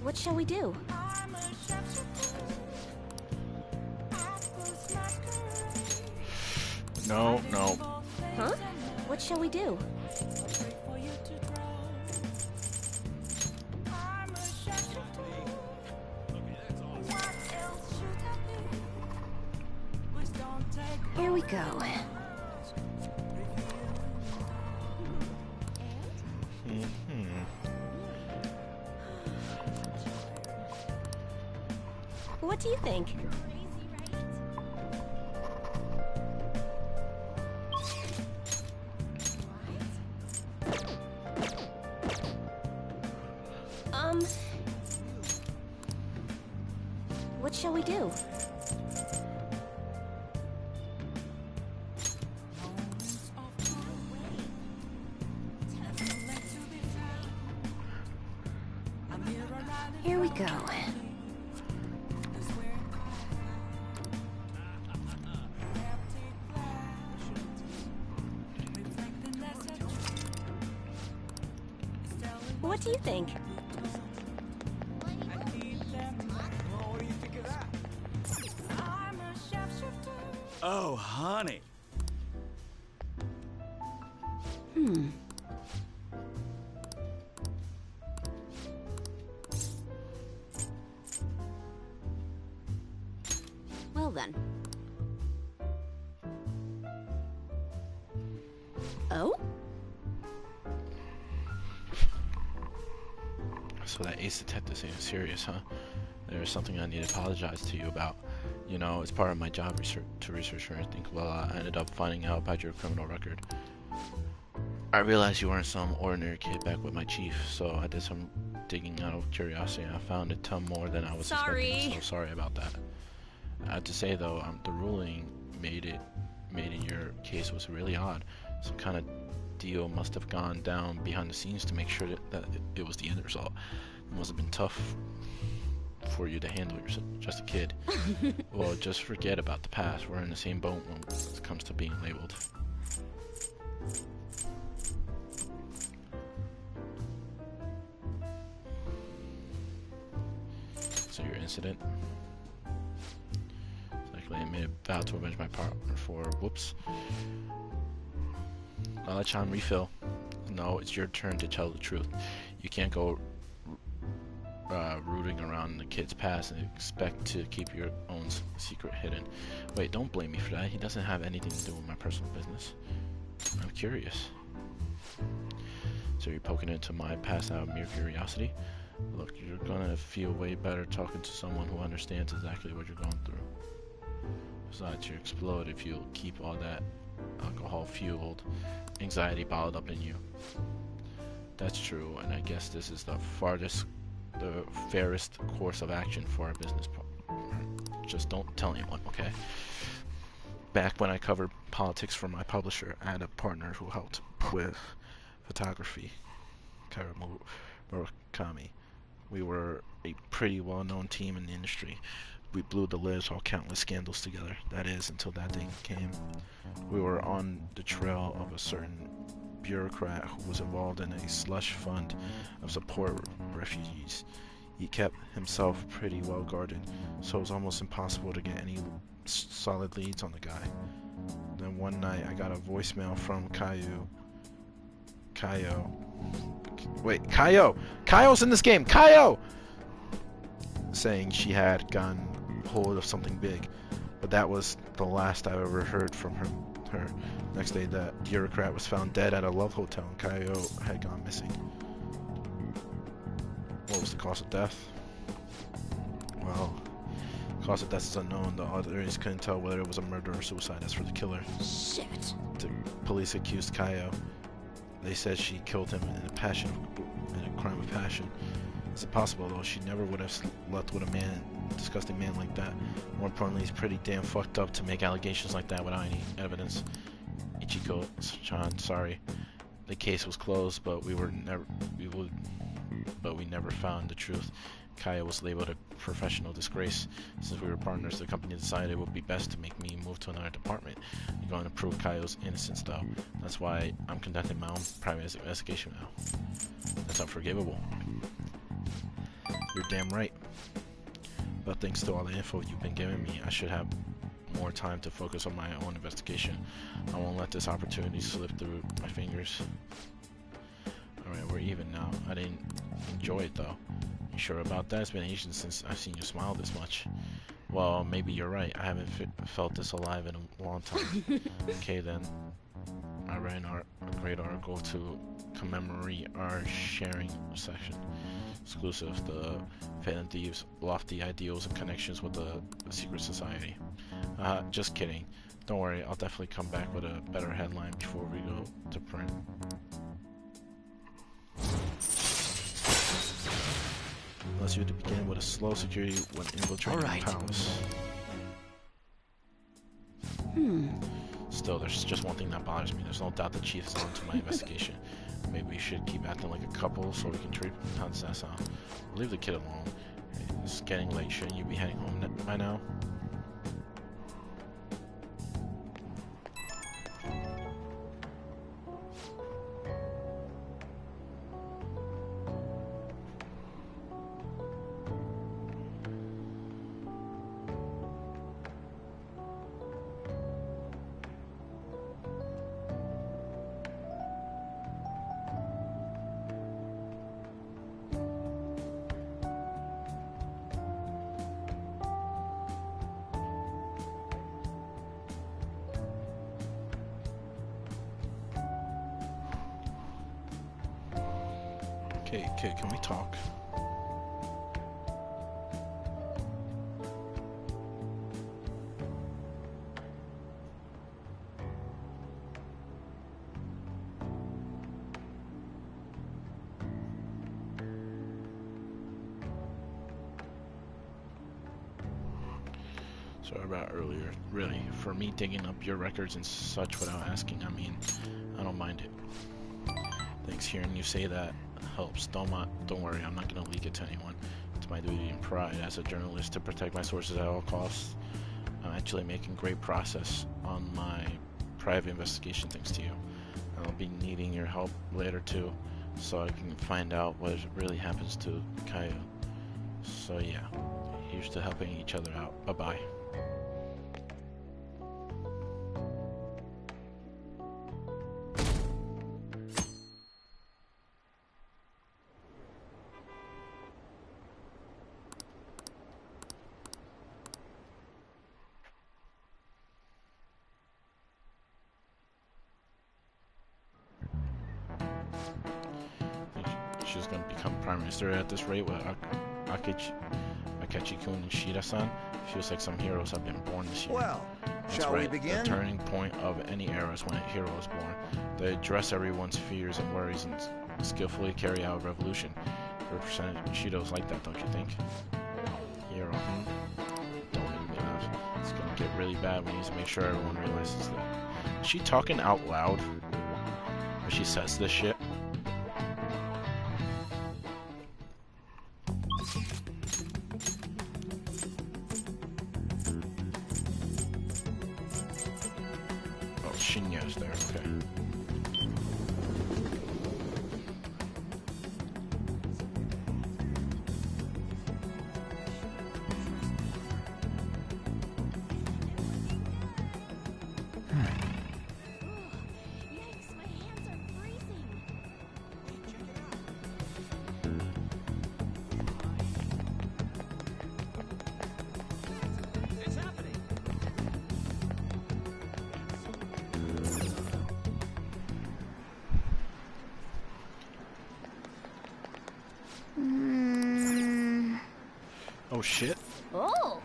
What shall we do? I'm a shapeshifter. I post masquerade. No, no. Huh? What shall we do? Wait for you to grow. I'm a shapeshifter. What else should I be? Please don't take Here we go. What do you think? What shall we do? Here we go. What do you think? Oh, honey. Well then. Oh? So that ace detective thing is serious, huh? There's something I need to apologize to you about. You know, it's part of my job to research everything. Well, I ended up finding out about your criminal record. I realized you weren't some ordinary kid back with my chief, so I did some digging out of curiosity, and I found a ton more than I was expecting. So sorry about that. I have to say though, the ruling made in your case was really odd. Some kind of deal must have gone down behind the scenes to make sure that it was the end result. It must have been tough for you to handle. You're just a kid. Well, just forget about the past. We're in the same boat when it comes to being labeled. So your incident. I made a vow to avenge my partner for whoops. I'll let Chan refill. No, it's your turn to tell the truth. You can't go rooting around the kid's past and expect to keep your own secret hidden. Wait, don't blame me for that. He doesn't have anything to do with my personal business. I'm curious. So you're poking into my past out of mere curiosity? Look, you're gonna feel way better talking to someone who understands exactly what you're going through. Besides, you explode if you keep all that alcohol-fueled anxiety bottled up in you. That's true, and I guess this is the fairest course of action for our business partner. Just don't tell anyone, okay? Back when I covered politics for my publisher, I had a partner who helped with photography, Kaira Murakami. We were a pretty well-known team in the industry. We blew the lids off countless scandals together. That is, until that day came. We were on the trail of a certain bureaucrat who was involved in a slush fund of support refugees. He kept himself pretty well guarded, so it was almost impossible to get any solid leads on the guy. Then one night I got a voicemail from Kayo. Wait, Kayo! Kayo's in this game! Kayo! Saying she had gotten hold of something big. But that was the last I ever heard from her. Next day, the bureaucrat was found dead at a love hotel and Kaio had gone missing. What was the cause of death? Well, the cause of death is unknown. The authorities couldn't tell whether it was a murder or suicide. As for the killer, Shit. the police accused Kaio. They said she killed him in a crime of passion. Is it possible though? She never would have slept with a disgusting man like that. More importantly, he's pretty damn fucked up to make allegations like that without any evidence. Ichiko-chan, sorry. The case was closed, but we never found the truth. Kaio was labeled a professional disgrace. Since we were partners, the company decided it would be best to make me move to another department. I'm going to prove Kaio's innocence, though. That's why I'm conducting my own private investigation now. That's unforgivable. You're damn right. But thanks to all the info you've been giving me, I should have more time to focus on my own investigation. I won't let this opportunity slip through my fingers. Alright, we're even now. I didn't enjoy it though. You sure about that? It's been ages since I've seen you smile this much. Well, maybe you're right. I haven't felt this alive in a long time. Okay then. I read a great article to commemorate our sharing section. Exclusive, the Phantom Thieves' lofty ideals and connections with the secret society. Just kidding. Don't worry, I'll definitely come back with a better headline before we go to print. Unless you to begin with a slow security when infiltrating the palace. Still, there's just one thing that bothers me. There's no doubt the chief is on to my investigation. Maybe we should keep acting like a couple so we can treat. How does that sound? Leave the kid alone. It's getting late. Shouldn't you be heading home by now? Okay, kid, can we talk? Sorry about earlier. Really, for me digging up your records and such without asking, I mean, I don't mind it. Thanks, hearing you say that helps. Don't worry, I'm not gonna leak it to anyone. It's my duty and pride as a journalist to protect my sources at all costs. I'm actually making great progress on my private investigation thanks to you. And I'll be needing your help later too, so I can find out what really happens to Kaio. So yeah, here's to helping each other out. Bye-bye. She's going to become prime minister at this rate with Akechi-kun and Shida-san. Feels like some heroes have been born this year. Well, that's shall right. we begin? The turning point of any era is when a hero is born. They address everyone's fears and worries and skillfully carry out a revolution. Representative Shido's like that, don't you think? Hero. Don't make me laugh. It's going to get really bad. We need to make sure everyone realizes that. Is she talking out loud when she says this shit? Shinya's there, okay. Yikes, my hands are freezing. Oh shit. Oh!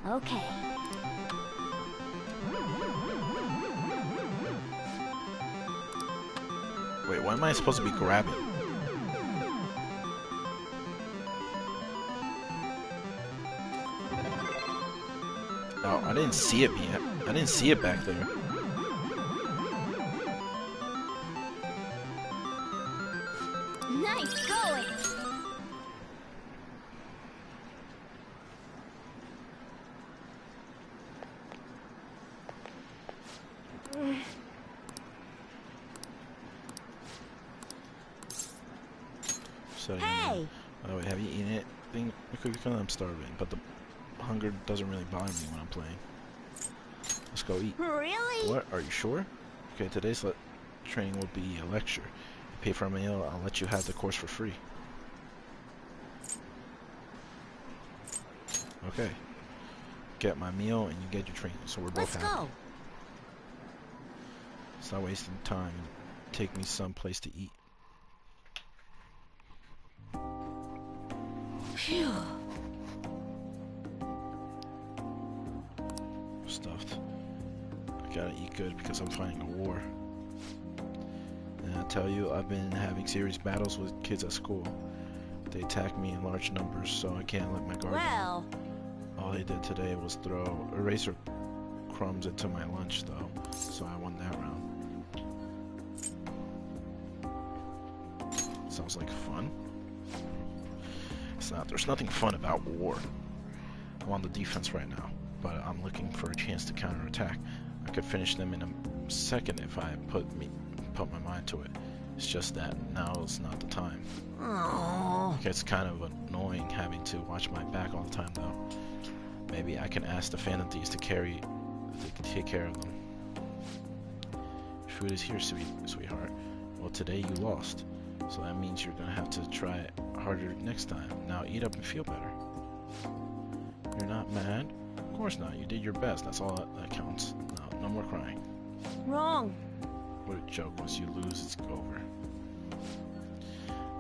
Okay. Wait, what am I supposed to be grabbing? Oh, I didn't see it yet. I didn't see it back there. Nice going! So, Hey! by the way, have you eaten anything? I'm starving, but the hunger doesn't really bother me when I'm playing. Let's go eat. Really? What? Are you sure? Okay, today's training will be a lecture. You pay for a meal, I'll let you have the course for free. Okay. Get my meal and you get your training, so we're both Let's happy. go. Stop wasting time and take me someplace to eat. Phew. Stuffed. I gotta eat good because I'm fighting a war. And I tell you, I've been having serious battles with kids at school. They attack me in large numbers, so I can't let my guard down. Well, All they did today was throw eraser crumbs into my lunch, though, so I won that round. Sounds like fun. It's not. There's nothing fun about war. I'm on the defense right now, but I'm looking for a chance to counterattack. I could finish them in a second if I put my mind to it. It's just that now is not the time. oh, It gets kind of annoying having to watch my back all the time, though. Maybe I can ask the Phantom Thieves to take care of them. Food is here, sweetheart. Well, today you lost, so that means you're gonna have to try harder next time. Now eat up and feel better. You're not mad? Of course not. You did your best. That's all that counts. No more crying. wrong. What a joke. Once you lose, it's over.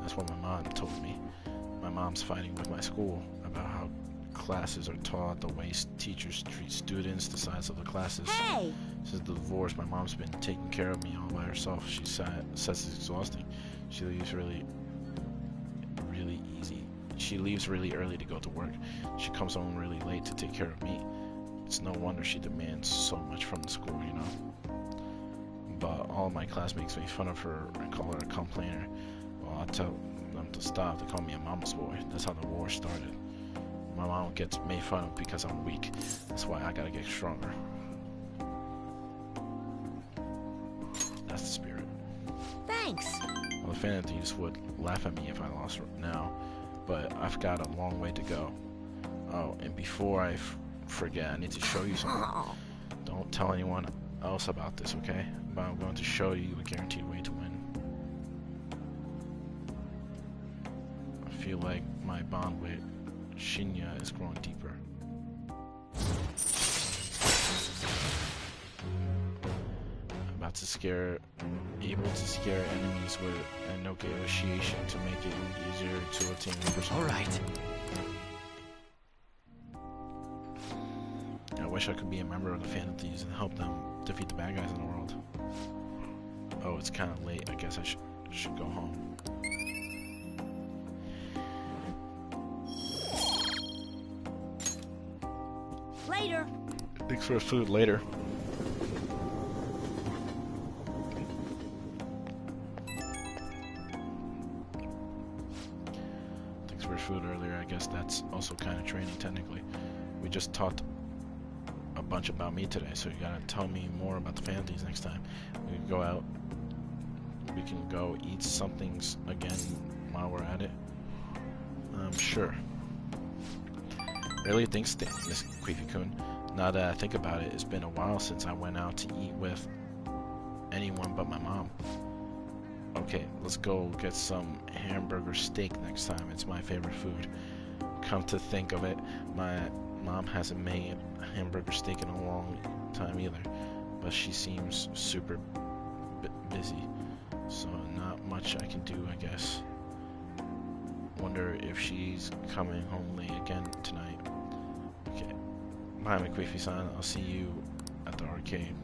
That's what my mom told me. My mom's fighting with my school about how classes are taught, the way teachers treat students, the size of the classes. Hey! Since the divorce, my mom's been taking care of me all by herself. She says it's exhausting. She leaves really early to go to work. She comes home really late to take care of me. It's no wonder she demands so much from the school, you know. But all my classmates make fun of her and call her a complainer. Well, I tell them to stop. They call me a mama's boy. That's how the war started. My mom gets made fun of because I'm weak. That's why I gotta get stronger. That's the spirit. Thanks. Well, the Phantom Thieves would laugh at me if I lost now, but I've got a long way to go. Oh, and before I forget, I need to show you something. Oh. Don't tell anyone else about this, okay? But I'm going to show you a guaranteed way to win. I feel like my bond with Shinya is growing deeper. I'm able to scare enemies with a negotiation to make it easier to obtain personal. All right. I wish I could be a member of the Phantom Thieves and help them defeat the bad guys in the world. Oh, it's kind of late. I guess I should go home. Later. Thanks for the food later. Thanks for the food earlier. I guess that's also kind of training technically. We just talked a bunch about me today, so you gotta tell me more about the Phantom Thieves next time. We can go out. We can go eat something again while we're at it. Sure. Really thinks, Miss Queefy-kun. Now that I think about it, it's been a while since I went out to eat with anyone but my mom. Okay, let's go get some hamburger steak next time. It's my favorite food. Come to think of it, my mom hasn't made hamburger steak in a long time either, but she seems super busy, so not much I can do, I guess. Wonder if she's coming home late again tonight. Okay, bye, McQueefy-san. I'll see you at the arcade.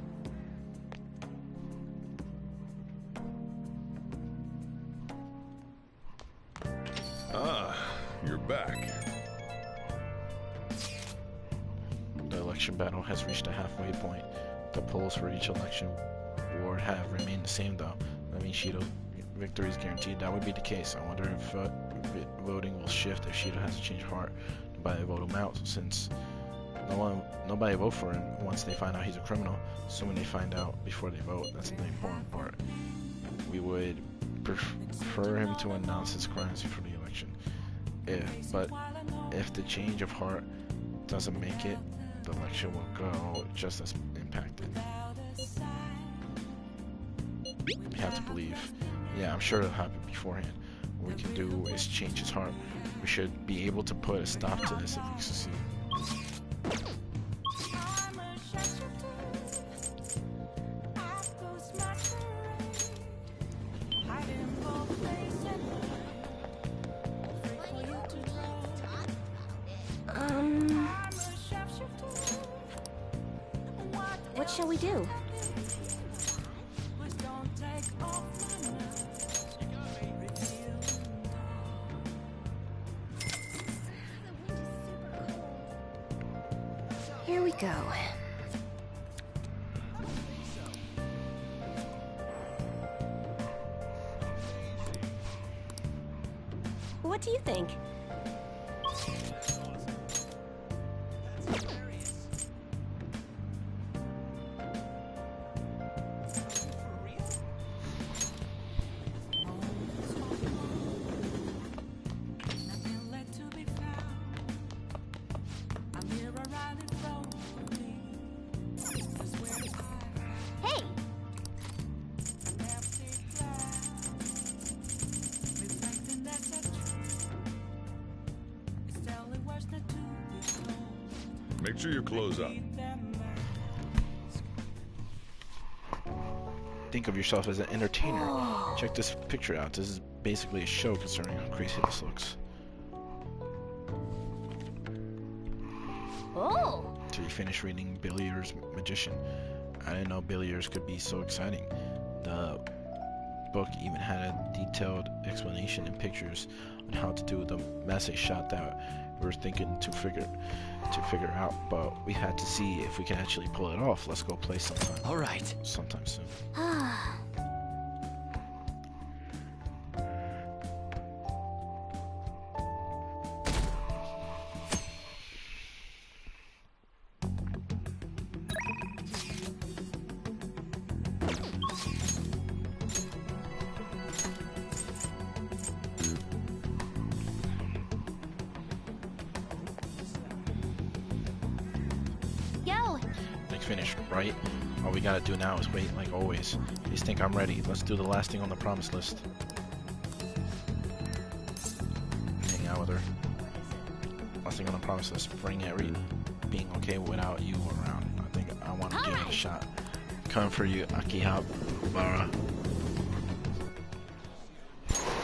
Ah, you're back. The election battle has reached a halfway point. The polls for each election ward have remained the same, though. That means Shido's victory is guaranteed. That would be the case. I wonder if voting will shift if Shido has a change of heart. Nobody vote him out, since nobody vote for him once they find out he's a criminal. Assuming they find out before they vote. That's the important part. We would prefer him to announce his crimes before the election. But if the change of heart doesn't make it, the election will go just as impacted. We have to believe. Yeah, I'm sure it'll happen beforehand. What we can do is change his heart. We should be able to put a stop to this if we succeed. What shall we do? Here we go. What do you think? Make sure you close up. Think of yourself as an entertainer. Check this picture out. This is basically a show concerning how crazy this looks. Oh! So you finish reading Billier's Magician. I didn't know Billier's could be so exciting. The book even had a detailed explanation and pictures on how to do the masse shot that we were thinking to figure out, but we had to see if we can actually pull it off. Let's go play sometime. All right. Sometime soon. Yo! Finished, right? All we gotta do now is wait, like always. Please think I'm ready. Let's do the last thing on the promise list. Hang out with her. Last thing on the promise list. Bring Harry. Being okay without you around. I think I want to give it a shot. Coming for you, Akihabara.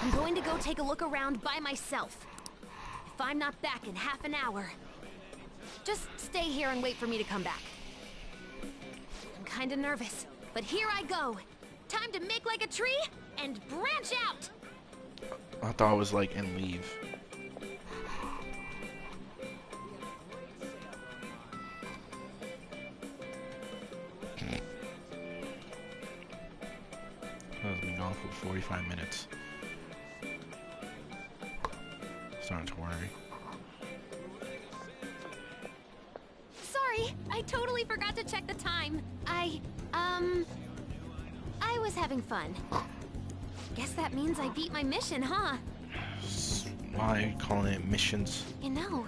I'm going to go take a look around by myself. If I'm not back in half an hour, just stay here and wait for me to come back. I'm kinda nervous, but here I go. Time to make like a tree and branch out! I thought it was like and leave. I've been gone for 45 minutes. Starting to worry. Sorry, I totally forgot to check the time. I was having fun. Guess that means I beat my mission, huh? Why are you calling it missions? You know,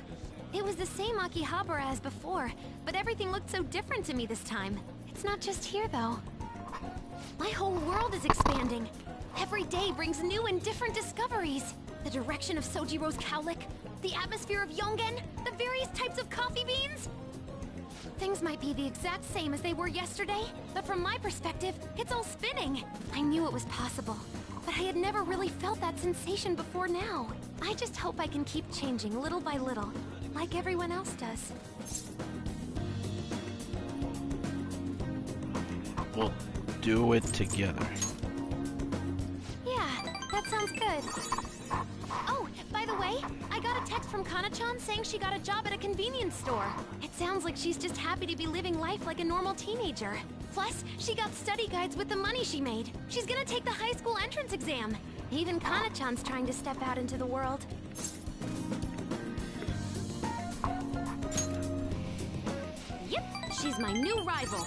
it was the same Akihabara as before, but everything looked so different to me this time. It's not just here, though. My whole world is expanding. Every day brings new and different discoveries. The direction of Sojiro's cowlick, the atmosphere of Yongen, the various types of coffee beans. Things might be the exact same as they were yesterday, but from my perspective, it's all spinning. I knew it was possible, but I had never really felt that sensation before now. I just hope I can keep changing little by little, like everyone else does. We'll do it together. Yeah, that sounds good. Oh, by the way, I got a text from Kana-chan saying she got a job at a convenience store. It sounds like she's just happy to be living life like a normal teenager. Plus, she got study guides with the money she made. She's gonna take the high school entrance exam. Even Kana-chan's trying to step out into the world. Yep, she's my new rival.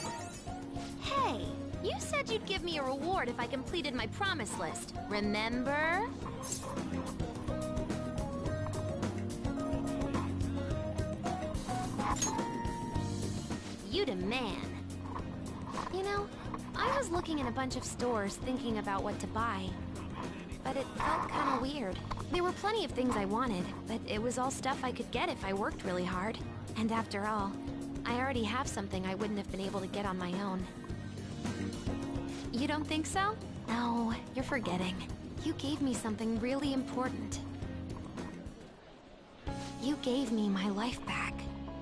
Hey, you said you'd give me a reward if I completed my promise list, remember? You the man. You know, I was looking in a bunch of stores thinking about what to buy, but it felt kind of weird. There were plenty of things I wanted, but it was all stuff I could get if I worked really hard. And after all, I already have something I wouldn't have been able to get on my own. You don't think so? No, you're forgetting. You gave me something really important. You gave me my life back.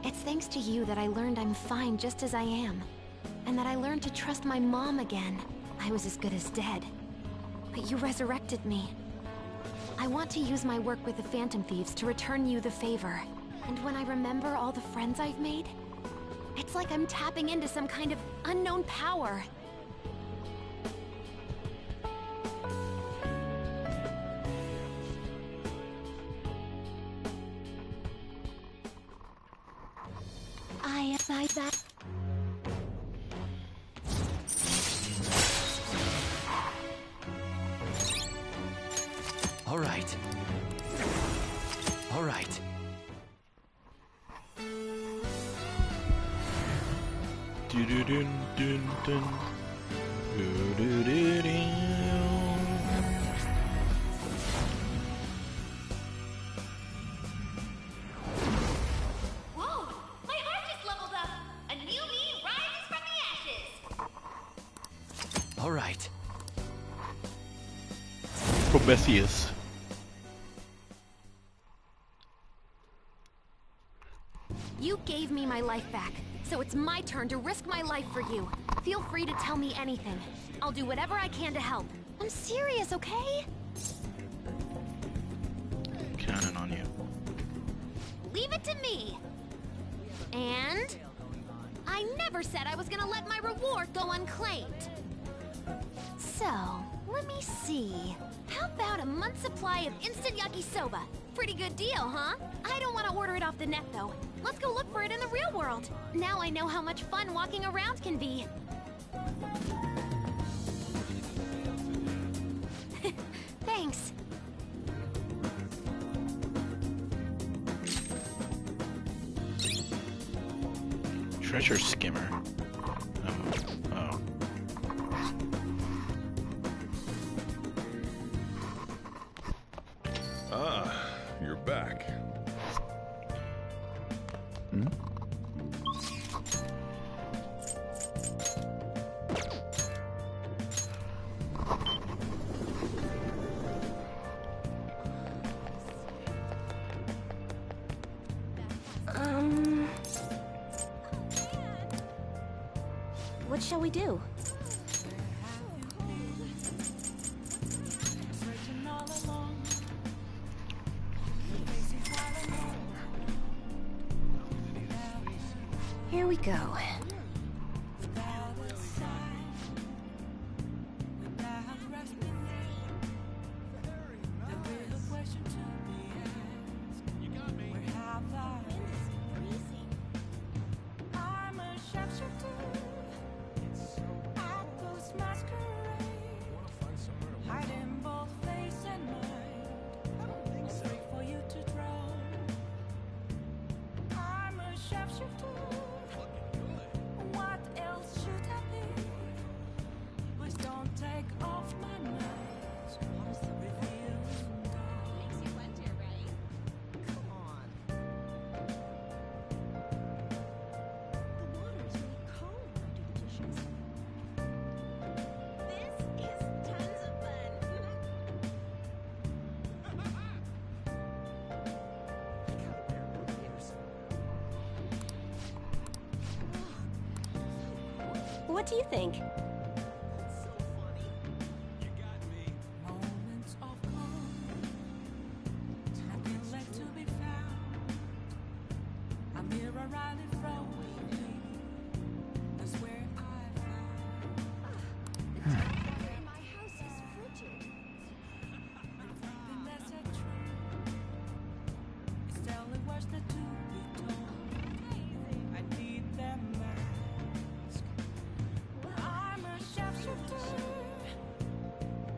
It's thanks to you that I learned I'm fine just as I am. And that I learned to trust my mom again. I was as good as dead. But you resurrected me. I want to use my work with the Phantom Thieves to return you the favor. And when I remember all the friends I've made, it's like I'm tapping into some kind of unknown power. I that. All right. All right. Do do dun dun dun. Do do do do. Whoa! My heart just leveled up! A new me rises from the ashes! All right. Prometheus. You gave me my life back, so it's my turn to risk my life for you. Feel free to tell me anything. I'll do whatever I can to help. I'm serious, okay? Counting on you. Leave it to me. And I never said I was gonna let my reward go unclaimed. So, let me see. How about a month's supply of instant yakisoba? Pretty good deal, huh? I don't want to order it off the net, though. Let's go look for it in the real world. Now I know how much fun walking around can be. Thanks. Treasure skimmer. Oh. Ah, you're back. Hmm? What shall we do? Searching all along, facing all alone. Here we go. Without a sign, without resting, the real question to be asked. Where have I? I'm a sharpshooter. I post masquerade, hiding both face and mind. Straight for you to drown. I'm a sharpshooter. What do you think? Moments of calm, nothing left to be found. A mirror right in front of me. That's where I found. My house is frigid. Something that's a truth. It's telling words that to be told. I need them mask. I'm a shapeshifter.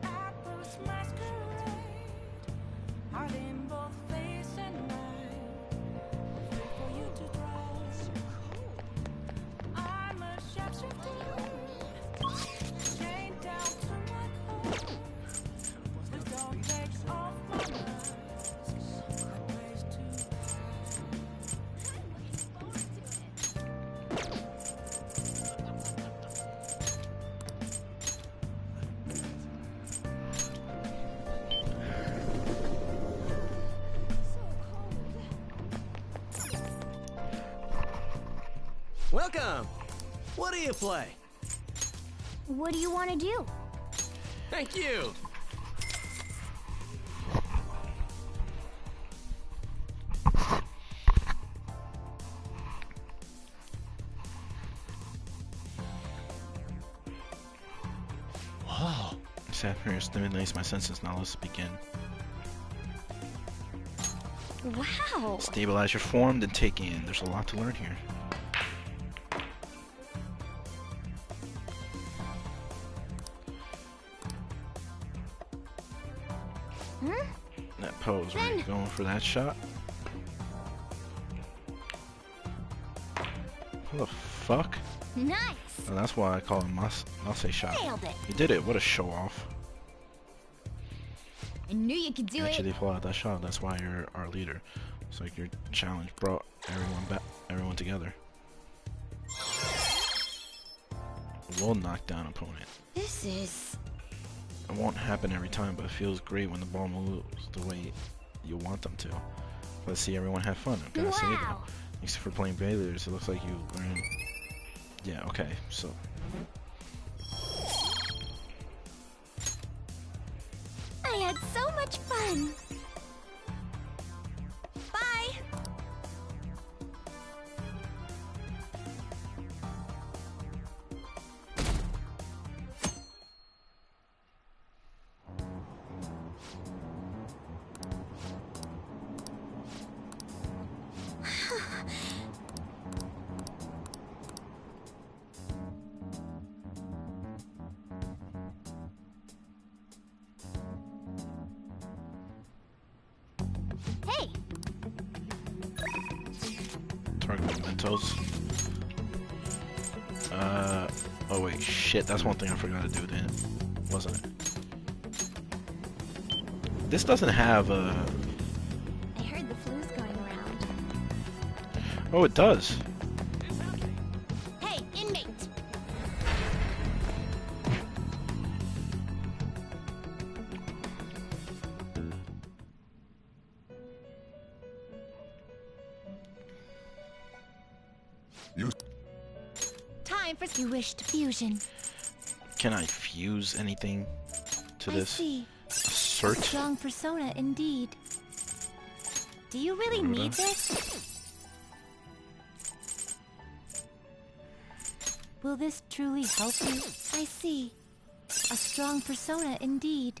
Apples masquerade. Heart in both face and mind. Wait for you to draw. I'm a shapeshifter. Chained down to my core. Please don't take off my mask. A place to Welcome! What do you play? What do you want to do? Thank you! Wow. This atmosphere stimulates my senses. Now let's begin. Wow. Stabilize your form, then take in. There's a lot to learn here. That pose, were you going for that shot? What the fuck? Nice. Oh, that's why I call it Mase shot. Nailed it. You did it. What a show off. I knew you could do Actually, it. pull out that shot. That's why you're our leader. It's like your challenge brought everyone together. We'll knock down opponent. This is... It won't happen every time, but it feels great when the ball moves the way you want them to. Let's see everyone have fun. I'm gonna say though. Wow. Thanks for playing Baylors. It looks like you learned. Yeah, okay, so. I had so much fun. Bye. Hey, Target mementos. Oh wait, shit, that's one thing I forgot to do then, wasn't it? This doesn't have a... I heard the flu's going around. Oh, it does. Hey, inmate. You Time for you wished fusion. Can I fuse anything to I this? see. Search? Strong persona indeed. Do you really Ruda. need this? Will this truly help you? I see. A strong persona indeed.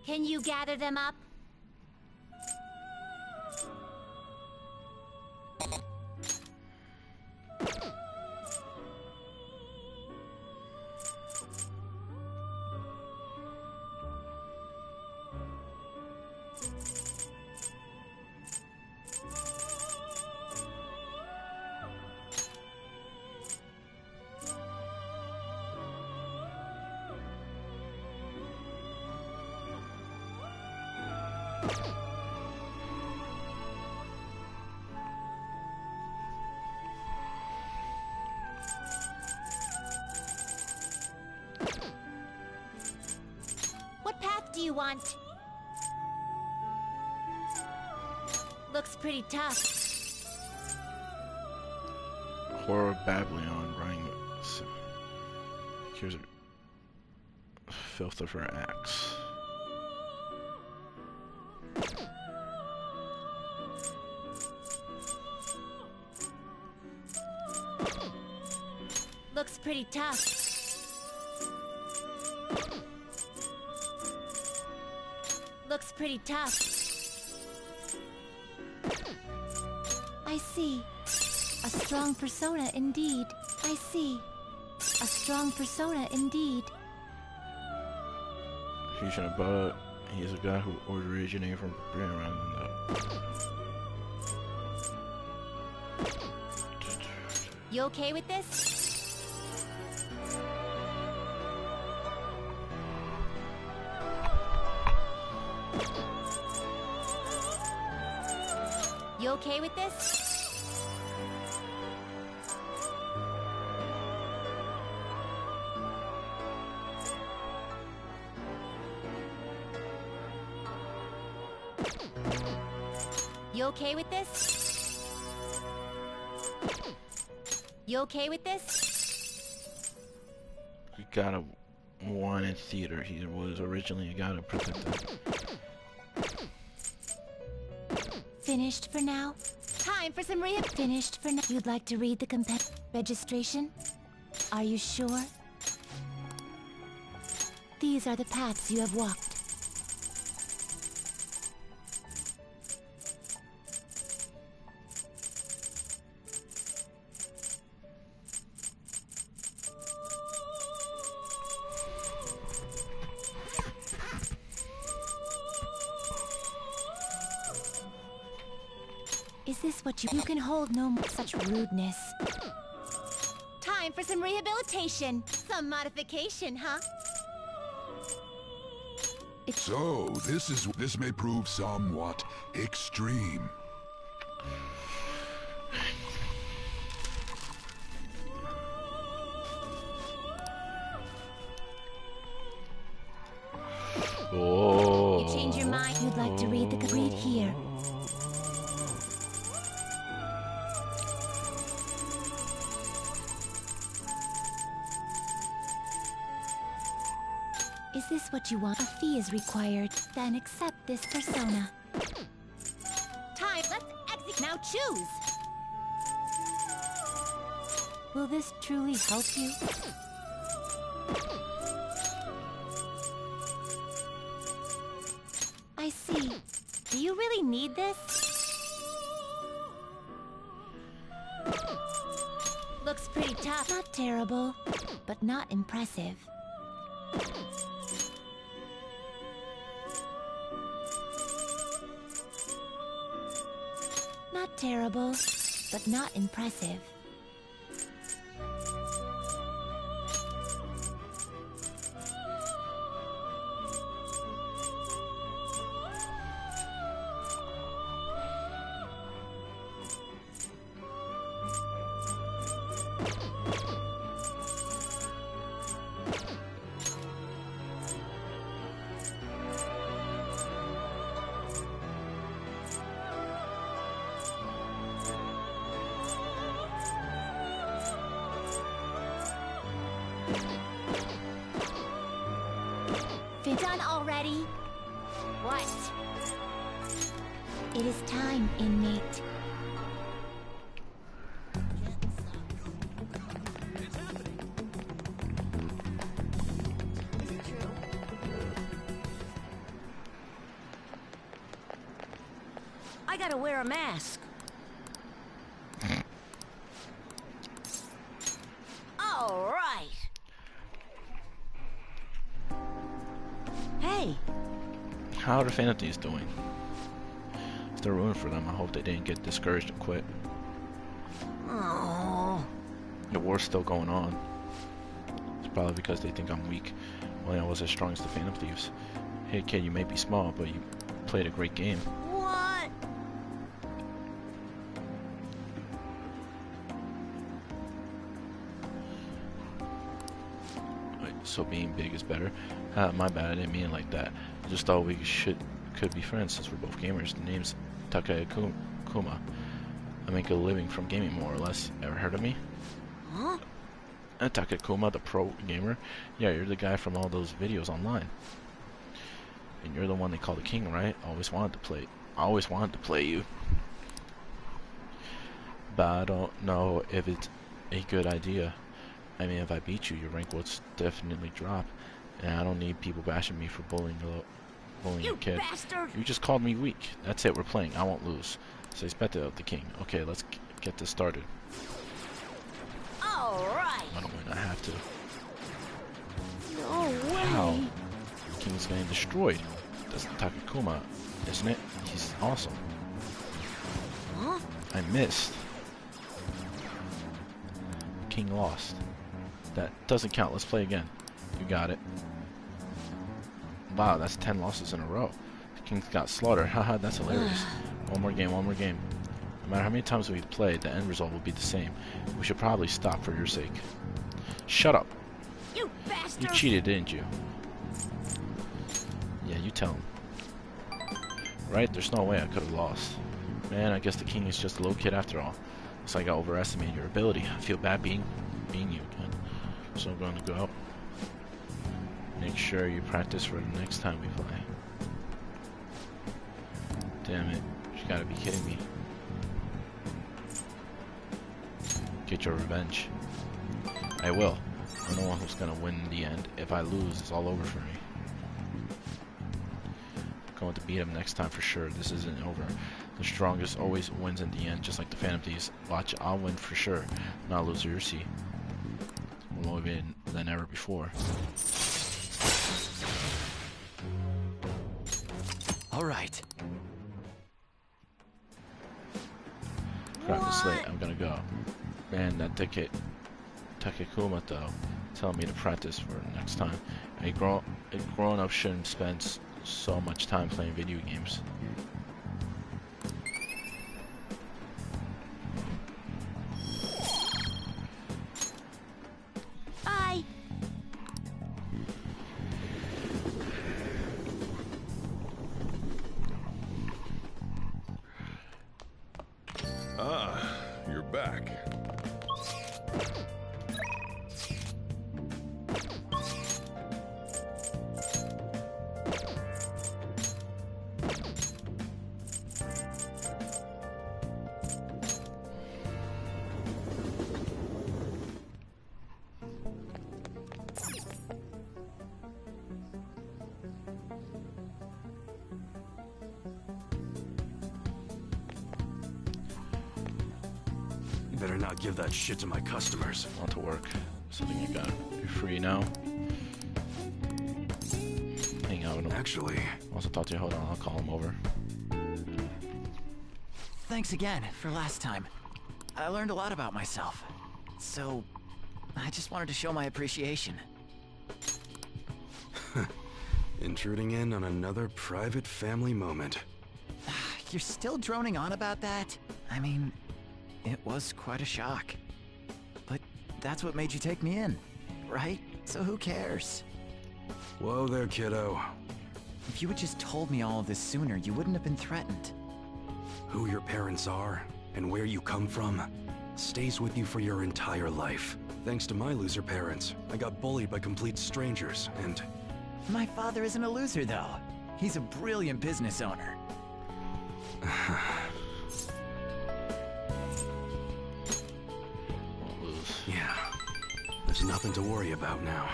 Can you gather them up? What path do you want? Looks pretty tough. Horror Babylon running here's a filth of her axe. Looks pretty tough. Looks pretty tough. I see. A strong persona indeed. I see. A strong persona indeed. Fusion of Bud. He's a guy who originated from Britain rather than the... You okay with this? You okay with this? You okay with this? You okay with this? We got a wanted theater. He was originally a guy to protect them. Finished for now? Time for some rehab. Finished for now. You'd like to read the registration? Are you sure? These are the paths you have walked. Is this what you can hold no more such rudeness? Time for some rehabilitation. Some modification, huh? So, this may prove somewhat extreme. Oh. You change your mind. You'd like to read here. Is this what you want? A fee is required. Then accept this persona. Time, let's exit. Now choose. Will this truly help you? I see. Do you really need this? Looks pretty tough. Not terrible, but not impressive. Not terrible, but not impressive. Done already? What? It is time, inmate. It's happening. Is it true? I gotta wear a mask. All right. Hey. How are the Fantasies doing? Still rooting for them. I hope they didn't get discouraged and quit. Oh. The war's still going on. It's probably because they think I'm weak. Well, I was as strong as the Phantom Thieves. Hey kid, you may be small, but you played a great game. What? So being big is better? My bad, I didn't mean it like that. I just thought we could could be friends since we're both gamers. The name's Takakuma. I make a living from gaming, more or less. Ever heard of me? Huh? Takakuma, the pro gamer? Yeah, you're the guy from all those videos online. And you're the one they call the king, right? I always wanted to play you. But I don't know if it's a good idea. I mean, if I beat you, your rank will definitely drop. And I don't need people bashing me for bullying a kid. Bastard! You just called me weak. That's it, we're playing. I won't lose. So expect it of the king. Okay, let's get this started. Alright! I don't win, I have to. No way! Wow. The king's getting destroyed. That's Takakuma, isn't it? He's awesome. Huh? I missed. King lost. That doesn't count. Let's play again. You got it. Wow, that's 10 losses in a row. The King's got slaughtered. Haha, that's hilarious. One more game, one more game. No matter how many times we've played, the end result will be the same. We should probably stop for your sake. Shut up. You bastard! You cheated, didn't you? Yeah, you tell him. Right? There's no way I could have lost. Man, I guess the King is just a little kid after all. Looks like I overestimated your ability. I feel bad being you again. So I'm going to go out. Make sure you practice for the next time we play. Damn it. You gotta be kidding me. Get your revenge. I will. I'm the one who's gonna win in the end. If I lose, it's all over for me. I'm going to beat him next time for sure. This isn't over. The strongest always wins in the end, just like the Phantom Thieves. Watch, I'll win for sure. Not lose, you'll see. More motivated than ever before. All right. Crap, it's late. I'm gonna go. Man, that Takakuma though, telling me to practice for next time. A grown-up shouldn't spend so much time playing video games. Bye. Ah, you're back. You better not give that shit to my customers. Want to work. Something you got. You're free now. Hang out with him. Actually, Also talk to you. Hold on, I'll call him over. Thanks again for last time. I learned a lot about myself. So, I just wanted to show my appreciation. intruding in on another private family moment. You're still droning on about that? I mean, it was quite a shock. But that's what made you take me in, right? So who cares? Whoa there, kiddo. If you had just told me all of this sooner, you wouldn't have been threatened. Who your parents are and where you come from stays with you for your entire life. Thanks to my loser parents, I got bullied by complete strangers, and... My father isn't a loser, though. He's a brilliant business owner. Yeah, there's nothing to worry about now.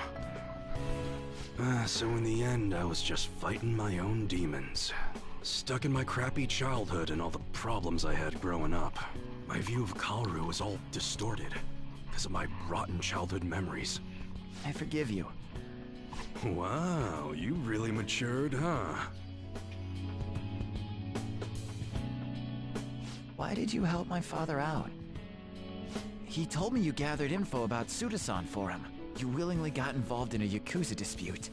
So in the end, I was just fighting my own demons. Stuck in my crappy childhood and all the problems I had growing up. My view of Kalru was all distorted because of my rotten childhood memories. I forgive you. Wow, you really matured, huh? Why did you help my father out? He told me you gathered info about Suda-san for him. You willingly got involved in a Yakuza dispute.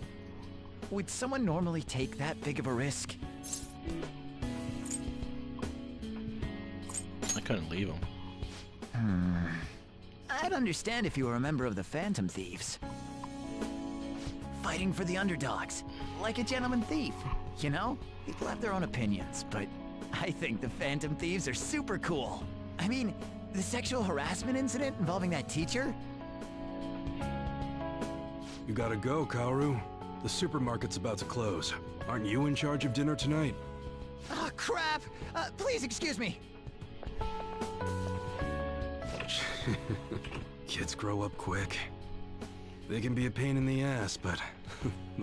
Would someone normally take that big of a risk? I couldn't leave him. I'd understand if you were a member of the Phantom Thieves. Fighting for the underdogs. like a gentleman thief. You know, people have their own opinions, but I think the Phantom Thieves are super cool. I mean, the sexual harassment incident involving that teacher? You gotta go, Kaoru. The supermarket's about to close. Aren't you in charge of dinner tonight? Oh, crap! Please excuse me. Kids grow up quick. They can be a pain in the ass, but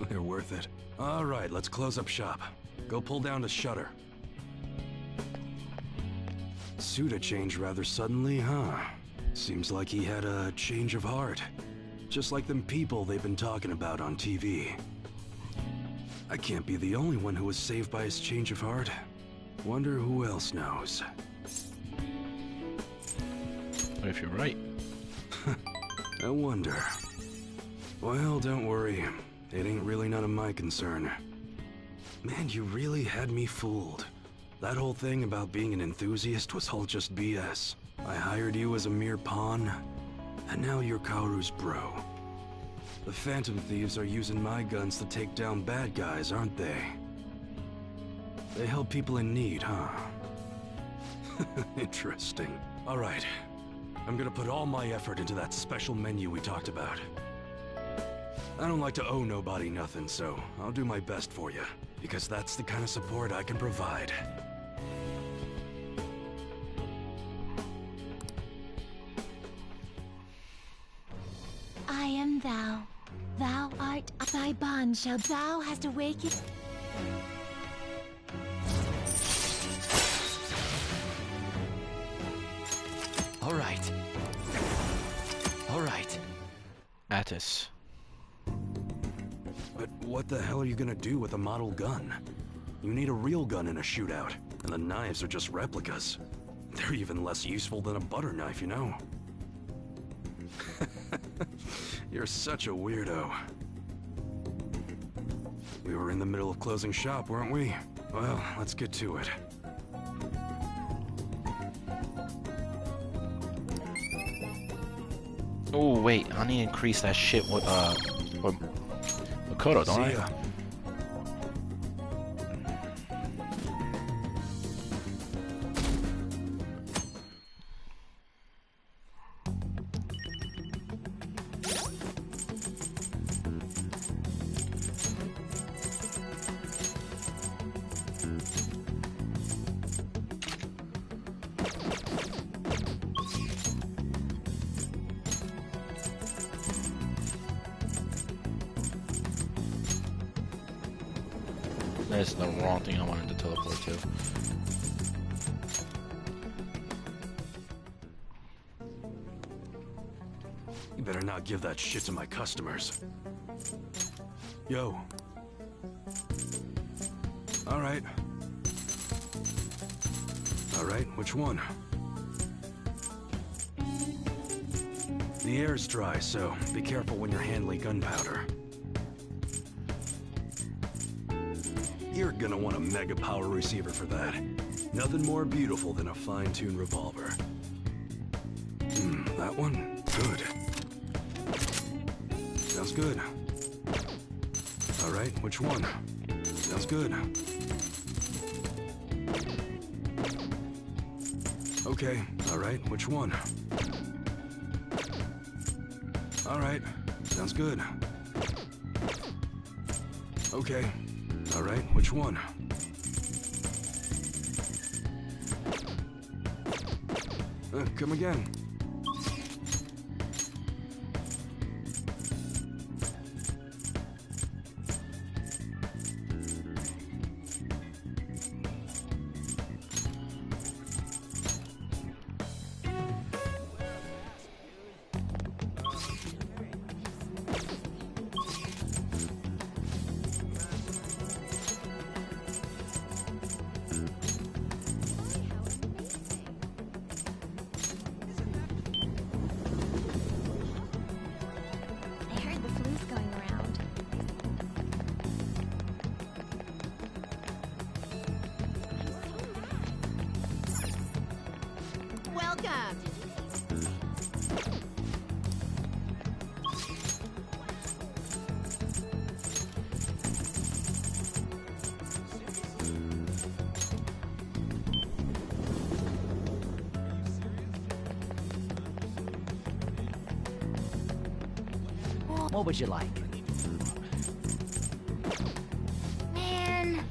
they're worth it. All right, let's close up shop. Go pull down the shutter. Suda changed rather suddenly, huh? Seems like he had a change of heart. Just like them people they've been talking about on TV. I can't be the only one who was saved by his change of heart. Wonder who else knows. If you're right. I wonder. Well, don't worry. It ain't really none of my concern. Man, you really had me fooled. That whole thing about being an enthusiast was all just BS. I hired you as a mere pawn, and now you're Kaoru's bro. The Phantom Thieves are using my guns to take down bad guys, aren't they? They help people in need, huh? Interesting. All right. I'm gonna put all my effort into that special menu we talked about. I don't like to owe nobody nothing, so I'll do my best for you, because that's the kind of support I can provide. I am thou. Thou art thy bond shall thou hast awakened. All right. All right. Attis. But what the hell are you gonna do with a model gun? You need a real gun in a shootout, and the knives are just replicas. They're even less useful than a butter knife, you know? You're such a weirdo. We were in the middle of closing shop, weren't we? Well, let's get to it. Oh wait, I need to increase that shit with Makoto, don't See ya. I? That's the wrong thing I wanted to teleport to. You better not give that shit to my customers. Yo. Alright. Alright, which one? The air's dry, so be careful when you're handling gunpowder. You're gonna want a mega power receiver for that. Nothing more beautiful than a fine-tuned revolver. That one? Good. Sounds good. Alright, which one? Sounds good. Okay, alright, which one? Alright, sounds good. Okay, alright, which one? Come again. I heard the flu's going around. Welcome. What would you like? Man.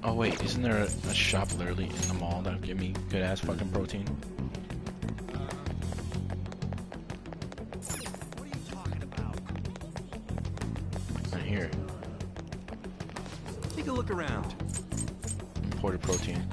Oh wait, isn't there a shop literally in the mall that'll give me good ass fucking protein? Right here. Take a look around. Imported protein.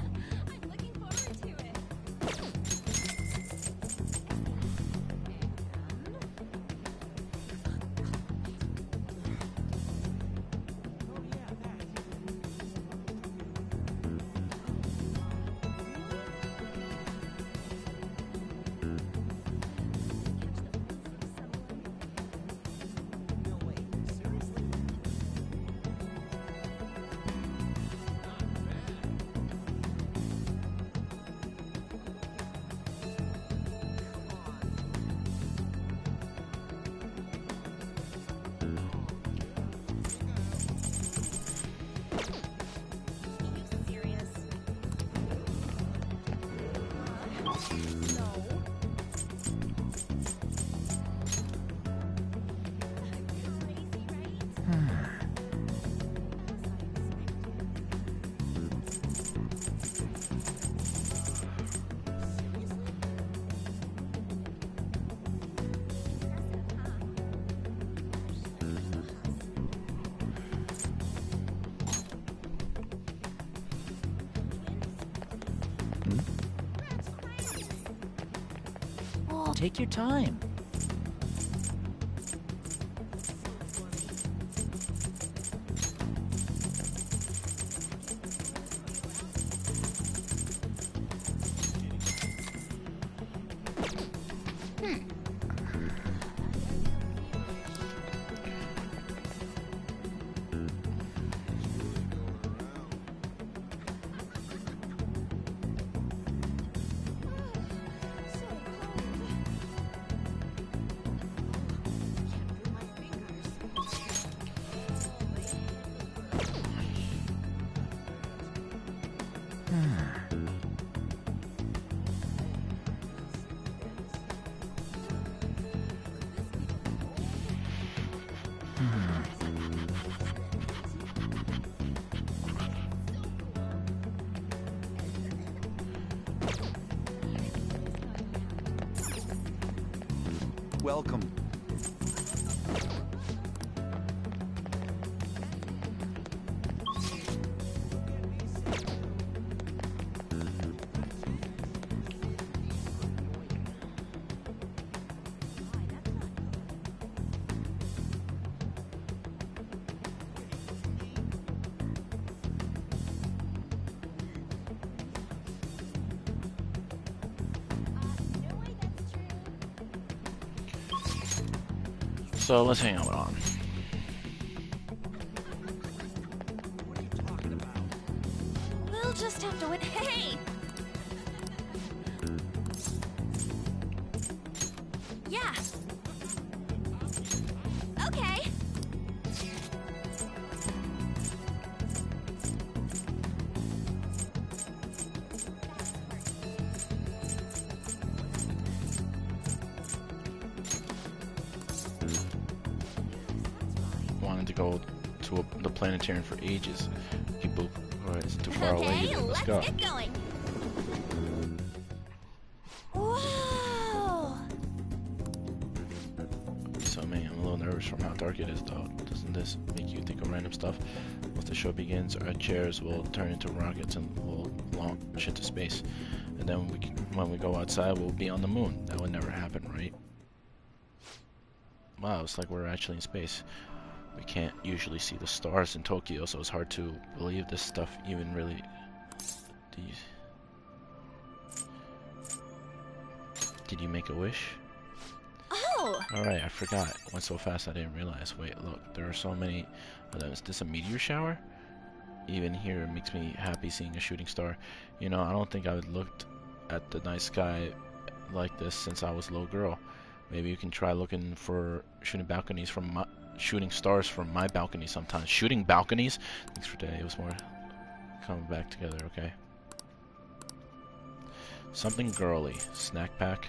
Take your time. Welcome. So let's hang out on. We'll just have to wait. Hey! Yeah. Okay. Wanted to go to the planetarium for ages. People, alright, it's too far away. Okay, Let's let's go. get going. Whoa! So man, I'm a little nervous from how dark it is though. Doesn't this make you think of random stuff? Once the show begins, our chairs will turn into rockets and we'll launch into space. And then when we go outside, we'll be on the moon. That would never happen, right? Wow, it's like we're actually in space. We can't usually see the stars in Tokyo, so it's hard to believe this stuff even really... Did you make a wish? Oh! Alright, I forgot. Went so fast I didn't realize. Wait, look, there are so many of them. Is this a meteor shower? Even here, it makes me happy seeing a shooting star. You know, I don't think I've looked at the night sky like this since I was a little girl. Maybe you can try looking for shooting stars from my balcony sometimes. Shooting balconies? Thanks for today. It was more coming back together, okay. Something girly. Snack pack.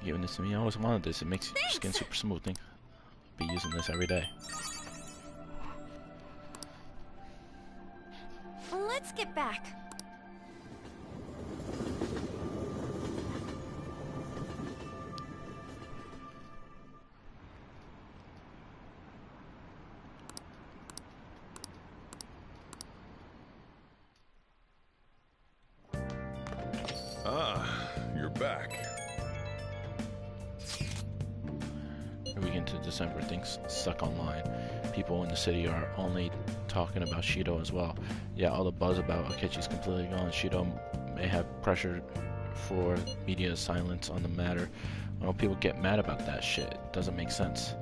giving this to me. I always wanted this. It makes your skin super smooth. Think I'll be using this every day. Let's get back. Ah, you're back. Here we get into December. Things suck online. People in the city are only talking about Shido as well. Yeah, all the buzz about Akechi's completely gone. Shido may have pressure for media silence on the matter. I know people get mad about that shit. It doesn't make sense.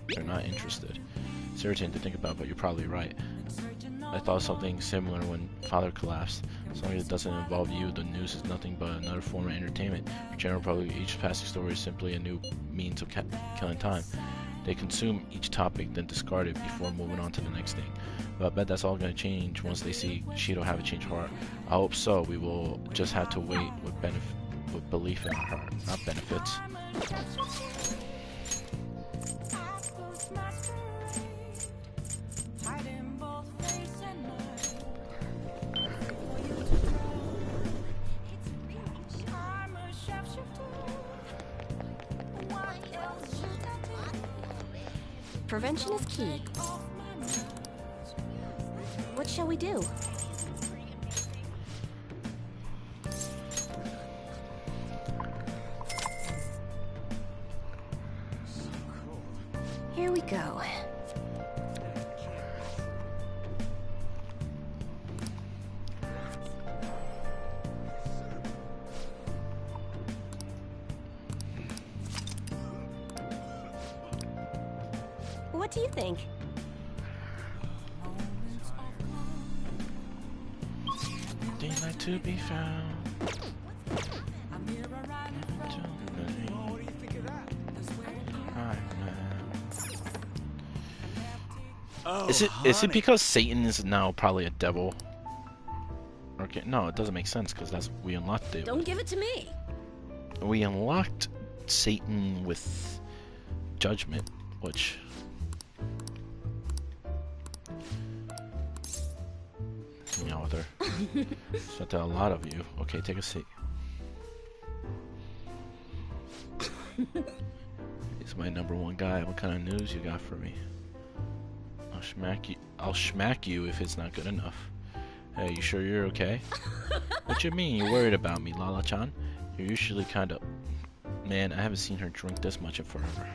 They're not interested. It's irritating to think about, but you're probably right. I thought something similar when Father collapsed. As long as it doesn't involve you, the news is nothing but another form of entertainment. For general public, each passing story is simply a new means of killing time. They consume each topic, then discard it before moving on to the next thing. But I bet that's all going to change once they see Shido have a change of heart. I hope so. We will just have to wait with belief in our heart, not benefits. Prevention is key. What shall we do? Here we go. What do you think? Daylight to be found. Oh, Is it because Satan is now probably a devil? Okay, no, it doesn't make sense because that's we unlocked it. Don't give it to me. We unlocked Satan with judgment, which hang out with her. So to a lot of you. Okay, take a seat. He's my #1 guy. What kind of news you got for me? I'll schmack you if it's not good enough. Hey, you sure you're okay? What you mean? You're worried about me, Lala-chan? You're usually kind of... Man, I haven't seen her drink this much in forever.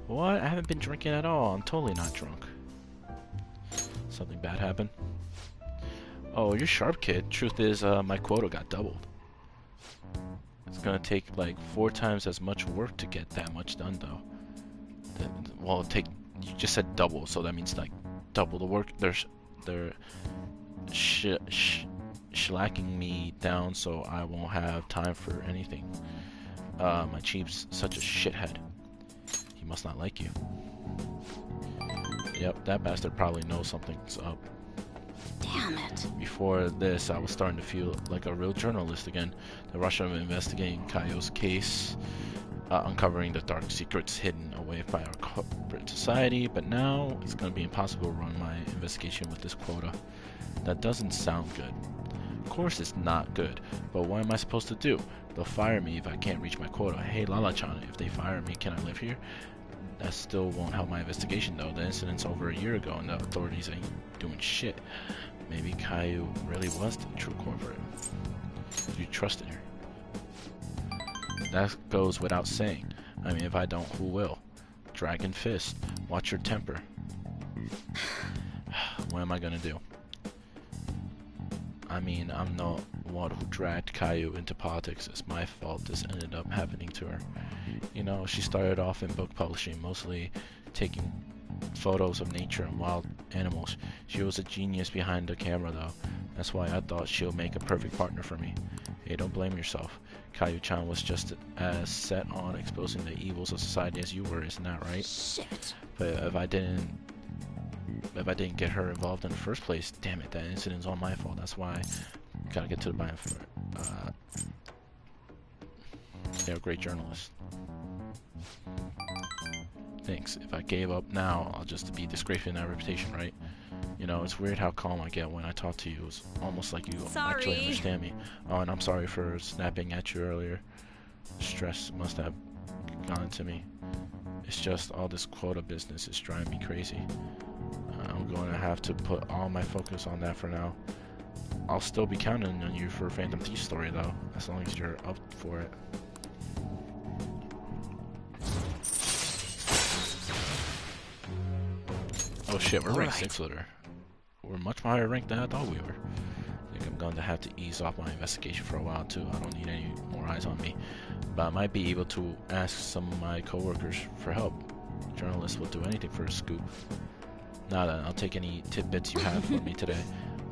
What? I haven't been drinking at all. I'm totally not drunk. Something bad happened? Oh, you're sharp, kid. Truth is, my quota got doubled. It's gonna take like 4 times as much work to get that much done, though. Well, you just said double, so that means like double the work. They're slacking me down, so I won't have time for anything. My chief's such a shithead. He must not like you. Yep, that bastard probably knows something's up. Damn it. Before this, I was starting to feel like a real journalist again. The rush of investigating Kaio's case, uncovering the dark secrets hidden away by our corporate society, but now it's going to be impossible to run my investigation with this quota. That doesn't sound good. Of course it's not good, but what am I supposed to do? They'll fire me if I can't reach my quota. Hey Lala-chan, if they fire me, can I live here? That still won't help my investigation though. The incident's over a year ago and the authorities ain't doing shit. Maybe Caillou really was the true corporate. You trusted her. That goes without saying. I mean, if I don't, who will? Dragon Fist. Watch your temper. What am I gonna do? I mean, I'm not one who dragged Caillou into politics. It's my fault this ended up happening to her. You know, she started off in book publishing, mostly taking photos of nature and wild animals. She was a genius behind the camera, though. That's why I thought she'll make a perfect partner for me. Hey, don't blame yourself. Caillou-chan was just as set on exposing the evils of society as you were, isn't that right? Shit. But if I didn't get her involved in the first place, damn it, that incident's all my fault. That's why I gotta get to the bottom. They're a great journalist. Thanks. If I gave up now, I'll just be disgracing that reputation, right? You know, it's weird how calm I get when I talk to you. It's almost like you actually understand me. Oh, and I'm sorry for snapping at you earlier. Stress must have gone to me. It's just all this quota business is driving me crazy. I'm going to have to put all my focus on that for now. I'll still be counting on you for a Phantom Thief story though, as long as you're up for it. Oh shit, we're ranked 6 litter. We're much higher ranked than I thought we were. I think I'm going to have to ease off my investigation for a while too. I don't need any more eyes on me. But I might be able to ask some of my coworkers for help. Journalists will do anything for a scoop. Now then, I'll take any tidbits you have for me today.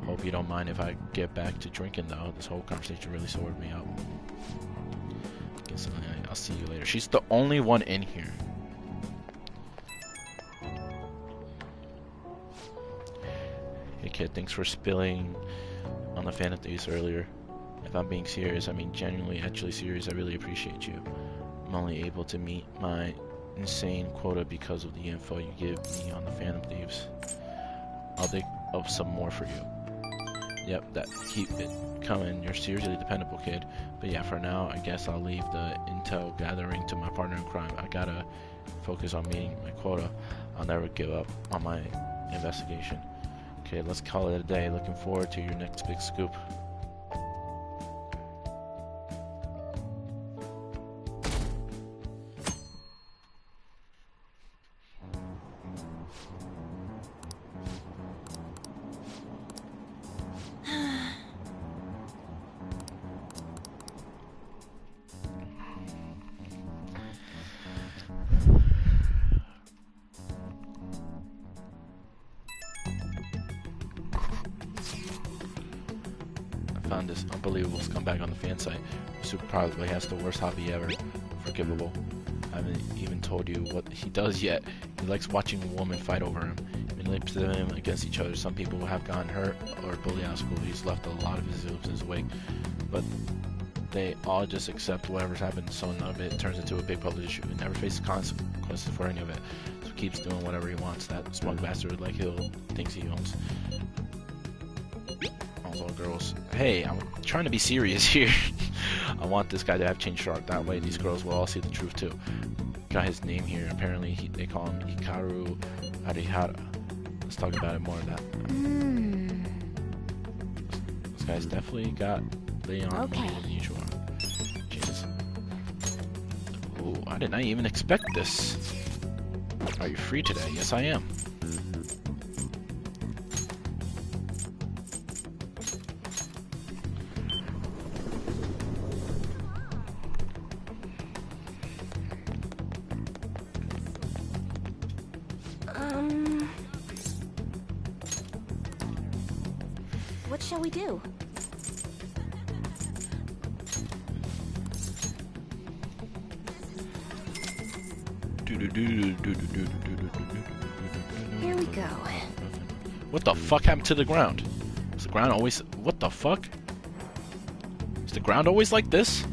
Hope you don't mind if I get back to drinking though. This whole conversation really sobered me up. Guess I'll see you later. She's the only one in here. Hey kid, thanks for spilling on the Phantom Thieves earlier. If I'm being serious, I mean genuinely, actually serious, I really appreciate you. I'm only able to meet my insane quota because of the info you give me on the Phantom Thieves. I'll dig up some more for you. Yep, keep it coming. You're seriously dependable, kid. But yeah, for now, I guess I'll leave the intel gathering to my partner in crime. I gotta focus on meeting my quota. I'll never give up on my investigation. Okay, let's call it a day. Looking forward to your next big scoop. Found this unbelievable scumbag on the fan site. Super probably has the worst hobby ever. Forgivable. I haven't even told you what he does yet. He likes watching a woman fight over him. He manipulates them against each other. Some people have gotten hurt or bullied out of school. He's left a lot of his oops in his wake. But they all just accept whatever's happened, so none of it turns into a big public issue. He never faces consequences for any of it. So he keeps doing whatever he wants. That smug bastard like Hill thinks he owns. All girls. Hey, I'm trying to be serious here. I want this guy to have changed sharp. That way these girls will all see the truth too. Got his name here. Apparently they call him Hikaru Arihara. Let's talk about it more of that. This guy's definitely got Leon more than usual. Jesus. Ooh, I did not even expect this. Are you free today? Yes, I am. What shall we do? Here we go. What the fuck happened to the ground? Is the ground always... What the fuck? Is the ground always like this?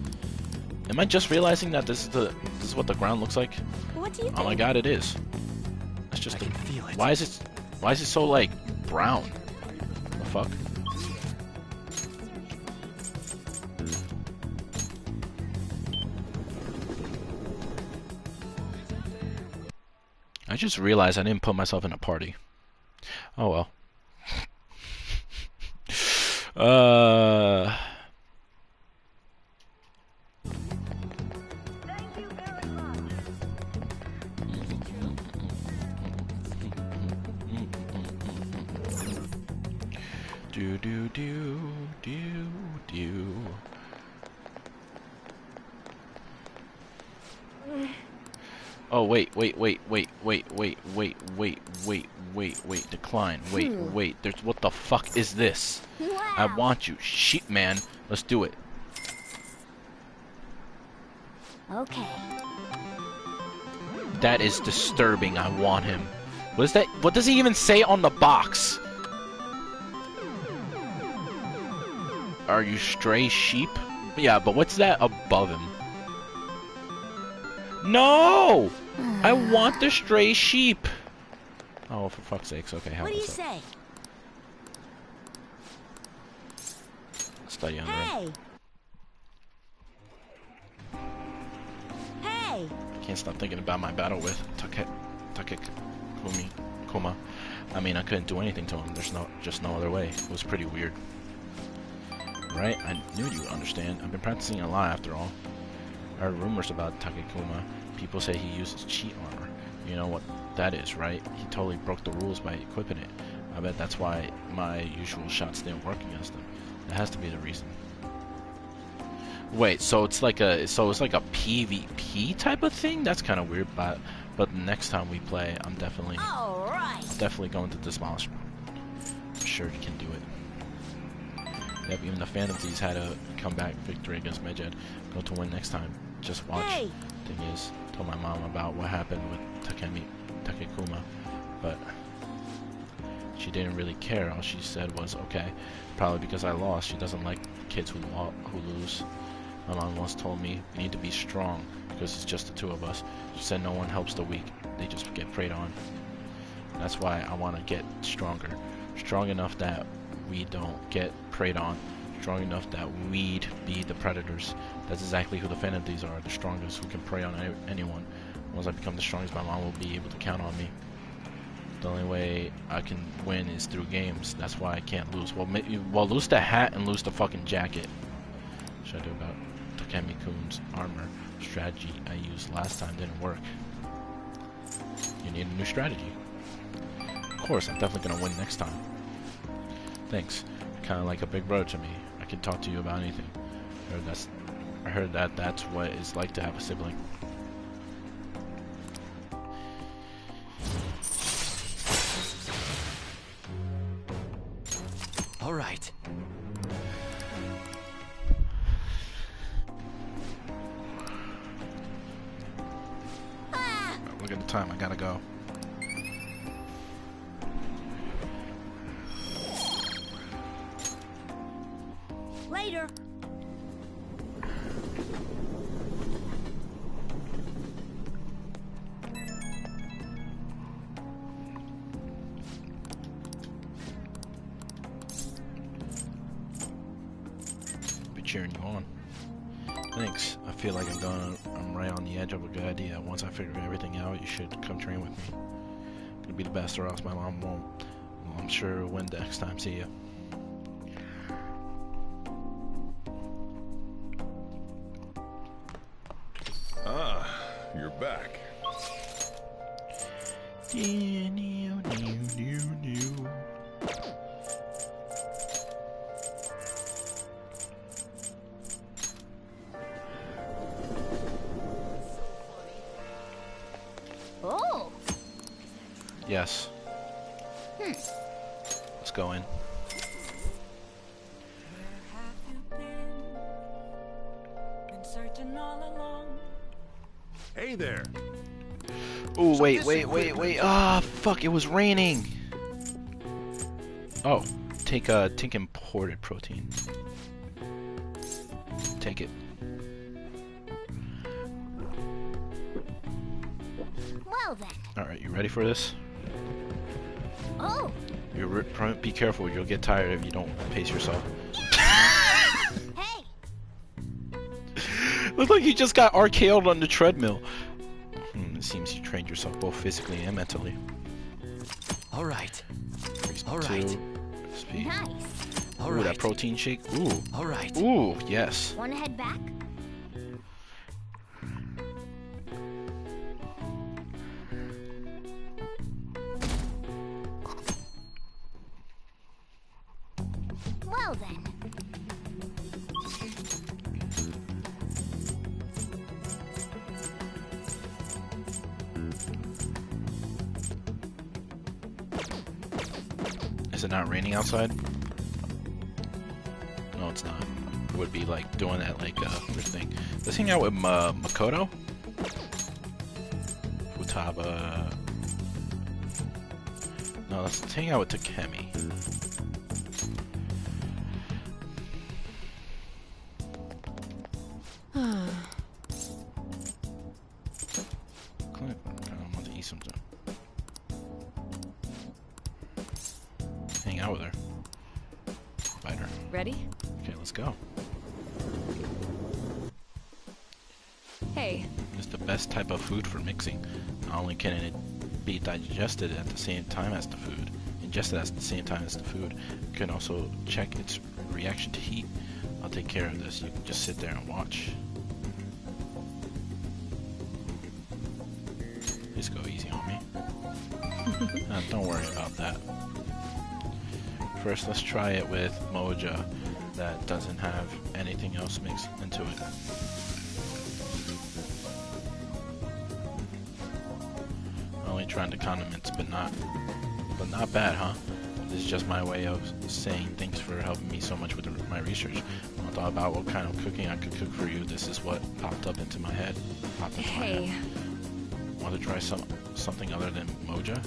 Am I just realizing that this is what the ground looks like? What do you think? Oh my god, it is. It's just... I can feel it. Why is it so, like, brown? The fuck? I just realized I didn't put myself in a party. Oh well. Do do do do do. Oh wait, decline. Wait, there's what the fuck is this? Wow. I want you. Shit, man. Let's do it. Okay. That is disturbing. I want him. What is that? What does he even say on the box? Are you stray sheep? Yeah, but what's that above him? No! I want the stray sheep. Oh, for fuck's sakes. Okay, help What do you us up. say? Stay under Hey! Hey! Can't stop thinking about my battle with Kuma. I mean, I couldn't do anything to him. There's just no other way. It was pretty weird. Right? I knew you would understand. I've been practicing a lot after all. I heard rumors about Takekuma. People say he uses cheat armor. You know what that is, right? He totally broke the rules by equipping it. I bet that's why my usual shots didn't work against him. That has to be the reason. Wait, so it's like a PvP type of thing? That's kind of weird, but next time we play, I'm definitely going to demolish him. I'm sure he can do it. Yep, even the Phantom Thieves had a comeback victory against Medjed. Go to win next time. Just watch. Hey. Thing is, told my mom about what happened with Takekuma, but she didn't really care. All she said was, okay, probably because I lost. She doesn't like kids who lose. My mom once told me, we need to be strong, because it's just the two of us. She said no one helps the weak, they just get preyed on. That's why I want to get stronger. Strong enough that we don't get preyed on. Strong enough that we'd be the predators. That's exactly who the Phantom Thieves are, the strongest who can prey on anyone. Once I become the strongest, my mom will be able to count on me. The only way I can win is through games. That's why I can't lose. Well, lose the hat and lose the fucking jacket. What should I do about Takemi-kun's armor? Strategy I used last time didn't work. You need a new strategy. Of course, I'm definitely gonna win next time. Thanks. You're kinda like a big brother to me. I can talk to you about anything. I heard that's what it's like to have a sibling. All right. Look at the time, I gotta go. Later. Be cheering you on. Thanks. I feel like I'm right on the edge of a good idea. Once I figure everything out, you should come train with me. Gonna be the best, or else my mom won't. Well, I'm sure we'll win next time. See ya. Ah, you're back. Oh. Yes. Let's go in. Hey there. Oh, wait. Ah, fuck, it was raining. Oh, take imported protein. Take it. Well then. Alright, you ready for this? Oh. Be careful, you'll get tired if you don't pace yourself. Hey. Looks like you just got RKO'd on the treadmill. It seems you trained yourself both physically and mentally. All right. All right. Speed. Nice. All Ooh, right. that protein shake. Ooh. All right. Ooh, yes. Wanna head back? Well then. Is it not raining outside? No, it's not. It would be like doing that, like, this thing. Let's hang out with Makoto? Futaba. No, let's hang out with Takemi. spider. Ready? Okay, let's go. Hey. It's the best type of food for mixing. Not only can it be digested at the same time as the food, ingested at the same time as the food, you can also check its reaction to heat. I'll take care of this. You can just sit there and watch. Please go easy on me. Don't worry about that. First, let's try it with moja that doesn't have anything else mixed into it. Only trying the condiments, but not bad, huh? This is just my way of saying thanks for helping me so much with my research. When I thought about what kind of cooking I could cook for you, this is what popped up into my head. Hey. Want to try something other than moja?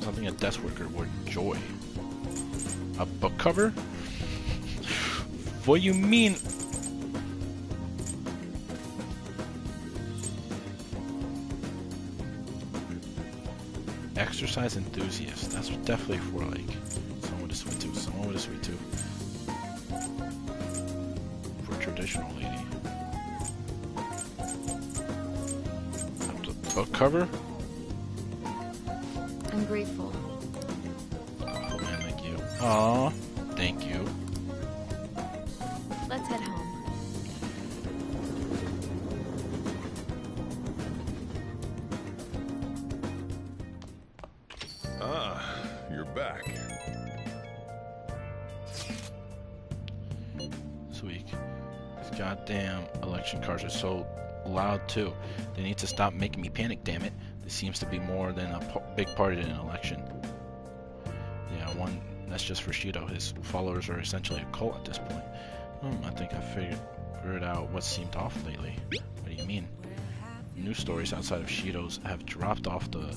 Something a desk worker would enjoy. A book cover? What do you mean? Exercise enthusiast. That's definitely for like someone with a sweet tooth. Someone with a sweet tooth. For a traditional lady. The book cover? I'm grateful. Oh man, thank you. Aw, thank you. Let's head home. Ah, you're back. Sweet. These goddamn election cards are so loud too. They need to stop making me panic, damn it. This seems to be more than a big party in an election. Yeah, one that's just for Shido. His followers are essentially a cult at this point. I think I figured out what seemed off lately. What do you mean? News stories outside of Shido's have dropped off the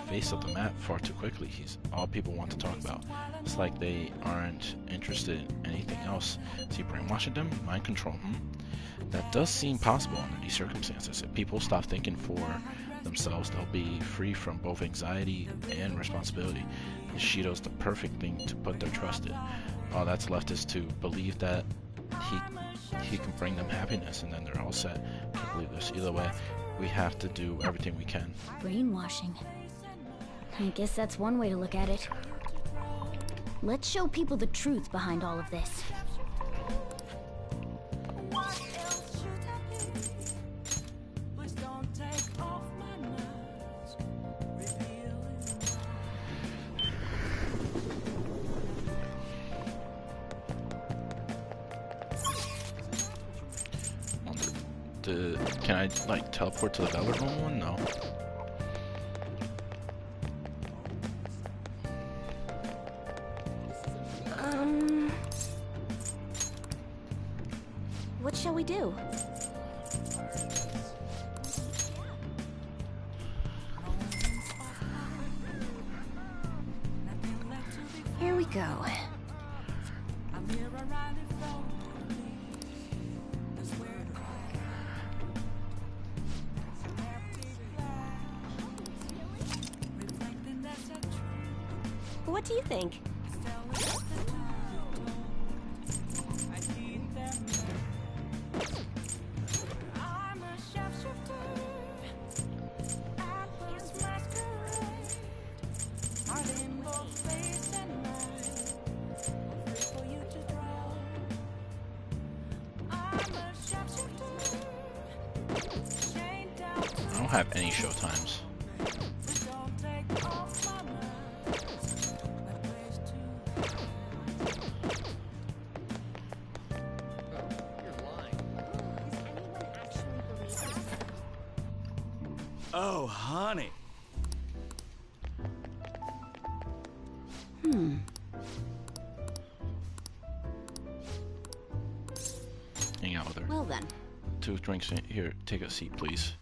face of the map far too quickly. He's all people want to talk about. It's like they aren't interested in anything else. Is he brainwashing them? Mind control? That does seem possible under these circumstances. If people stop thinking for themselves, they'll be free from both anxiety and responsibility. And Shido's the perfect thing to put their trust in. All that's left is to believe that he can bring them happiness, and then they're all set. Can't believe this. Either way, we have to do everything we can. Brainwashing. I guess that's one way to look at it. Let's show people the truth behind all of this. Can I like teleport to the Velvet one? No. What shall we do? Here we go. What do you think? I don't have any show times. Oh, honey. Hang out with her. Well then. 2 drinks in here. Take a seat, please.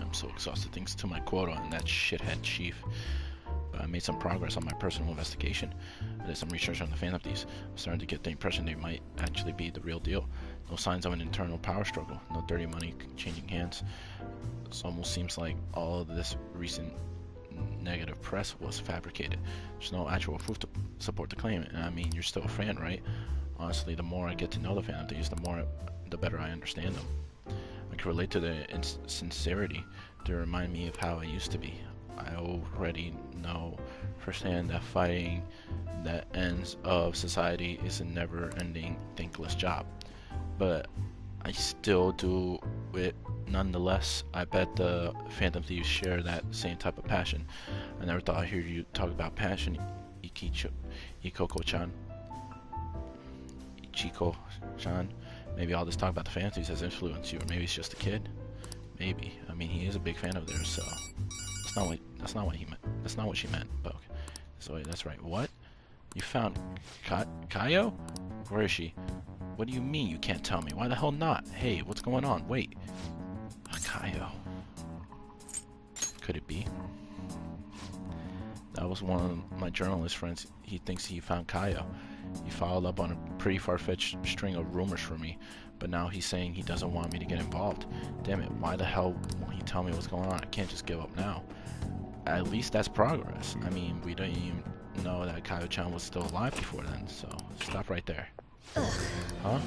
I'm so exhausted thanks to my quota and that shithead chief. but I made some progress on my personal investigation. I did some research on the Phantom Thieves. I'm starting to get the impression they might actually be the real deal. No signs of an internal power struggle, no dirty money changing hands. It almost seems like all of this recent negative press was fabricated. There's no actual proof to support the claim, and I mean, you're still a fan, right? Honestly, the more I get to know the Phantom Thieves, the better I understand them. I can relate to their sincerity. They remind me of how I used to be. I already know firsthand that fighting the ends of society is a never-ending, thankless job. But I still do it nonetheless. I bet the Phantom Thieves share that same type of passion. I never thought I'd hear you talk about passion, Ikoko-chan. Ichiko-chan. Maybe all this talk about the Phantom Thieves has influenced you, or maybe it's just a kid. Maybe. I mean, he is a big fan of theirs, so that's not what she meant. But okay. So that's right. What? You found Kaio? Where is she? What do you mean you can't tell me? Why the hell not? Hey, what's going on? Wait. Kaio. Could it be? That was one of my journalist friends. He thinks he found Kaio. He followed up on a pretty far-fetched string of rumors for me, but now he's saying he doesn't want me to get involved. Damn it, why the hell won't he tell me what's going on? I can't just give up now. At least that's progress. I mean, we didn't even know that Kaio-chan was still alive before then, so stop right there. Huh?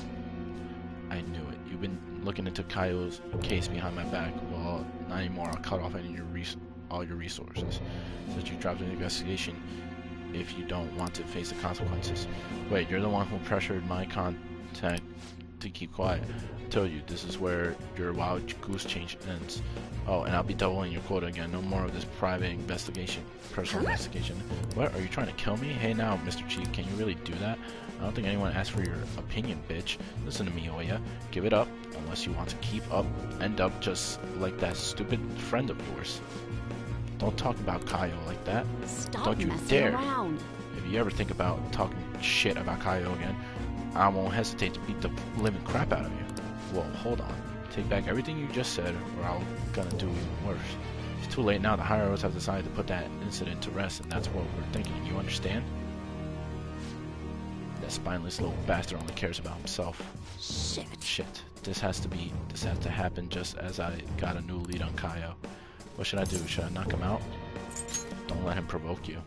I knew it. You've been looking into Kaio's case behind my back. Well, not anymore. I'll cut off all your resources. Said you dropped an investigation if you don't want to face the consequences. Wait, you're the one who pressured my contact to keep quiet. I told you, this is where your wild goose chase ends. Oh, and I'll be doubling your quota again. No more of this private investigation, personal investigation. What, are you trying to kill me? Hey now, Mr. Chief, can you really do that? I don't think anyone asked for your opinion, bitch. Listen to me, Oya. Give it up, unless you want to end up just like that stupid friend of yours. Don't talk about Kaio like that. Stop Don't you messing dare. around. If you ever think about talking shit about Kaio again, I won't hesitate to beat the living crap out of you. Whoa, hold on. Take back everything you just said, or I'm gonna do even worse. It's too late now. The higher ups have decided to put that incident to rest, and that's what we're thinking. You understand? That spineless little bastard only cares about himself. Shit. This has to happen just as I got a new lead on Kaio. What should I do? Should I knock him out? Don't let him provoke you.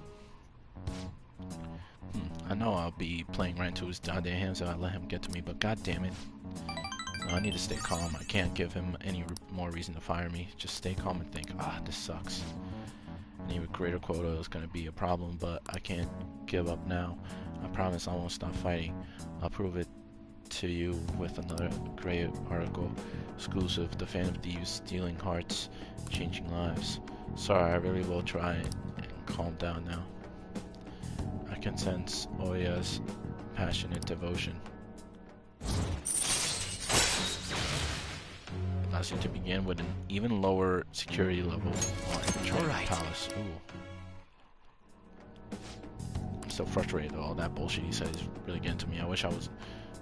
I know I'll be playing right into his goddamn hands if I let him get to me, but god damn it. No, I need to stay calm. I can't give him any more reason to fire me. Just stay calm and think, this sucks. Any greater quota is going to be a problem, but I can't give up now. I promise I won't stop fighting. I'll prove it to you with another great article. Exclusive, the Phantom Thieves stealing hearts, changing lives. Sorry, I really will try and calm down now. I can sense Oya's passionate devotion. Allows you to begin with an even lower security level on entering the palace. Ooh. I'm so frustrated though. All that bullshit he said is really getting to me. I wish I was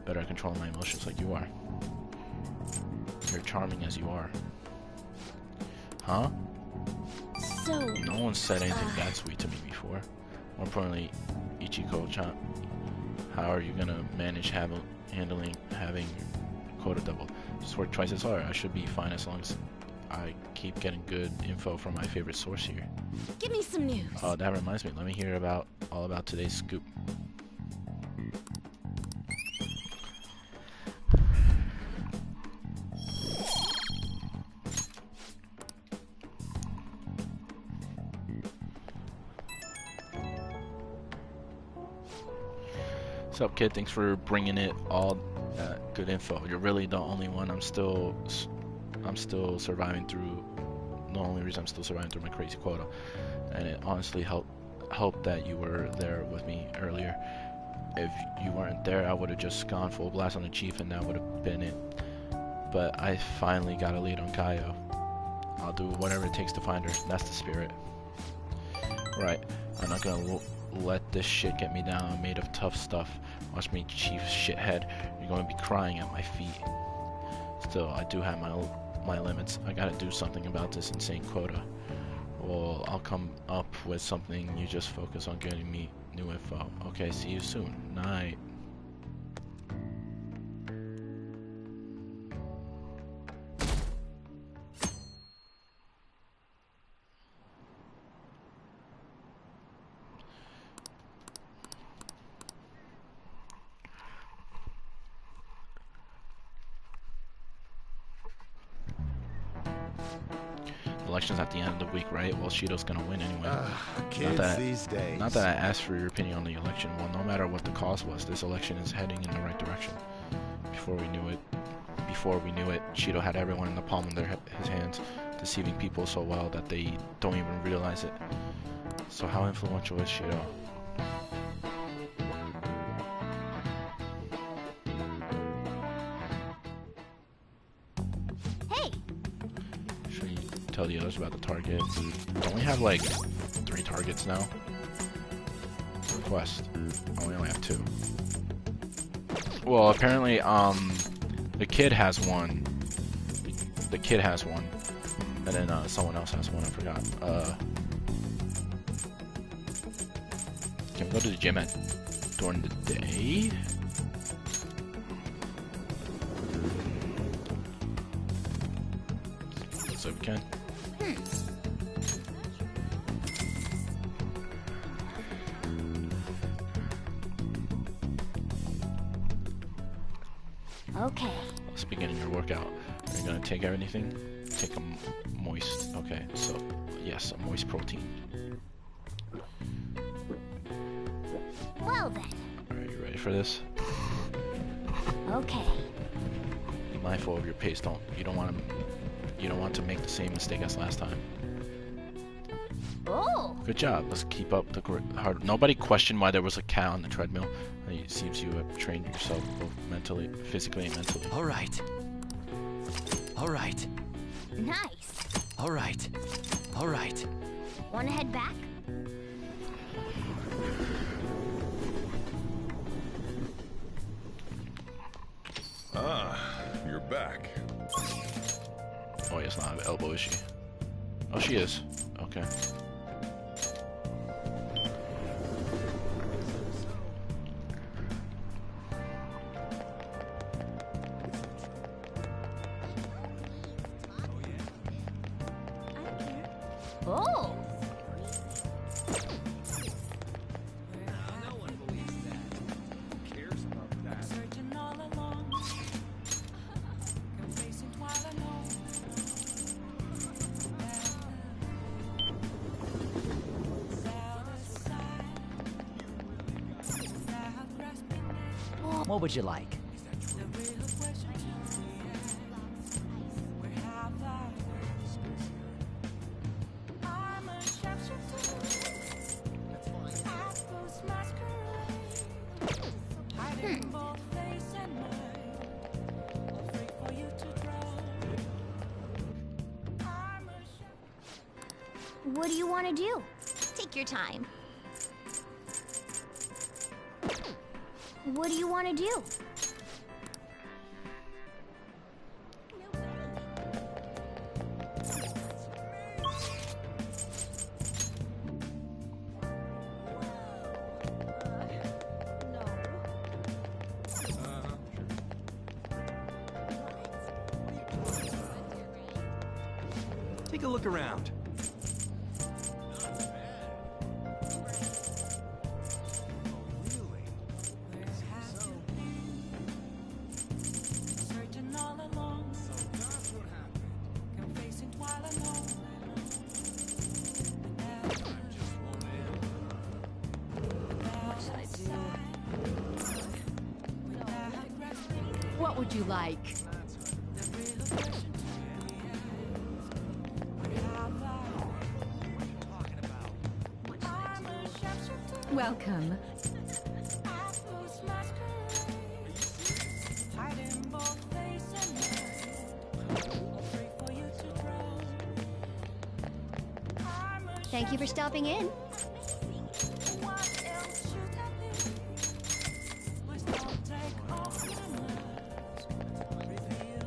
better at controlling my emotions like you are. You're charming as you are. Huh? So... No one said anything that sweet to me before. More importantly, Ichiko-chan, how are you gonna manage having quota double? Just work twice as hard. I should be fine as long as I keep getting good info from my favorite source here. Give me some news. Oh, that reminds me. Let me hear all about today's scoop. What's up, kid? Thanks for bringing it all good info. You're really the only one. I'm still surviving through. The only reason I'm still surviving through my crazy quota, and it honestly helped that you were there with me earlier. If you weren't there, I would have just gone full blast on the chief, and that would have been it. But I finally got a lead on Kaio. I'll do whatever it takes to find her. That's the spirit. Right. I'm not gonna let this shit get me down. I'm made of tough stuff. Watch me, chief shithead. You're going to be crying at my feet. Still, I do have my limits. I gotta do something about this insane quota. Well, I'll come up with something. You just focus on getting me new info. Okay, see you soon. Night. Elections at the end of the week, right? Well, Shido's gonna win anyway. Kids these days. Not that I asked for your opinion on the election. Well, no matter what the cause was, this election is heading in the right direction. Before we knew it, Shido had everyone in the palm of his hands, deceiving people so well that they don't even realize it. So how influential is Shido? Hey! Should you tell the others about the target? Don't we have like 3 targets now? Request. Oh, we only have 2. Well, apparently, the kid has one. The kid has one. And then, someone else has one, I forgot. Can we go to the gym during the day? So we can. Okay. Let's begin your workout. Are you gonna take anything? Take a moist. Okay, so yes, a moist protein. Well then. Are you ready for this? Okay. Be mindful of your pace. You don't want to make the same mistake as last time. Oh. Good job. Let's keep up the hard. Nobody questioned why there was a cat on the treadmill. It seems you have trained yourself both mentally, physically, and mentally. All right. All right. Nice. All right. All right. Wanna head back? Ah, you're back. Oh, yes, not an elbow, is she? Oh, she is. Okay. Oh. Searching all along, confessing while alone. What would you like? The real question to me is, where have I been? I'm a sharpshooter. I post masquerade, hiding both face and mind, afraid for you to drown. I'm a sharpshooter. What do you want to do? Take your time. What do you want to do? Take a look around. Searching all along, confessing while alone. What should I do? What would you like? The real question to me is, where have I? I'm a sharpshooter. Welcome. I post masquerade, hiding both face and mind, afraid for you to drown. I'm a Thank you for stopping in. What else should I be? Please don't take off my mask. Reveal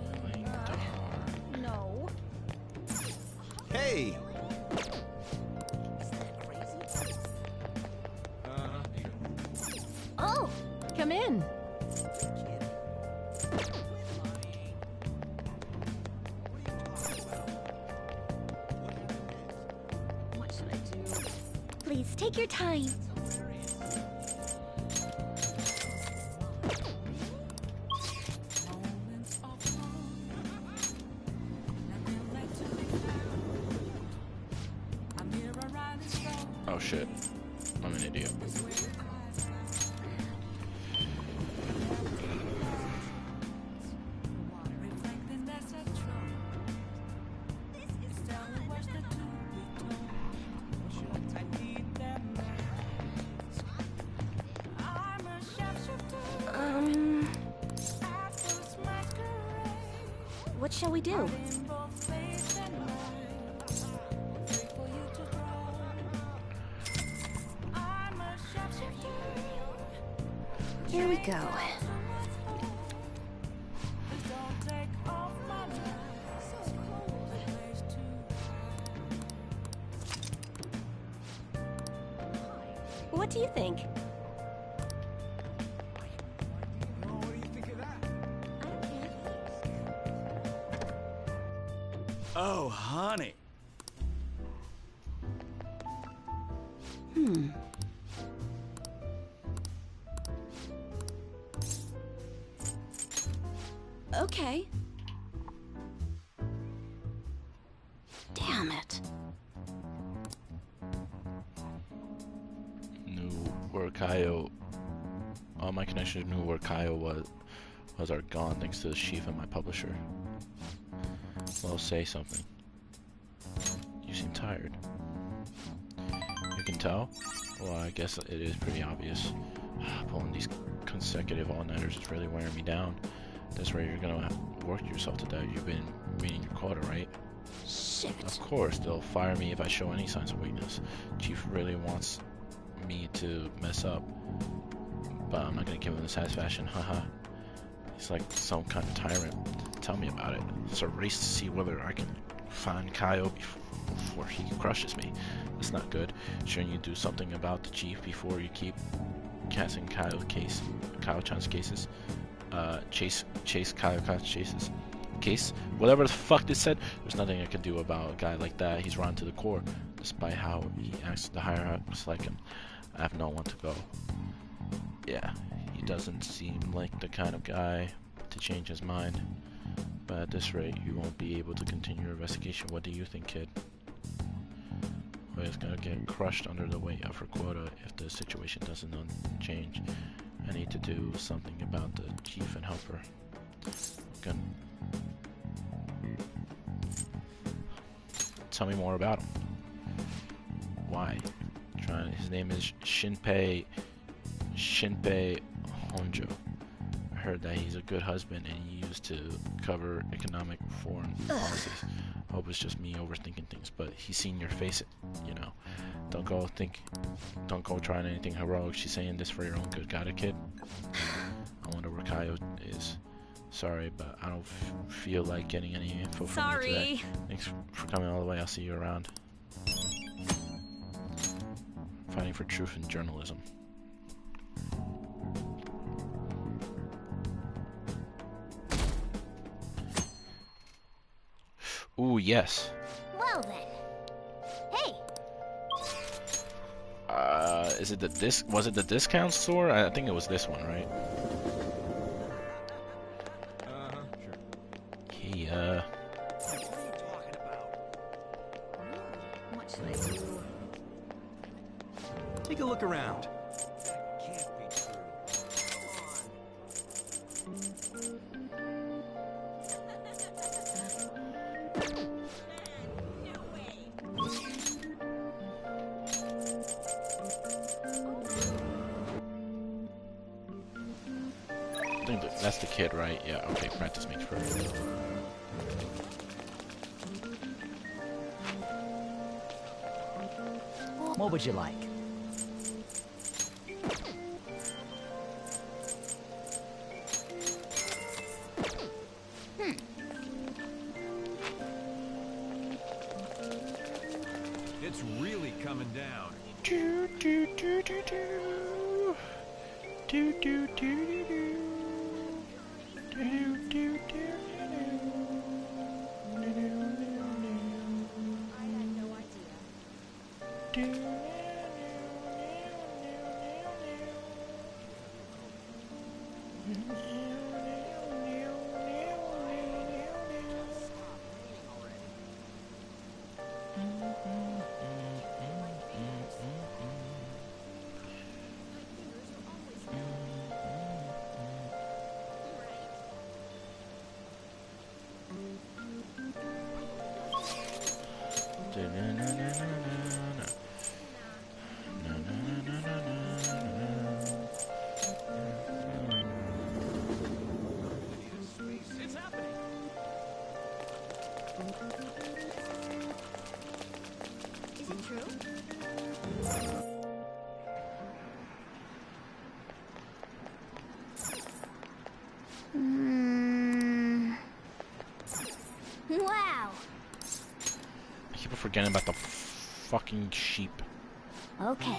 No. Hey, Come in. What should I do? Please, take your time. Oh shit. I'm an idiot. What shall we do? Here we go. What do you think? Oh, honey. Okay. Damn it. Knew where Kaio. All my connections knew where Kaio was are gone thanks to the chief and my publisher. Well, say something. You seem tired. You can tell? Well, I guess it is pretty obvious. Pulling these consecutive all-nighters is really wearing me down. That's right, you're gonna work yourself to death. You've been meeting your quota, right? Shit. Of course, they'll fire me if I show any signs of weakness. Chief really wants me to mess up, but I'm not gonna give him the satisfaction, haha. He's like some kind of tyrant. Tell me about it. It's a race to see whether I can find Kaio before he crushes me. That's not good. Shouldn't you do something about the chief before you keep casting Kaio-chan's cases? Chase Kaio-chan's cases. Case? Whatever the fuck they said, there's nothing I can do about a guy like that. He's rotten to the core. Despite how he acts, the higher-ups like him. I have no one to go. Yeah, he doesn't seem like the kind of guy to change his mind. But at this rate, you won't be able to continue your investigation. What do you think, kid? Well, it's gonna get crushed under the weight of her quota if the situation doesn't change. I need to do something about the chief and help her. Tell me more about him. Why? His name is Shinpei Honjo. I heard that he's a good husband and he used to cover economic foreign policies. I hope it's just me overthinking things, but he's seen your face, you know. Don't go trying anything heroic. She's saying this for your own good. Got it, kid? I wonder where Kaio is. Sorry, but I don't feel like getting any info from you today. Thanks for coming all the way. I'll see you around. Fighting for truth in journalism. Ooh, yes. Well then. Hey. Is it the was it the discount store? I think it was this one, right? Sure. He, What should I do? Take a look around. I think that's the kid, right? Yeah, okay, practice makes perfect. What would you like? It's really coming down. Do do do do do. Do do do do do. Is it true? Wow. I keep forgetting about the fucking sheep. Okay.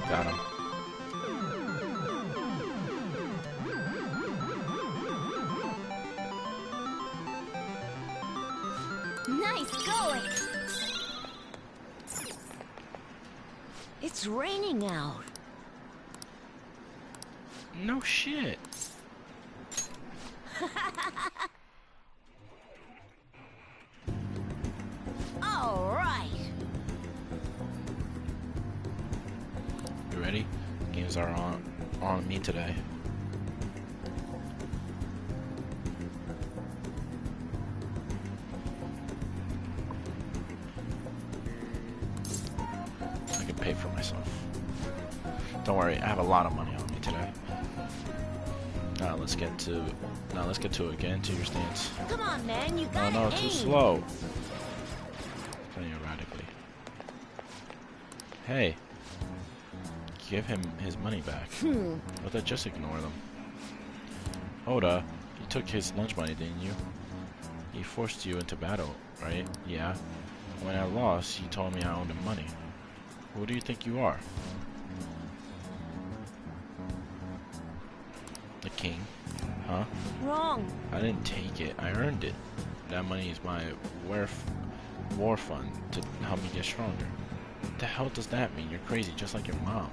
Got him. Nice going. It's raining out. No shit. All right. You ready? Games are on me today. I can pay for myself. Don't worry, I have a lot of money on me today. Now let's get to it. Get into your stance. Come on, man, you Oh got no, it. too slow. Playing erratically. Hey, give him his money back. But just ignore them. Oda, you took his lunch money, didn't you? He forced you into battle, right? Yeah. When I lost, he told me I owed him money. Who do you think you are? The king. Huh? Wrong. I didn't take it. I earned it. That money is my war fund to help me get stronger. What the hell does that mean? You're crazy, just like your mom.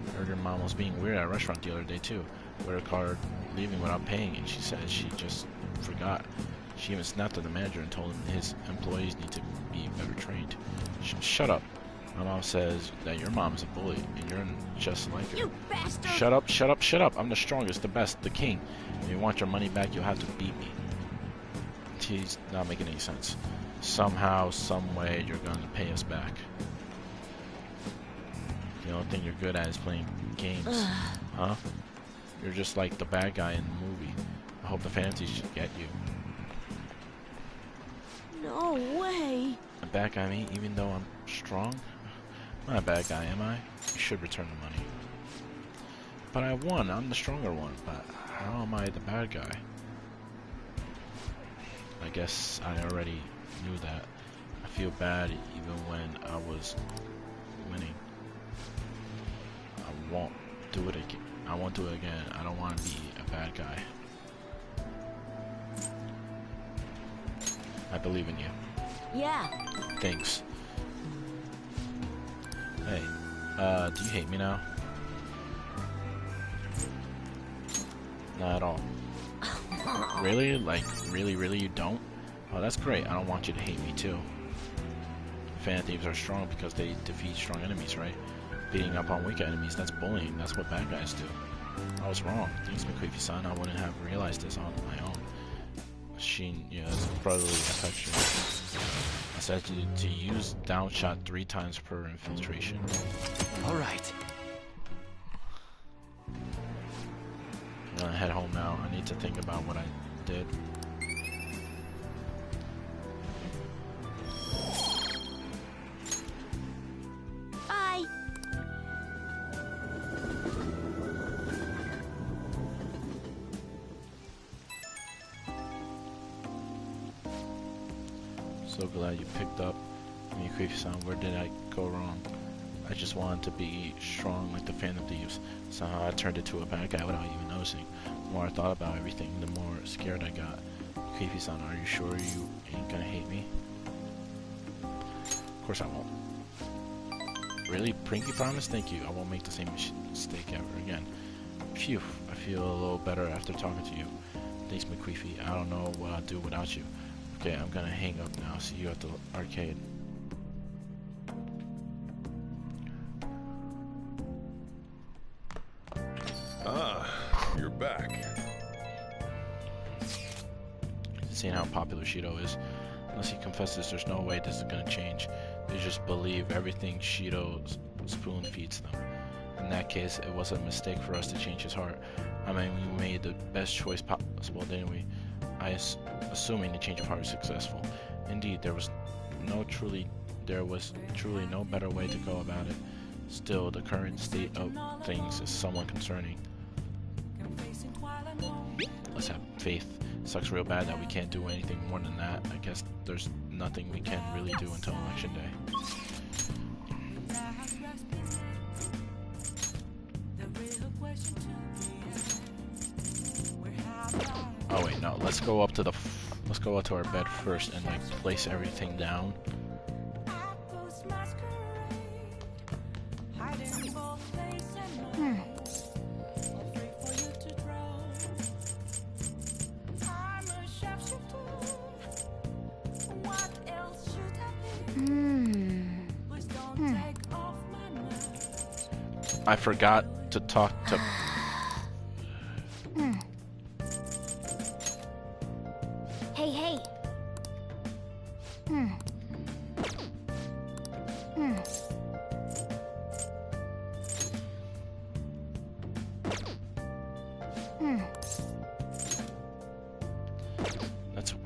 I heard your mom was being weird at a restaurant the other day too. With her card leaving without paying, and she said she just forgot. She even snapped at the manager and told him his employees need to be better trained. Shut up. My mom says that your mom is a bully, and you're just like her. You bastard! Shut up, shut up, shut up. I'm the strongest, the best, the king. If you want your money back, you'll have to beat me. He's not making any sense. Somehow, some way, you're going to pay us back. The only thing you're good at is playing games. Huh? You're just like the bad guy in the movie. I hope the fantasies should get you. No way. A bad guy me, even though I'm strong? I'm not a bad guy, am I? You should return the money. But I won. I'm the stronger one. But how am I the bad guy? I guess I already knew that. I feel bad even when I was winning. I won't do it again. I won't do it again. I don't want to be a bad guy. I believe in you. Yeah. Thanks. Hey, do you hate me now? Not at all. Really? Like, really you don't? Oh, that's great. I don't want you to hate me too. Fan thieves are strong because they defeat strong enemies, right? Beating up on weak enemies, that's bullying. That's what bad guys do. I was wrong. Thanks, McCreepy-san. I wouldn't have realized this on my own. It's brotherly affection. I said to use downshot 3 times per infiltration. Alright. I'm gonna head home now. I need to think about what I did. Bye. So glad you picked up me, Creepy-san. Where did I go wrong? I just wanted to be strong like the Phantom Thieves. Somehow I turned into a bad guy without even noticing. The more I thought about everything, the more scared I got. Creepy-san, are you sure you ain't gonna hate me? Of course I won't. Really? Pinky promise? Thank you. I won't make the same mistake ever again. Phew. I feel a little better after talking to you. Thanks, McQueefy. I don't know what I'd do without you. Okay, I'm gonna hang up now. See you at the arcade. Ah, you're back. Seeing how popular Shido is, unless he confesses, there's no way this is gonna change. They just believe everything Shido spoon feeds them. In that case, it was a mistake for us to change his heart. I mean, we made the best choice possible, didn't we? Assuming the change of heart is successful. Indeed, there was truly no better way to go about it. Still, the current state of things is somewhat concerning. Let's have faith. Sucks real bad that we can't do anything more than that. I guess there's nothing we can really do until election day. Oh wait, no. Let's go up to our bed first and like place everything down. I forgot to talk to... Hey.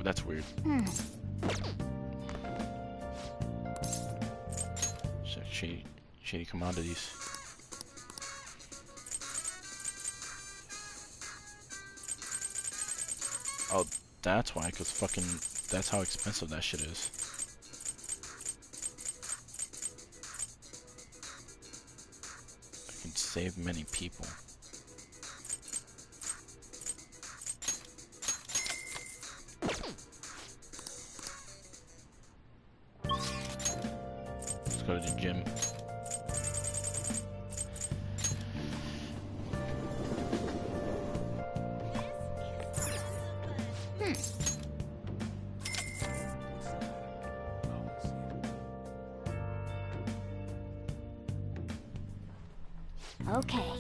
That's weird. So shady commodities. Oh, that's why, cause fucking, that's how expensive that shit is. I can save many people. Let's go to the gym. Okay.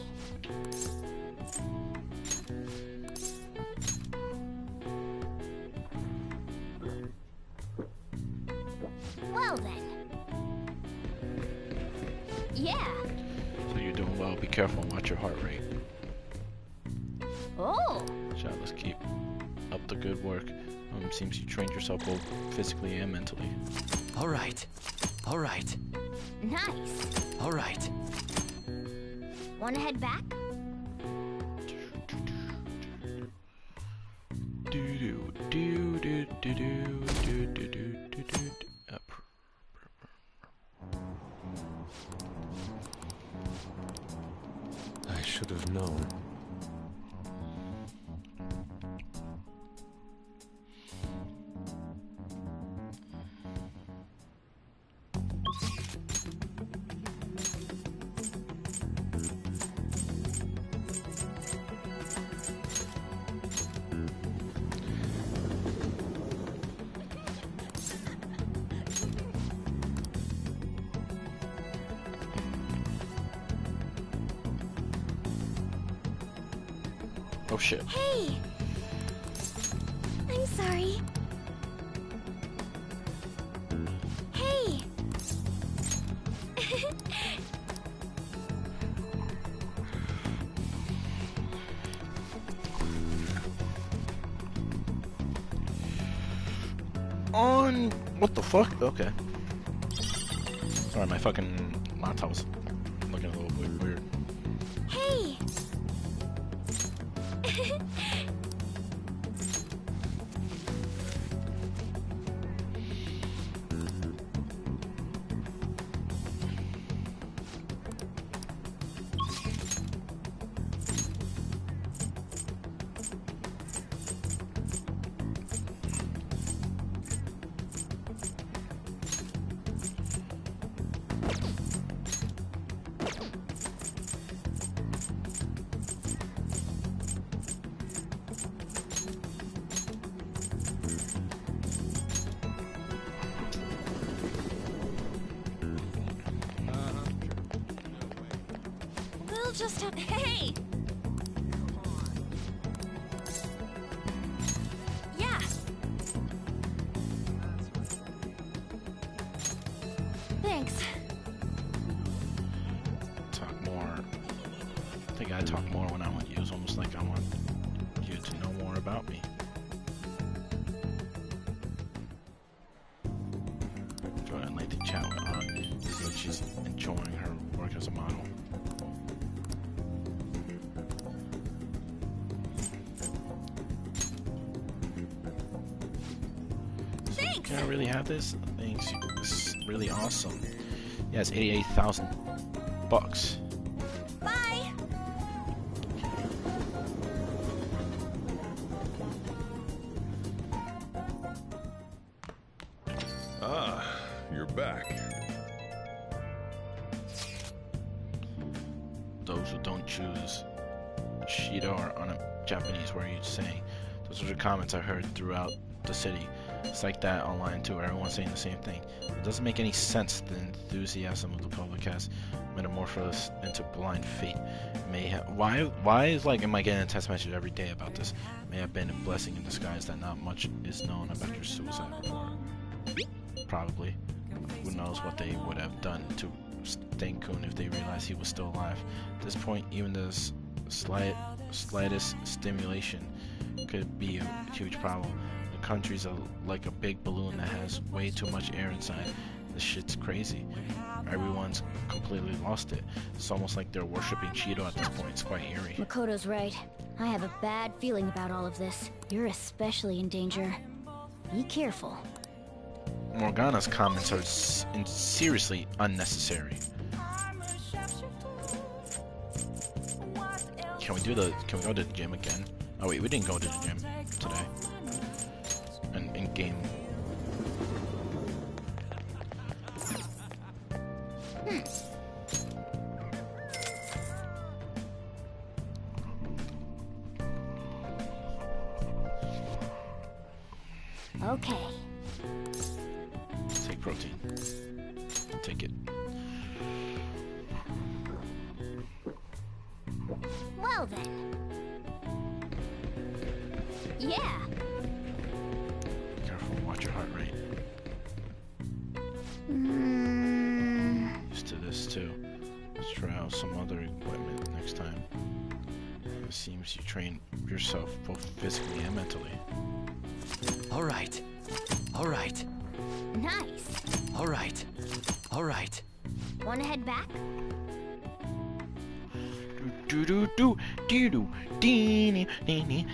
Well then. Yeah. So you're doing well. Be careful and watch your heart rate. Oh. Child, let's keep up the good work. Seems you trained yourself both physically and mentally. All right. Nice. All right. Wanna head back? I should have known. Oh shit. Hey! I'm sorry. Hey! On... What the fuck? Okay. Sorry, my fucking laptop was looking a little bit weird. Hey! I'll just have. Hey! Yeah. Thanks. Talk more. I think I talk more when I'm with you. It's almost like I want you to know more about me. Enjoy a lengthy chat with Aunt, which she's enjoying her work as a model. Thanks. Can I really have this? Thanks. This is really awesome. Yeah, it's 88,000 bucks. Bye. Ah, you're back. Those who don't choose Shido are on a Japanese, where you'd say. Those are the comments I heard throughout the city. It's like that online too, everyone's saying the same thing. It doesn't make any sense. The enthusiasm of the public has metamorphosed into blind fate. Why is like, am I getting a text message every day about this? May have been a blessing in disguise that not much is known about your suicide report. Probably. Who knows what they would have done to Stain-kun if they realized he was still alive. At this point, even the slightest stimulation could be a huge problem. The country's like a big balloon that has way too much air inside. This shit's crazy. Everyone's completely lost it. It's almost like they're worshipping Cheeto at this point. It's quite eerie. Makoto's right. I have a bad feeling about all of this. You're especially in danger. Be careful. Morgana's comments are seriously unnecessary. Can we go to the gym again? Oh wait, we didn't go to the gym today. And in game. Okay. Take protein. Take it. Well then. Yeah. Careful, watch your heart rate. Used to this too. Let's try out some other equipment next time. It seems you train yourself both physically and mentally. All right. All right. Nice. All right. All right. Wanna head back? Do do do do do dee dee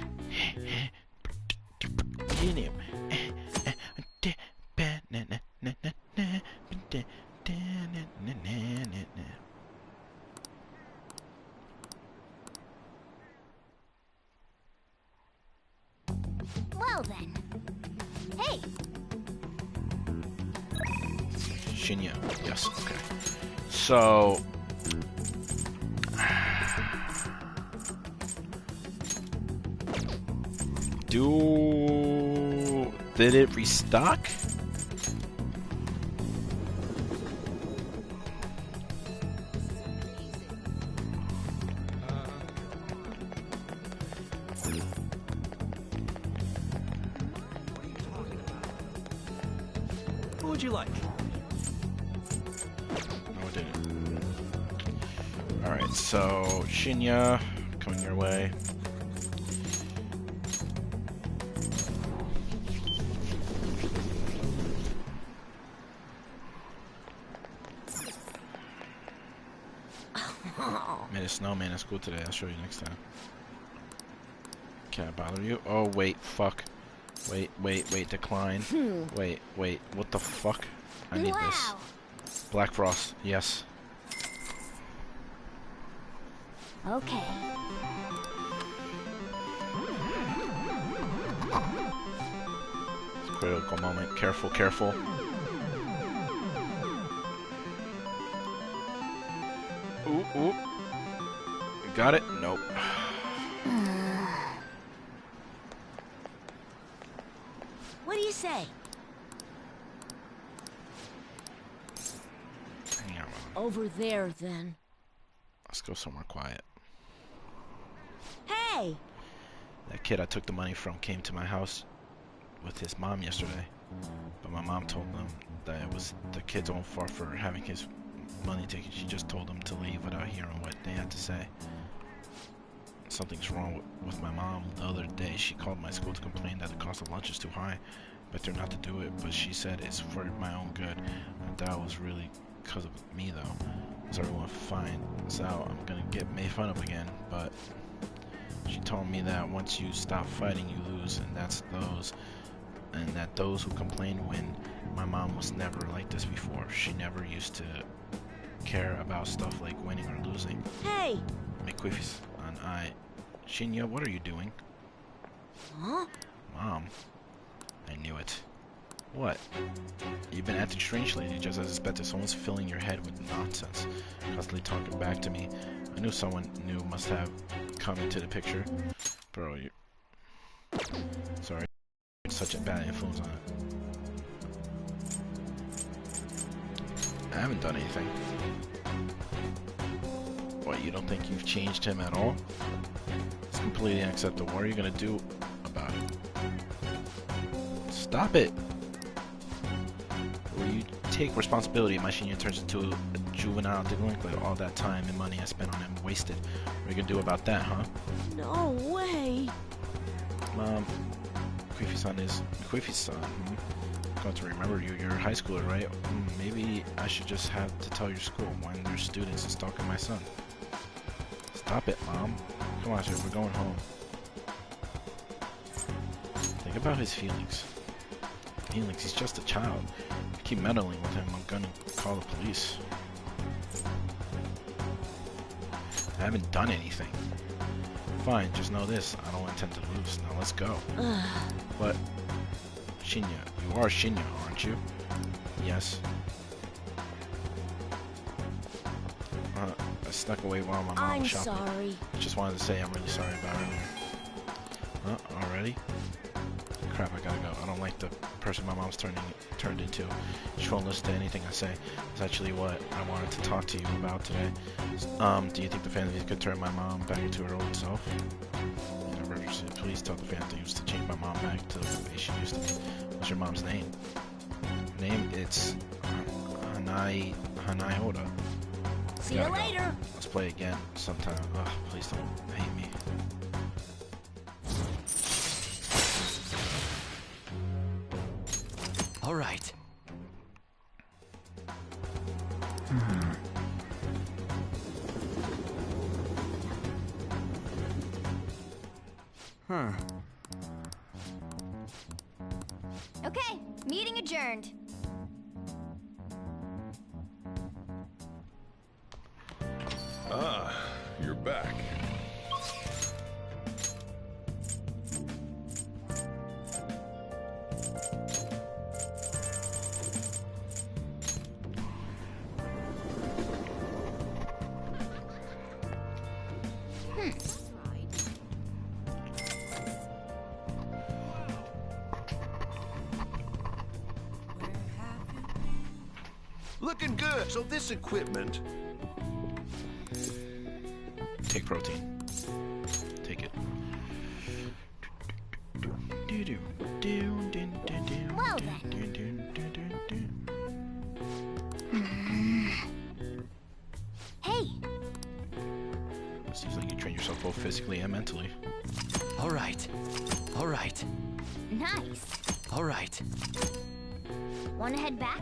Well then. Hey. Shinya. Yes. Okay. So. Did it restock? What would you like? No, it didn't. Alright, so Shinya, coming your way. Made a snowman at school today. I'll show you next time. Can I bother you? Oh, wait, fuck. Wait, decline. Wait, what the fuck? I need this. Black Frost, yes. Okay. Critical moment. Careful, careful. Ooh, ooh. You got it? Nope. What do you say? Hang on. Over there, then. Let's go somewhere quiet. Hey! That kid I took the money from came to my house with his mom yesterday, but my mom told them that it was the kid's own fault for having his money taken. She just told him to leave without hearing what they had to say. Something's wrong with my mom. The other day she called my school to complain that the cost of lunch is too high. Better not to do it, but she said it's for my own good. I doubt it was really because of me though. So everyone finds out I'm gonna get made fun of again, but she told me that once you stop fighting you lose, and that those who complain win. My mom was never like this before. She never used to care about stuff like winning or losing. Hey! McQuiffy's and I. Shinya, what are you doing? Huh? Mom. I knew it. What? You've been acting strange lately, just as expected. Someone's filling your head with nonsense. Constantly talking back to me. I knew someone new must have come into the picture. Bro, you... Sorry. Such a bad influence on it. I haven't done anything. What, you don't think you've changed him at all? It's completely unacceptable. What are you gonna do about it? Stop it! Will you take responsibility? My Shinya turns into a juvenile delinquent. All that time and money I spent on him wasted. What are you gonna do about that, huh? No way! Mom, McQuiffy's-san is McQuiffy's son. Got to remember you. You're a high schooler, right? Maybe I should just have to tell your school when there's students stalking my son. Stop it, Mom. Come on, sir. We're going home. Think about his feelings. He's just a child. If you keep meddling with him, I'm gonna call the police. I haven't done anything. Fine, just know this. I don't intend to lose. Now let's go. But, Shinya, you are Shinya, aren't you? Yes. I snuck away while my mom was shopping. I'm sorry. I just wanted to say I'm really sorry about earlier. Already? Crap, I gotta go. I don't like the person my mom's turned into. She won't listen to anything I say. It's actually what I wanted to talk to you about today. Do you think the family could turn my mom back into her old self? Please tell the family to change my mom back to the way she used to be. What's your mom's name? It's Hanai-Oda. See you later. Let's play again sometime. Ugh, please don't hate me. All right. Huh. Okay, meeting adjourned. Ah, you're back. Looking good. So this equipment... Take protein. Take it. Well then. Hey! Seems like you train yourself both physically and mentally. All right. All right. Nice. All right. Wanna head back?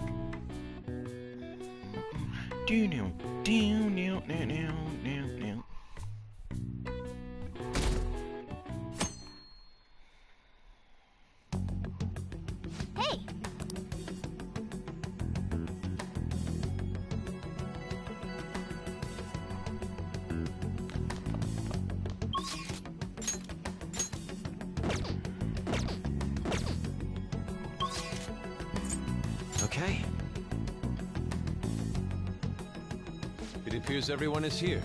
Hey! Okay. It appears everyone is here.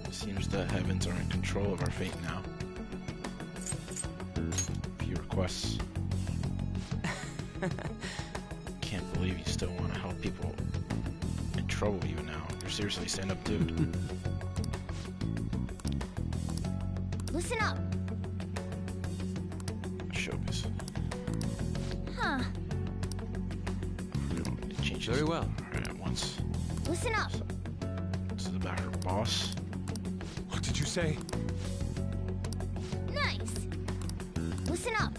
It seems the heavens are in control of our fate now. Few requests. Can't believe you still want to help people in trouble even now. You're seriously stand-up dude. Listen up. Showbiz. Huh. It changes. Very well. Right at once. Listen up. This is about her boss. What did you say? Nice. Listen up.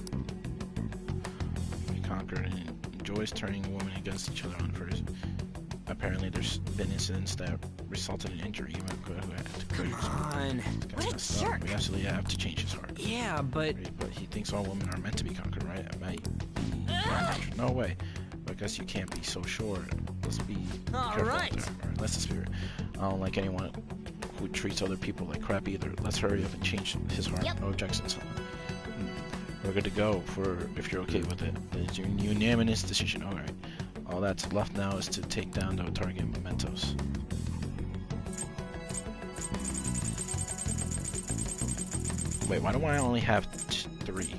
He conquered and enjoys turning women against each other on first. Apparently, there's been incidents that resulted in injury. Even who had to Come on. What a jerk. We absolutely have to change his heart. Yeah, but... But he thinks all women are meant to be conquered, right? It might be. No way. But I guess you can't be so sure. Let's be careful right. out there. All right, that's the spirit. I don't like anyone who treats other people like crap either. Let's hurry up and change his heart. Yep. No objections. We're good to go if you're okay with it. It's your unanimous decision. All right. All that's left now is to take down the target mementos. Wait, why do I only have 3?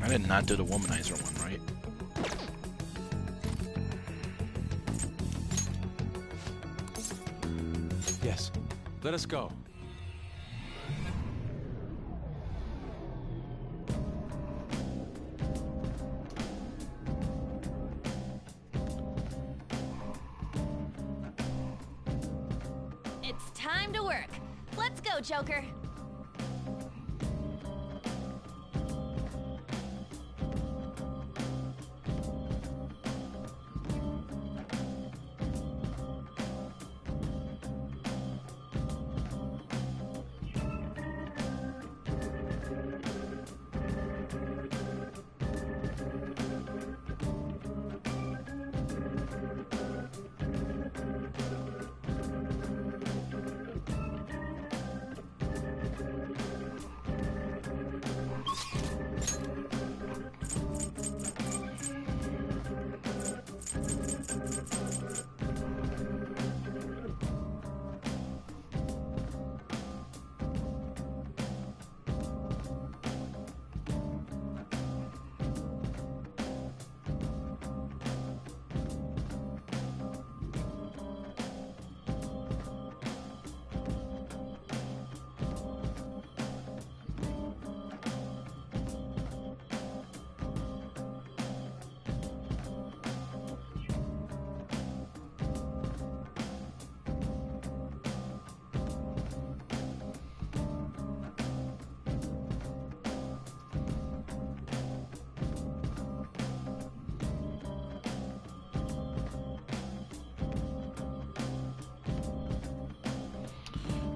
I did not do the womanizer one, right? Yes. Let us go. It's time to work. Let's go, Joker.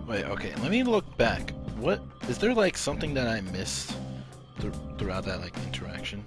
Wait, okay, let me look back. What is there like something that I missed throughout that like interaction?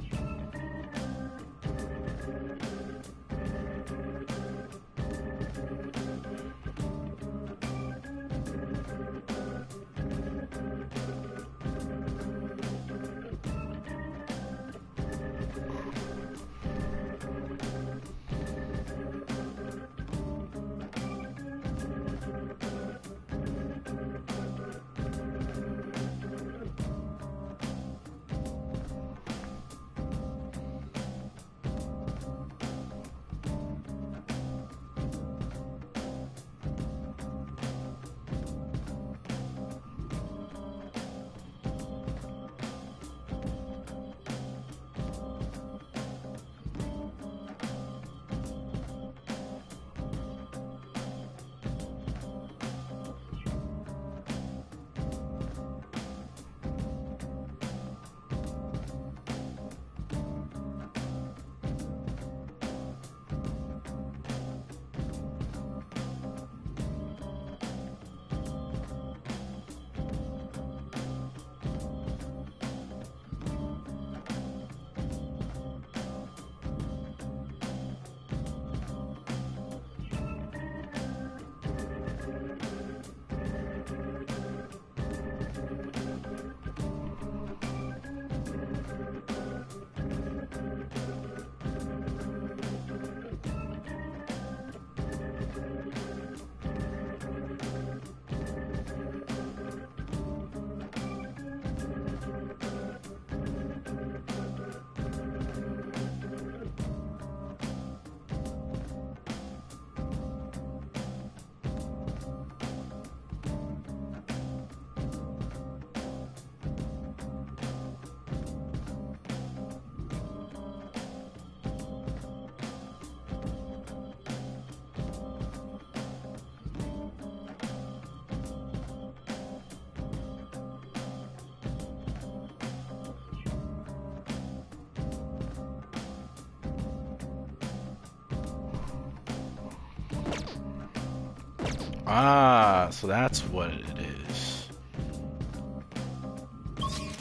Ah, so that's what it is.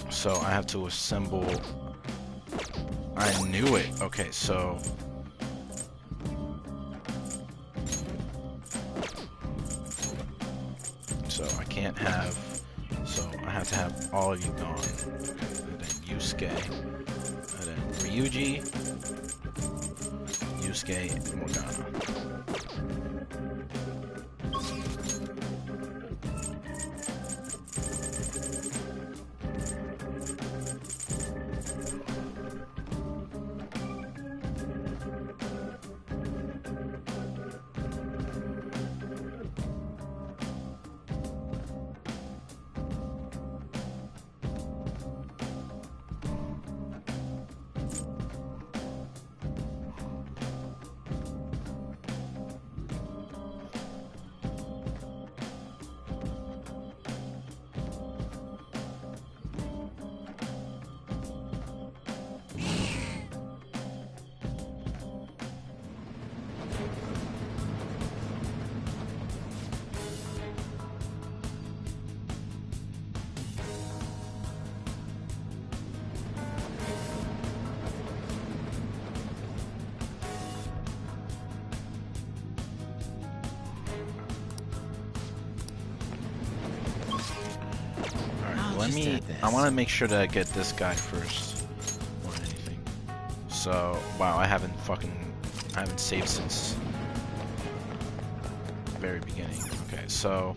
So I have to assemble. I knew it. Okay, so. So I can't have. So I have to have all of you gone. And then Yusuke. And then Ryuji. Yusuke and Morgana. I want to make sure that I get this guy first more than anything. So, wow, I haven't saved since the very beginning. Okay, so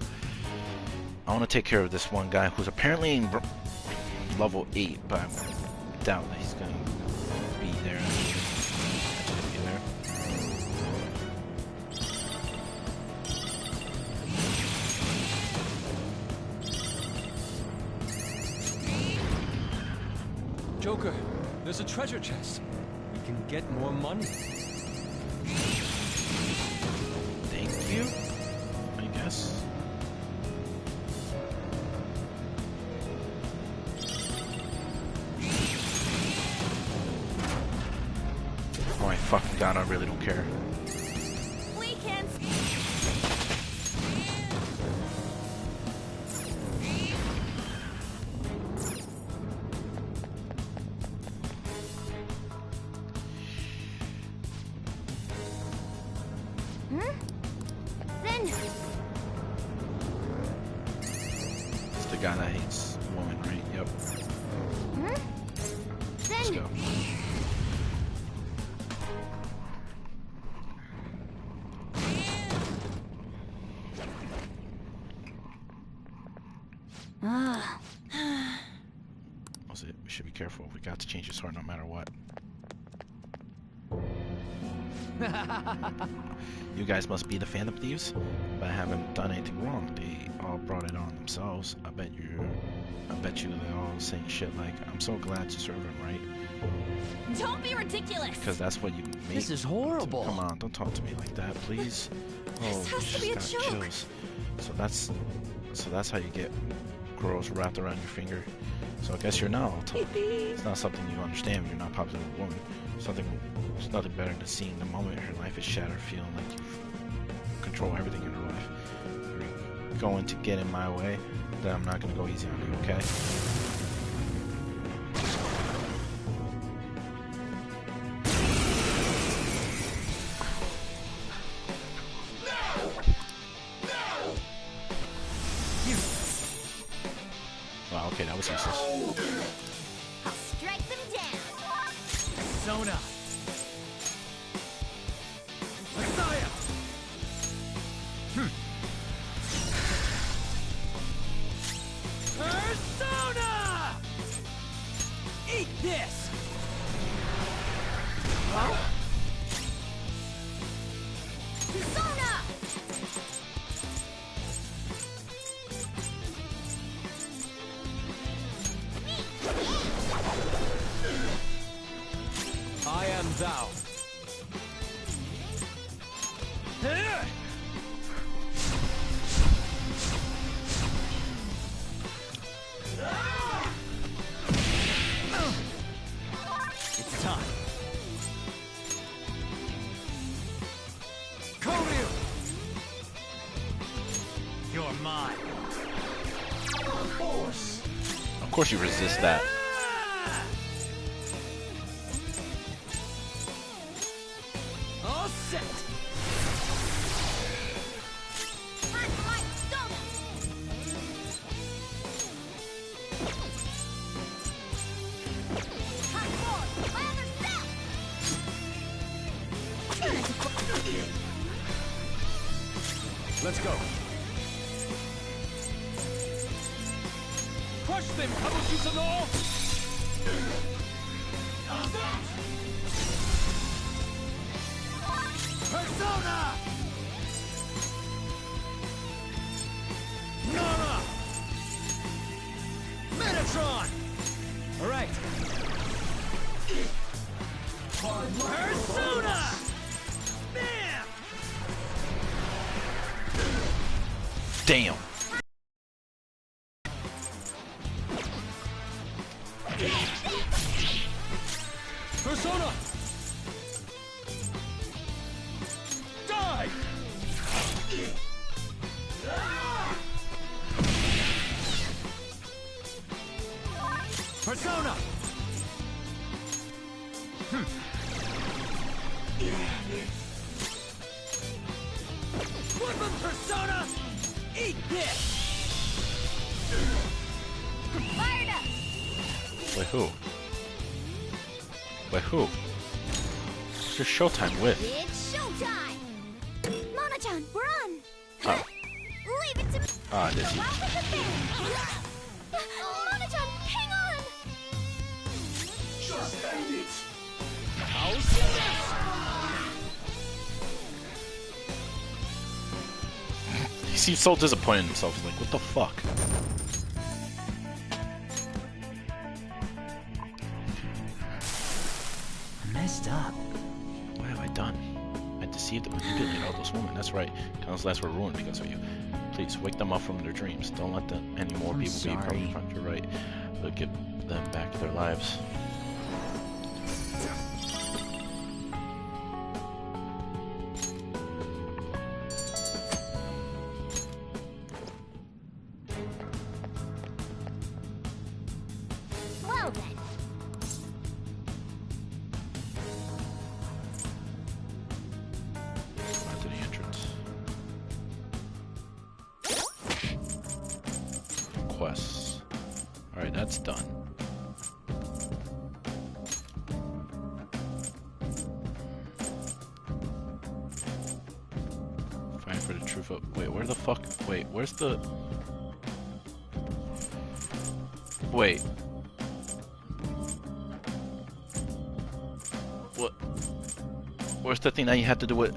I want to take care of this one guy who's apparently in level 8, but I doubt that he's gonna be there. Joker, there's a treasure chest. We can get more money. Thank you, I guess. Oh my fucking god, I really don't care. We can. It's the guy that hates women, right? Yep. Let's go. We should be careful. We got to change his heart no matter what. You guys must be the Phantom Thieves, but I haven't done anything wrong. They all brought it on themselves. I bet you they're all saying shit like, "I'm so glad to serve him," right? Don't be ridiculous. Because that's what you make. This is horrible. Come on, don't talk to me like that, please. Oh, This has to be a just got joke. chills. So that's how you get girls wrapped around your finger. So I guess you're not all tough. It's not something you understand when you're not popular with a woman. There's nothing better than seeing the moment her life is shattered, feeling like you control everything in her life. You're going to get in my way, then I'm not going to go easy on you, okay? Wow, okay, that was useless. I'll strike them down. Sona. Messiah. Persona! Eat this! Huh? Persona! I am thou. It's time. Koryu! force. Of course you resist that. All set. Let's go. Crush them, Kabukisanor! Persona! Nara! Metatron! All right. Persona! Bam! Damn. Persona! Die! Persona! Woodman Persona! Eat this! Fired up! Wait, who? Wait, who? It's your showtime with. It's showtime! Mona-chan, we're on! Oh. Leave it to me! Ah, this Go is. out with the bang! Mona-chan, hang on! Just end it. I'll see this! He seems so disappointed in himself. He's like, what the fuck? I messed up. What have I done? I deceived and manipulated all those women. That's right. Countless lives were ruined because of you. Please wake them up from their dreams. Don't let any more I'm people be in sorry. front. You're right. But give them back their lives. Well then. Back to the entrance. Quests. Alright, that's done. Find for the truth of. Wait, where the fuck? Wait, where's the. Wait. What? Where's the thing that you had to do with?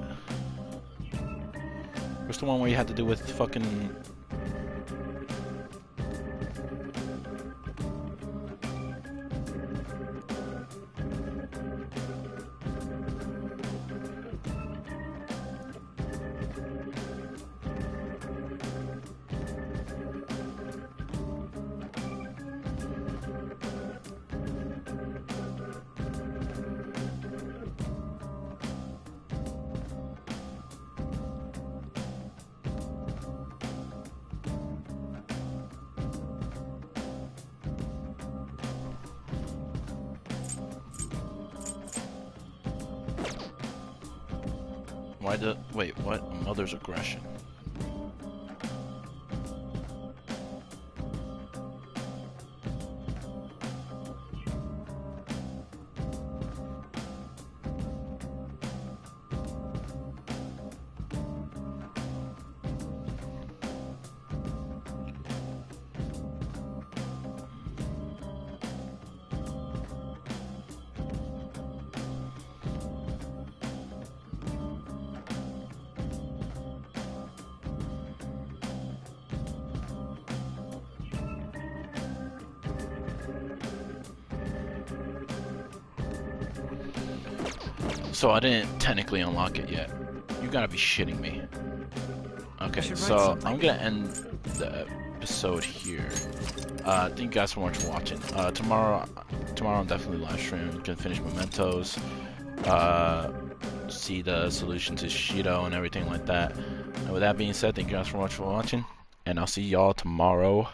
Where's the one where you had to do with fucking? Why the wait? What? A mother's aggression. So I didn't technically unlock it yet. You gotta be shitting me. Okay, so I'm gonna end the episode here. Thank you guys so much for watching. Tomorrow I'm definitely live streaming. Gonna finish Mementos. See the solution to Shido and everything like that. And with that being said, thank you guys so much for watching, and I'll see y'all tomorrow.